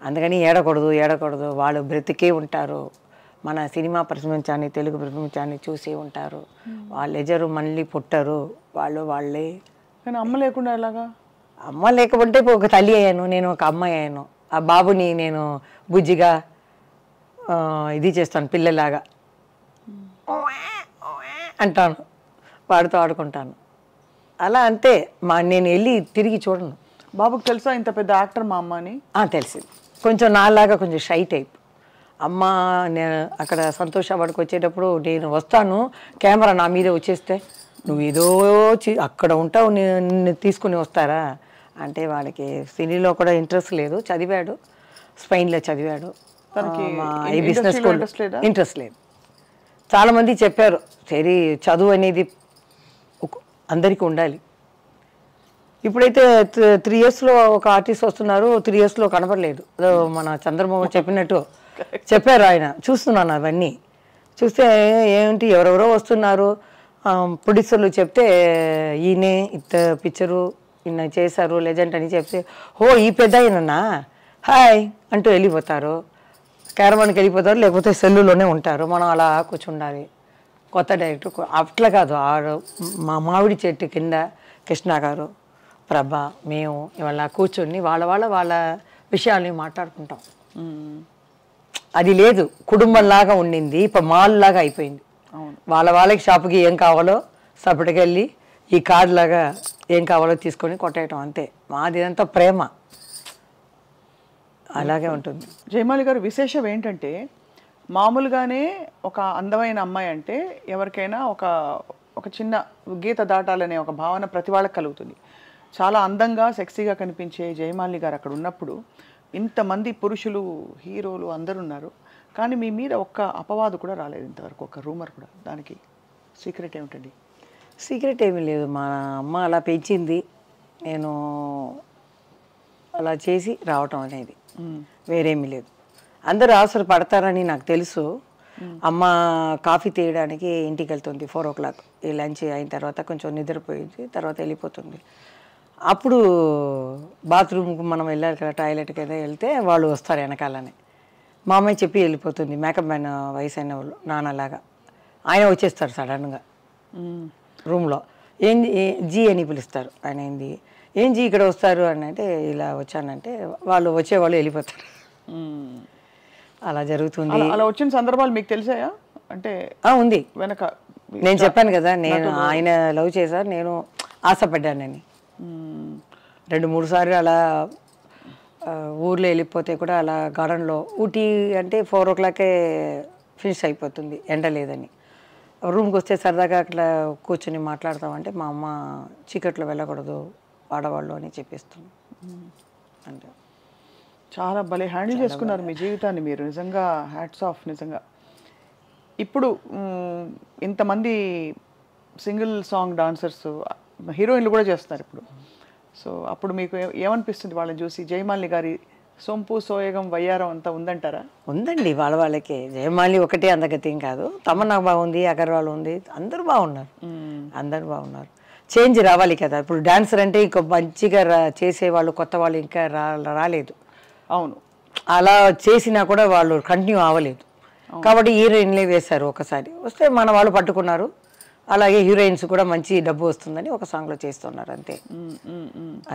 అందుకని ఏడకూడదు, వాళ్ళు బ్రతికే ఉంటారు, మన సినిమా ప్రపంచాన్ని తెలుగు ప్రపంచాన్ని చూసి ఉంటారు, వాళ్ళు ఎజరు మళ్ళీ పుట్టరు, వాళ్ళే. కానీ అమ్మ లేకుండా ఎలాగా? అమ్మ లేకపోతే ఒక తల్లి అయ్యాను, నేను ఒక అమ్మాయి అయ్యాను. ఆ బాబుని నేను బుజ్జిగా ఇది చేస్తాను, పిల్లలాగా అంటాను, వాడితో ఆడుకుంటాను, అలా అంతే. నేను వెళ్ళి తిరిగి చూడను. బాబుకి తెలుసా ఇంత పెద్ద యాక్టర్ మా అమ్మ అని? తెలిసింది. కొంచెం నాలాగా కొంచెం షై టైప్. అమ్మ నేను అక్కడ సంతోష వాడికి వచ్చేటప్పుడు నేను వస్తాను, కెమెరా నా మీద వచ్చేస్తే నువ్వు ఏదో అక్కడ ఉంటావు, నిన్ను తీసుకుని వస్తారా అంటే వాళ్ళకి సినీలో కూడా ఇంట్రెస్ట్ లేదు. చదివాడు, స్పెయిన్లో చదివాడు, ఈ బిజినెస్ ఇంట్రెస్ట్ లేదు. చాలామంది చెప్పారు సరే చదువు అనేది అందరికీ ఉండాలి. ఇప్పుడైతే 3 yearsలో ఒక ఆర్టిస్ట్ వస్తున్నారు, 3 yearsలో కనపడలేదు. మన చంద్రబాబు చెప్పినట్టు చెప్పారు ఆయన. చూస్తున్నాను అవన్నీ చూస్తే ఏంటి ఎవరెవరో వస్తున్నారు, ప్రొడ్యూసర్లు చెప్తే ఈయనే ఇంత పిక్చరు ఈయన చేశారు లెజెండ్ అని చెప్తే ఈ పెద్ద ఆయనన్నా హాయ్ అంటూ వెళ్ళిపోతారు, క్యారవాన్కి వెళ్ళిపోతారు, లేకపోతే సెల్లులోనే ఉంటారు. మనం అలా కూర్చుండాలి. కొత్త డైరెక్టర్ అట్లా కాదు, మా మామిడి చెట్టు కింద కృష్ణ గారు, ప్రభ, మేము ఇవాళ కూర్చొని వాళ్ళ విషయాల్ని మాట్లాడుకుంటాం. అది లేదు, కుటుంబంలాగా ఉండింది, ఇప్పుడు మాల్ లాగా అయిపోయింది. వాళ్ళకి షాపుకి ఏం కావాలో సపరేట్గా వెళ్ళి ఈ కార్డు లాగా ఏం కావాలో తీసుకొని కొట్టేయటం అంతే. మాది అంతా ప్రేమ, అలాగే ఉంటుంది. జయమాలి గారు విశేషం ఏంటంటే మామూలుగానే ఒక అందమైన అమ్మాయి అంటే ఎవరికైనా ఒక చిన్న గీత దాటాలనే ఒక భావన ప్రతి వాళ్ళకి కలుగుతుంది. చాలా అందంగా సెక్సీగా కనిపించే జయమాలి గారు అక్కడ ఉన్నప్పుడు ఇంతమంది పురుషులు హీరోలు అందరు ఉన్నారు, కానీ మీ మీద ఒక్క అపవాదు కూడా రాలేదు ఇంతవరకు, ఒక రూమర్ కూడా. దానికి సీక్రెట్ ఏమిటండి? సీక్రెట్ ఏమీ లేదు, మా అమ్మ అలా పెంచింది, నేను అలా చేసి రావటం అనేది, వేరేమీ లేదు. అందరూ అవసరం పడతారని నాకు తెలుసు. అమ్మ కాఫీ తీయడానికి ఇంటికి వెళ్తుంది 4 o'clock, ఈ లంచ్ అయిన తర్వాత కొంచెం నిద్రపోయింది, తర్వాత వెళ్ళిపోతుంది. అప్పుడు బాత్రూమ్కి మనం వెళ్ళాలి కదా, టాయిలెట్కి ఏదో వెళ్తే వాళ్ళు వస్తారు వెనకాలని. మా అమ్మాయి చెప్పి వెళ్ళిపోతుంది, మేకప్ మ్యాన్ వయసు అయిన వాళ్ళు నాన్నలాగా. ఆయన వచ్చేస్తారు సడన్గా రూమ్లో, జీ అని పిలుస్తారు. ఆయన ఏం జీ ఇక్కడ వస్తారు అని అంటే ఇలా వచ్చానంటే వాళ్ళు వచ్చేవాళ్ళు వెళ్ళిపోతారు. అలా జరుగుతుంది. అలా వచ్చిన సందర్భాలు మీకు తెలిసాయా? అంటే ఉంది వెనక నేను చెప్పాను కదా, నేను ఆయన లవ్ చేశాను, నేను ఆశపడ్డానని. 2-3 సార్లు అలా ఊర్లో వెళ్ళిపోతే కూడా అలా గార్డెన్లో, ఊటీ అంటే 4 o'clock ఫినిష్ అయిపోతుంది ఎండ లేదని. రూమ్కి వస్తే సరదాగా అట్లా కూర్చొని మాట్లాడతామంటే మా అమ్మ చీకట్లో వెళ్ళకూడదు ఆడవాళ్ళు అని చెప్పేస్తుంది. అంటే చాలా భలే హ్యాండిల్ చేసుకున్నారు మీ జీవితాన్ని మీరు, నిజంగా హ్యాట్స్ ఆఫ్. నిజంగా ఇప్పుడు ఇంతమంది సింగిల్ సాంగ్ డాన్సర్స్ హీరోయిన్లు కూడా చేస్తున్నారు ఇప్పుడు. సో అప్పుడు మీకు ఏమనిపిస్తుంది వాళ్ళని చూసి? జయమాలి గారి సొంపు సోయగం వయ్యారం అంతా ఉందంటారా? ఉందండి, వాళ్ళకే. జయమాలి ఒకటే అందగతేం కాదు, తమన్నా బాగుంది, అగర్వాల్ ఉంది, అందరూ బాగున్నారు. చేంజ్ రావాలి కదా. ఇప్పుడు డాన్సర్ అంటే ఇంకో మంచిగా చేసేవాళ్ళు కొత్త వాళ్ళు ఇంకా రాలేదు. అవును, అలా చేసినా కూడా వాళ్ళు కంటిన్యూ అవ్వలేదు. కాబట్టి హీరోయిన్లే వేశారు, ఒకసారి వస్తే మన వాళ్ళు పట్టుకున్నారు. అలాగే హీరోయిన్స్ కూడా మంచి డబ్బు వస్తుందని ఒక సాంగ్లో చేస్తున్నారు అంతే.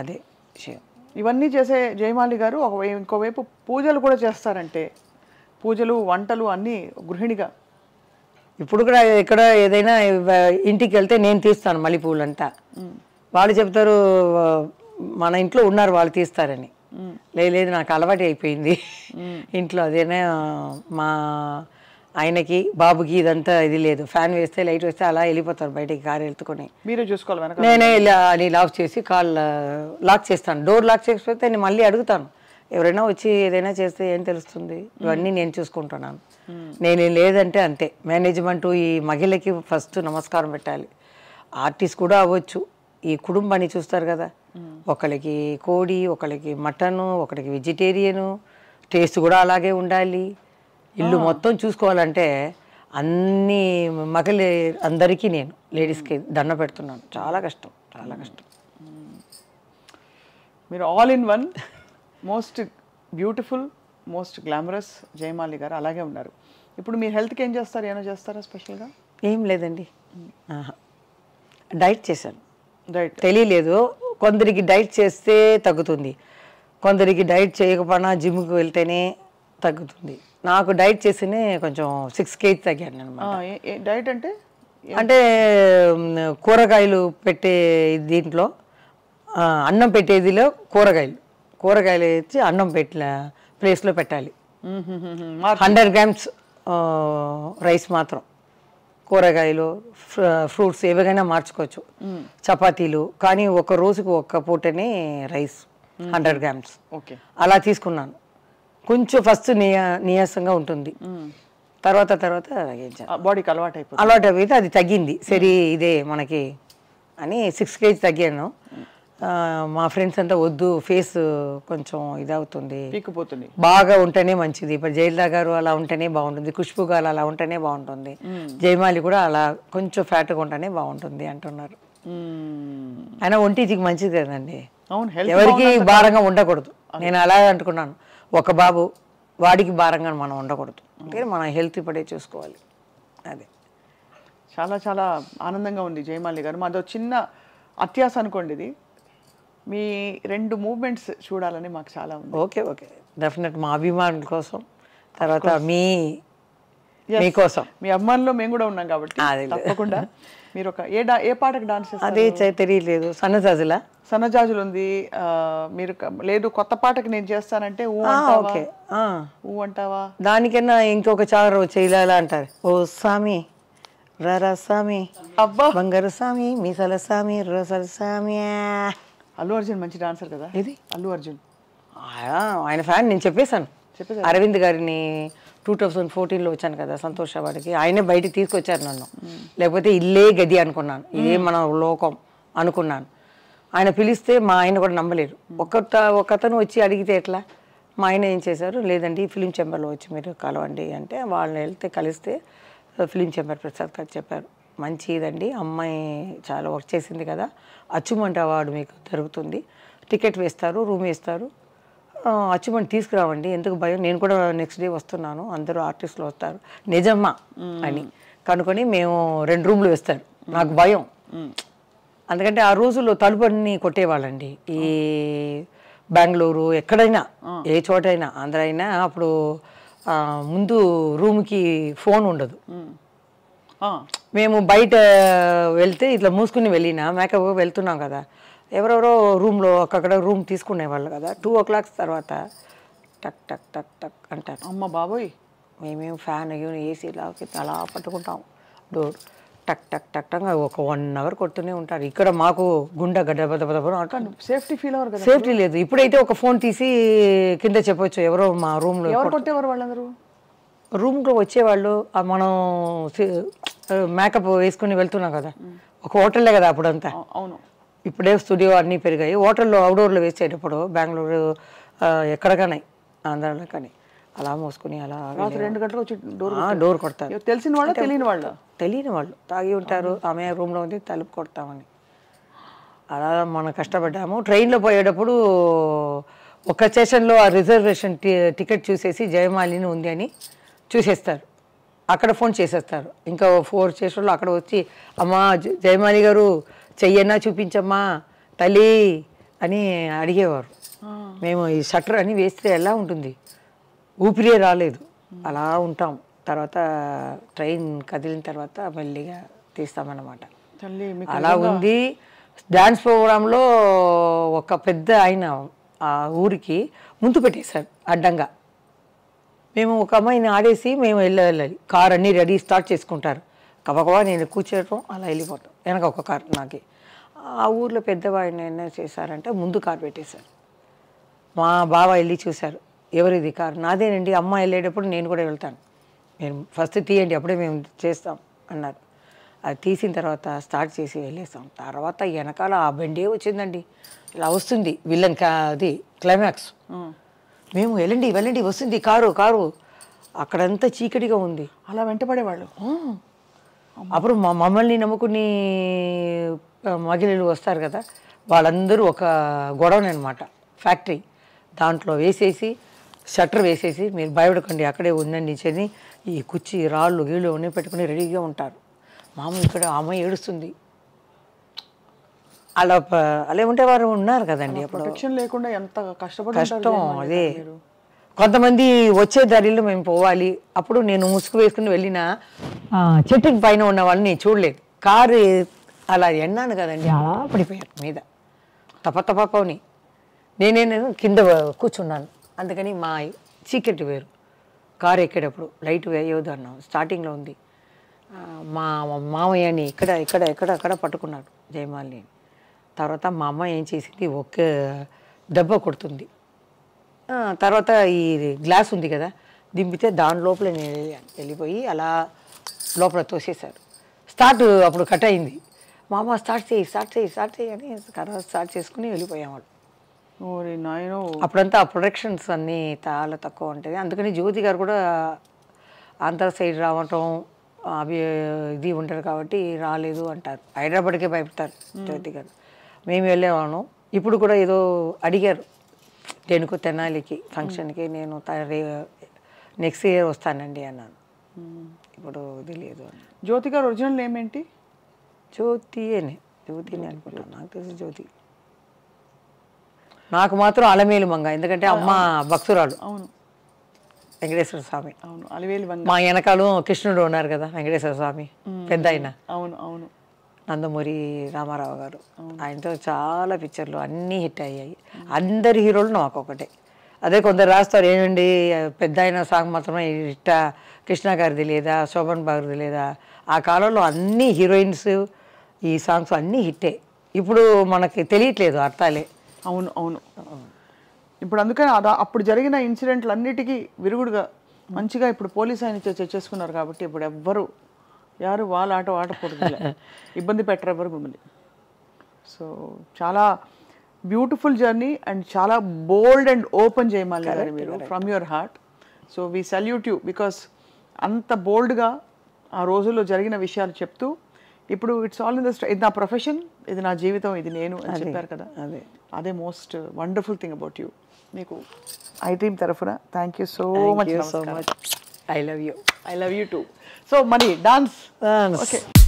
అదే విషయం. ఇవన్నీ చేసే జయమాలి గారు ఇంకోవైపు పూజలు కూడా చేస్తారంటే, పూజలు వంటలు అన్నీ గృహిణిగా. ఇప్పుడు కూడా ఎక్కడ ఏదైనా ఇంటికి వెళ్తే నేను తీస్తాను మల్లెపూలంతా. వాళ్ళు చెప్తారు మన ఇంట్లో ఉన్నారు వాళ్ళు తీస్తారని. లేదు నాకు అలవాటు అయిపోయింది ఇంట్లో. అదేనా మా ఆయనకి బాబుకి ఇదంతా ఇది లేదు, ఫ్యాన్ వేస్తే లైట్ వేస్తే అలా వెళ్ళిపోతారు బయటికి కారు వెళ్తుకొని. మీరే చూసుకోవాలి. నేనే ఇలా అని లాక్ చేసి కాల్ లాక్ చేస్తాను. డోర్ లాక్ చేసిపోతే నేను మళ్ళీ అడుగుతాను ఎవరైనా వచ్చి ఏదైనా చేస్తే ఏం తెలుస్తుంది, ఇవన్నీ నేను చూసుకుంటున్నాను. నేను లేదంటే అంతే. మేనేజ్మెంటు ఈ మహిళకి ఫస్ట్ నమస్కారం పెట్టాలి. ఆర్టిస్ట్ కూడా అవ్వచ్చు, ఈ కుటుంబాన్ని చూస్తారు కదా, ఒకరికి కోడి, ఒకరికి మటను, ఒకరికి వెజిటేరియను, టేస్ట్ కూడా అలాగే ఉండాలి. ఇల్లు మొత్తం చూసుకోవాలంటే అన్ని మహిళ అందరికీ నేను లేడీస్కి దండ పెడుతున్నాను. చాలా కష్టం, చాలా కష్టం. మీరు all in one, most beautiful, most glamorous Jayamali గారు అలాగే ఉన్నారు. ఇప్పుడు మీరు హెల్త్కి ఏం చేస్తారు, ఏమైనా చేస్తారా స్పెషల్గా? ఏం లేదండి, డైట్ చేశాను. డైట్ తెలియలేదు, కొందరికి డైట్ చేస్తే తగ్గుతుంది, కొందరికి డైట్ చేయకపోయినా జిమ్కి వెళ్తేనే తగ్గుతుంది. నాకు డైట్ చేస్తేనే కొంచెం 6 kg తగ్గాను అనమాట. డైట్ అంటే అంటే కూరగాయలు పెట్టే దీంట్లో అన్నం పెట్టేదిలో కూరగాయలు వేసి అన్నం పెట్టిన ప్లేస్లో పెట్టాలి. 100 grams రైస్ మాత్రం, కూరగాయలు ఫ్రూట్స్ ఏవైనా మార్చుకోవచ్చు, చపాతీలు. కానీ ఒక రోజుకు ఒక్క పూటనే రైస్ 100 grams అలా తీసుకున్నాను. కొంచెం ఫస్ట్ నీరసంగా ఉంటుంది, తర్వాత బాడీకి అలవాటు అయిపోతే అది తగ్గింది. సరే ఇదే మనకి అని 6 kg తగ్గాను. మా ఫ్రెండ్స్ అంతా వద్దు, ఫేస్ కొంచెం ఇదవుతుంది, పీక్కుపోతుంది, బాగా ఉంటేనే మంచిది. ఇప్పుడు జయలలిత గారు అలా ఉంటేనే బాగుంటుంది, ఖుష్బు గారు అలా ఉంటేనే బాగుంటుంది, జయమాలి కూడా అలా కొంచెం ఫ్యాట్గా ఉంటేనే బాగుంటుంది అంటున్నారు. అయినా ఒంటికి మంచిది కదండి, ఎవరికి భారంగా ఉండకూడదు. నేను అలా అనుకున్నాను, ఒక బాబు వాడికి భారంగా మనం ఉండకూడదు, అంటే మన హెల్త్ ఇప్పుడే చూసుకోవాలి. అదే చాలా చాలా ఆనందంగా ఉంది జయమాలి గారు. మాదో చిన్న అత్యాస అనుకోండి, ఇది మీ 2 మూవ్మెంట్స్ చూడాలని మాకు చాలా ఉంది. ఓకే డెఫినెట్, మా అభిమానుల కోసం, తర్వాత మీకోసం, మీ అభిమానుల్లో మేము కూడా ఉన్నాం కాబట్టి తప్పకుండా. మీరు ఒక ఏ పాటకు డాన్స్ చేస్తారు? అదే తెలియలేదు. సన్నజాజులు ఉంది. మీరు లేదు కొత్త పాటకి నేను చేస్తానంటే ఊ అంటావా? దానికన్నా ఇంకొక చారు చేయాలా అంటారు. ఓ సామి రరా సామి, అబ్బా బంగారు సామి, మీసాల సామి, రోసల సామి. అల్లు అర్జున్ మంచి డాన్సర్ కదా. ఇది అల్లు అర్జున్ ఆయన ఫ్యాన్. నేను చెప్పేశాను, అరవింద్ గారిని 2014లో వచ్చాను కదా సంతోష్ వాడికి, ఆయనే బయటికి తీసుకొచ్చారు నన్ను. లేకపోతే ఇల్లే గది అనుకున్నాను, ఇదే మన లోకం అనుకున్నాను. ఆయన పిలిస్తే మా ఆయన కూడా నమ్మలేరు. ఒకతను వచ్చి అడిగితే ఎట్లా? మా ఆయన ఏం చేశారు, లేదండి ఫిలిం ఛాంబర్లో వచ్చి మీరు కలవండి అంటే, వాళ్ళని వెళ్తే కలిస్తే ఫిలిం ఛాంబర్ ప్రసాద్ గారు చెప్పారు, మంచిదండి అమ్మాయి చాలా వర్క్ చేసింది కదా, అచీవ్మెంట్ అవార్డు మీకు జరుగుతుంది, టికెట్ వేస్తారు, రూమ్ వేస్తారు, అచీవ్మెంట్ తీసుకురావండి, ఎందుకు భయం, నేను కూడా నెక్స్ట్ డే వస్తున్నాను, అందరూ ఆర్టిస్టులు వస్తారు. నిజమ్మా అని కనుకొని మేము 2 రూమ్లు వేస్తారు. నాకు భయం, ఎందుకంటే ఆ రోజుల్లో తలుపుని కొట్టేవాళ్ళండి. ఈ బెంగళూరు ఎక్కడైనా ఏ చోటైనా ఆంధ్ర అయినా అప్పుడు ముందు రూమ్కి ఫోన్ ఉండదు. మేము బయట వెళ్తే ఇట్లా మూసుకుని వెళ్ళినా మేకప్ వెళ్తున్నాం కదా, ఎవరెవరో రూమ్లో అక్కడ రూమ్ తీసుకునేవాళ్ళు కదా. 2 o'clock తర్వాత టక్ టక్ టక్ టక్ అంటారు. అమ్మ బాబోయ్, మేమేం ఫ్యాన్ ఏసీలాకి అలా పట్టుకుంటాం. డోర్ టక్ టక్ టక్ టక్ ఒక 1 hour కొడుతూనే ఉంటారు. ఇక్కడ మాకు గుండె గడ్డ అంటాను. సేఫ్టీ ఫీల్ అవ్వరు కదా? సేఫ్టీ లేదు. ఇప్పుడైతే ఒక ఫోన్ తీసి కింద చెప్పొచ్చు, ఎవరో మా రూమ్లో. ఎవరు కొట్టేవారు వాళ్ళందరూ? రూమ్లో వచ్చేవాళ్ళు. మనం మేకప్ వేసుకుని వెళ్తున్నాం కదా, ఒక హోటల్లే కదా అప్పుడంతా. అవును, ఇప్పుడే స్టూడియో అన్నీ పెరిగాయి. హోటల్లో అవుట్డోర్లో వేసేటప్పుడు బెంగళూరు ఎక్కడికైనా ఆంధ్రాలో కానీ అలా మోసుకుని అలా 2 గంటలకు వచ్చి డోర్ కొడతారు. తెలిసిన వాళ్ళు తెలియని వాళ్ళు తాగి ఉంటారు, ఆమె రూమ్లో ఉంది తలుపు కొడతామని. అలా మనం కష్టపడ్డాము. ట్రైన్లో పోయేటప్పుడు ఒక స్టేషన్లో ఆ రిజర్వేషన్ టికెట్ చూసేసి జయమాలిని ఉంది అని చూసేస్తారు, అక్కడ ఫోన్ చేసేస్తారు. ఇంకా 4 స్టేషన్లో అక్కడ వచ్చి, అమ్మా జయమాలి గారు చెయ్యన్నా చూపించమ్మా తల్లి అని అడిగేవారు. మేము ఈ షట్టర్ అని వేస్తే ఎలా ఉంటుంది, ఊపిరే రాలేదు, అలా ఉంటాం. తర్వాత ట్రైన్ కదిలిన తర్వాత మెల్లిగా తీస్తామన్నమాట. అలా ఉంది. డ్యాన్స్ ప్రోగ్రాంలో ఒక పెద్ద ఆయన ఆ ఊరికి ముందు పెట్టేశారు అడ్డంగా. మేము ఒక అమ్మాయిని ఆడేసి మేము వెళ్ళాలి, కార్ అన్నీ రెడీ స్టార్ట్ చేసుకుంటారు. కబకబా నేను కూర్చోవటం అలా వెళ్ళిపోవటం, వెనక ఒక కార్. నాకు ఆ ఊర్లో పెద్దవాడిని ఏం చేశారంటే ముందు కార్ పెట్టేశారు. మా బావ వెళ్ళి చూశారు, ఎవరిది కారు? నాదేనండి, అమ్మ వెళ్ళేటప్పుడు నేను కూడా వెళ్తాను, నేను ఫస్ట్ తీయండి అప్పుడే మేము చేస్తాం అన్నారు. అది తీసిన తర్వాత స్టార్ట్ చేసి వెళ్ళేస్తాం. తర్వాత వెనకాల ఆ బండే వచ్చిందండి, ఇలా వస్తుంది విలన్ అది క్లైమాక్స్. మేము వెళ్ళండి వెళ్ళండి వస్తుంది కారు కారు, అక్కడంతా చీకటిగా ఉంది. అలా వెంటపడేవాళ్ళు. అప్పుడు మమ్మల్ని నమ్ముకుని మహిళలు వస్తారు కదా, వాళ్ళందరూ ఒక గొడవని అనమాట, ఫ్యాక్టరీ దాంట్లో వేసేసి షట్టర్ వేసేసి మీరు భయపడకండి అక్కడే ఉండండి అని ఈ కుర్చీ రాళ్ళు గీళ్ళు అన్నీ పెట్టుకుని రెడీగా ఉంటారు. మామ ఇక్కడ అమ్మాయి ఏడుస్తుంది. అలా అలా ఉంటే వారు ఉన్నారు కదండి. అప్పుడు ప్రొటెక్షన్ లేకుండా ఎంత కష్టం. అదే కొంతమంది వచ్చే దారిలో మేము పోవాలి, అప్పుడు నేను ముసుగు వేసుకుని వెళ్ళిన చెట్టుకి పైన ఉన్న వాళ్ళని చూడలేదు. కారు అలా ఎన్నాను కదండి, అలా పడిపోయారు మీద తపని. నేను కింద కూర్చున్నాను, అందుకని మా చీకటి వేరు. కారు ఎక్కేటప్పుడు లైట్ వేయవద్దు అన్నాం, స్టార్టింగ్లో ఉంది. మా మామయ్యని అక్కడ పట్టుకున్నాడు జయమాలిని. తర్వాత మా అమ్మ ఏం చేసింది, ఒక్క దెబ్బ కొడుతుంది. తర్వాత ఈ గ్లాస్ ఉంది కదా దింపితే దాని లోపల నేను వెళ్ళిపోయి అలా లోపల తోసేశారు. అప్పుడు కట్ అయింది. మా అమ్మ స్టార్ట్ చేయి అని స్టార్ట్ చేసుకుని వెళ్ళిపోయాం. అప్పుడంతా ప్రొడక్షన్స్ అన్నీ చాలా తక్కువ ఉంటుంది. అందుకని జ్యోతి గారు కూడా ఆంధ్ర సైడ్ రావటం అవి ఇది ఉంటారు కాబట్టి రాలేదు అంటారు. హైదరాబాద్కే భయపడతారు జ్యోతి గారు. మేము వెళ్ళేవాళ్ళం. ఇప్పుడు కూడా ఏదో అడిగారు దేనికో తెనాలికి ఫంక్షన్కి, నేను నెక్స్ట్ ఇయర్ వస్తానండి అన్నాను. ఇప్పుడు తెలియదు అని. జ్యోతి గారు ఒరిజినల్ నేమ్ ఏంటి? జ్యోతిని అనుకుంటాను, నాకు తెలిసి జ్యోతి. నాకు మాత్రం అలమేలు మంగ, ఎందుకంటే అమ్మ భక్తురాలు. అవును, వెంకటేశ్వర స్వామి. అవును, అలవేలు మంగ. మా వెనకాల కృష్ణుడు ఉన్నారు కదా వెంకటేశ్వర స్వామి, పెద్ద ఆయన. అవును అవును, నందమూరి రామారావు గారు. ఆయనతో చాలా పిక్చర్లు అన్నీ హిట్ అయ్యాయి. అందరి హీరోలు నాకు ఒకటే. అదే కొందరు రాస్తారు, ఏమండి పెద్ద ఆయన సాంగ్ మాత్రమే హిట్టా, కృష్ణ గారిది లేదా, శోభన్ బాబుది లేదా. ఆ కాలంలో అన్ని హీరోయిన్స్ ఈ సాంగ్స్ అన్నీ హిట్టే. ఇప్పుడు మనకి తెలియట్లేదు అర్థాలే. అవును అవును. ఇప్పుడు అందుకని అప్పుడు జరిగిన ఇన్సిడెంట్లు అన్నిటికీ విరుగుడుగా మంచిగా ఇప్పుడు పోలీస్ ఆయన చేసుకున్నారు కాబట్టి ఇప్పుడు ఎవ్వరు యారు వాళ్ళ ఆట ఆడకూడదు, ఇబ్బంది పెట్టరు ఎవరు మిమ్మల్ని. సో చాలా బ్యూటిఫుల్ జర్నీ అండ్ చాలా బోల్డ్ అండ్ ఓపెన్ జయమాలి గారు మీరు from your heart. So we salute you because అంత బోల్డ్గా ఆ రోజుల్లో జరిగిన విషయాలు చెప్తూ ఇప్పుడు ఇట్స్ ఆల్ ఇన్ ద ఇది నా ప్రొఫెషన్, ఇది నా జీవితం, ఇది నేను అని చెప్పారు కదా. అదే most wonderful thing about you. మీకు ఐ డ్రీమ్ తరఫున thank you so much. I love you. I love you too. So, Mani, dance. Dance. Okay.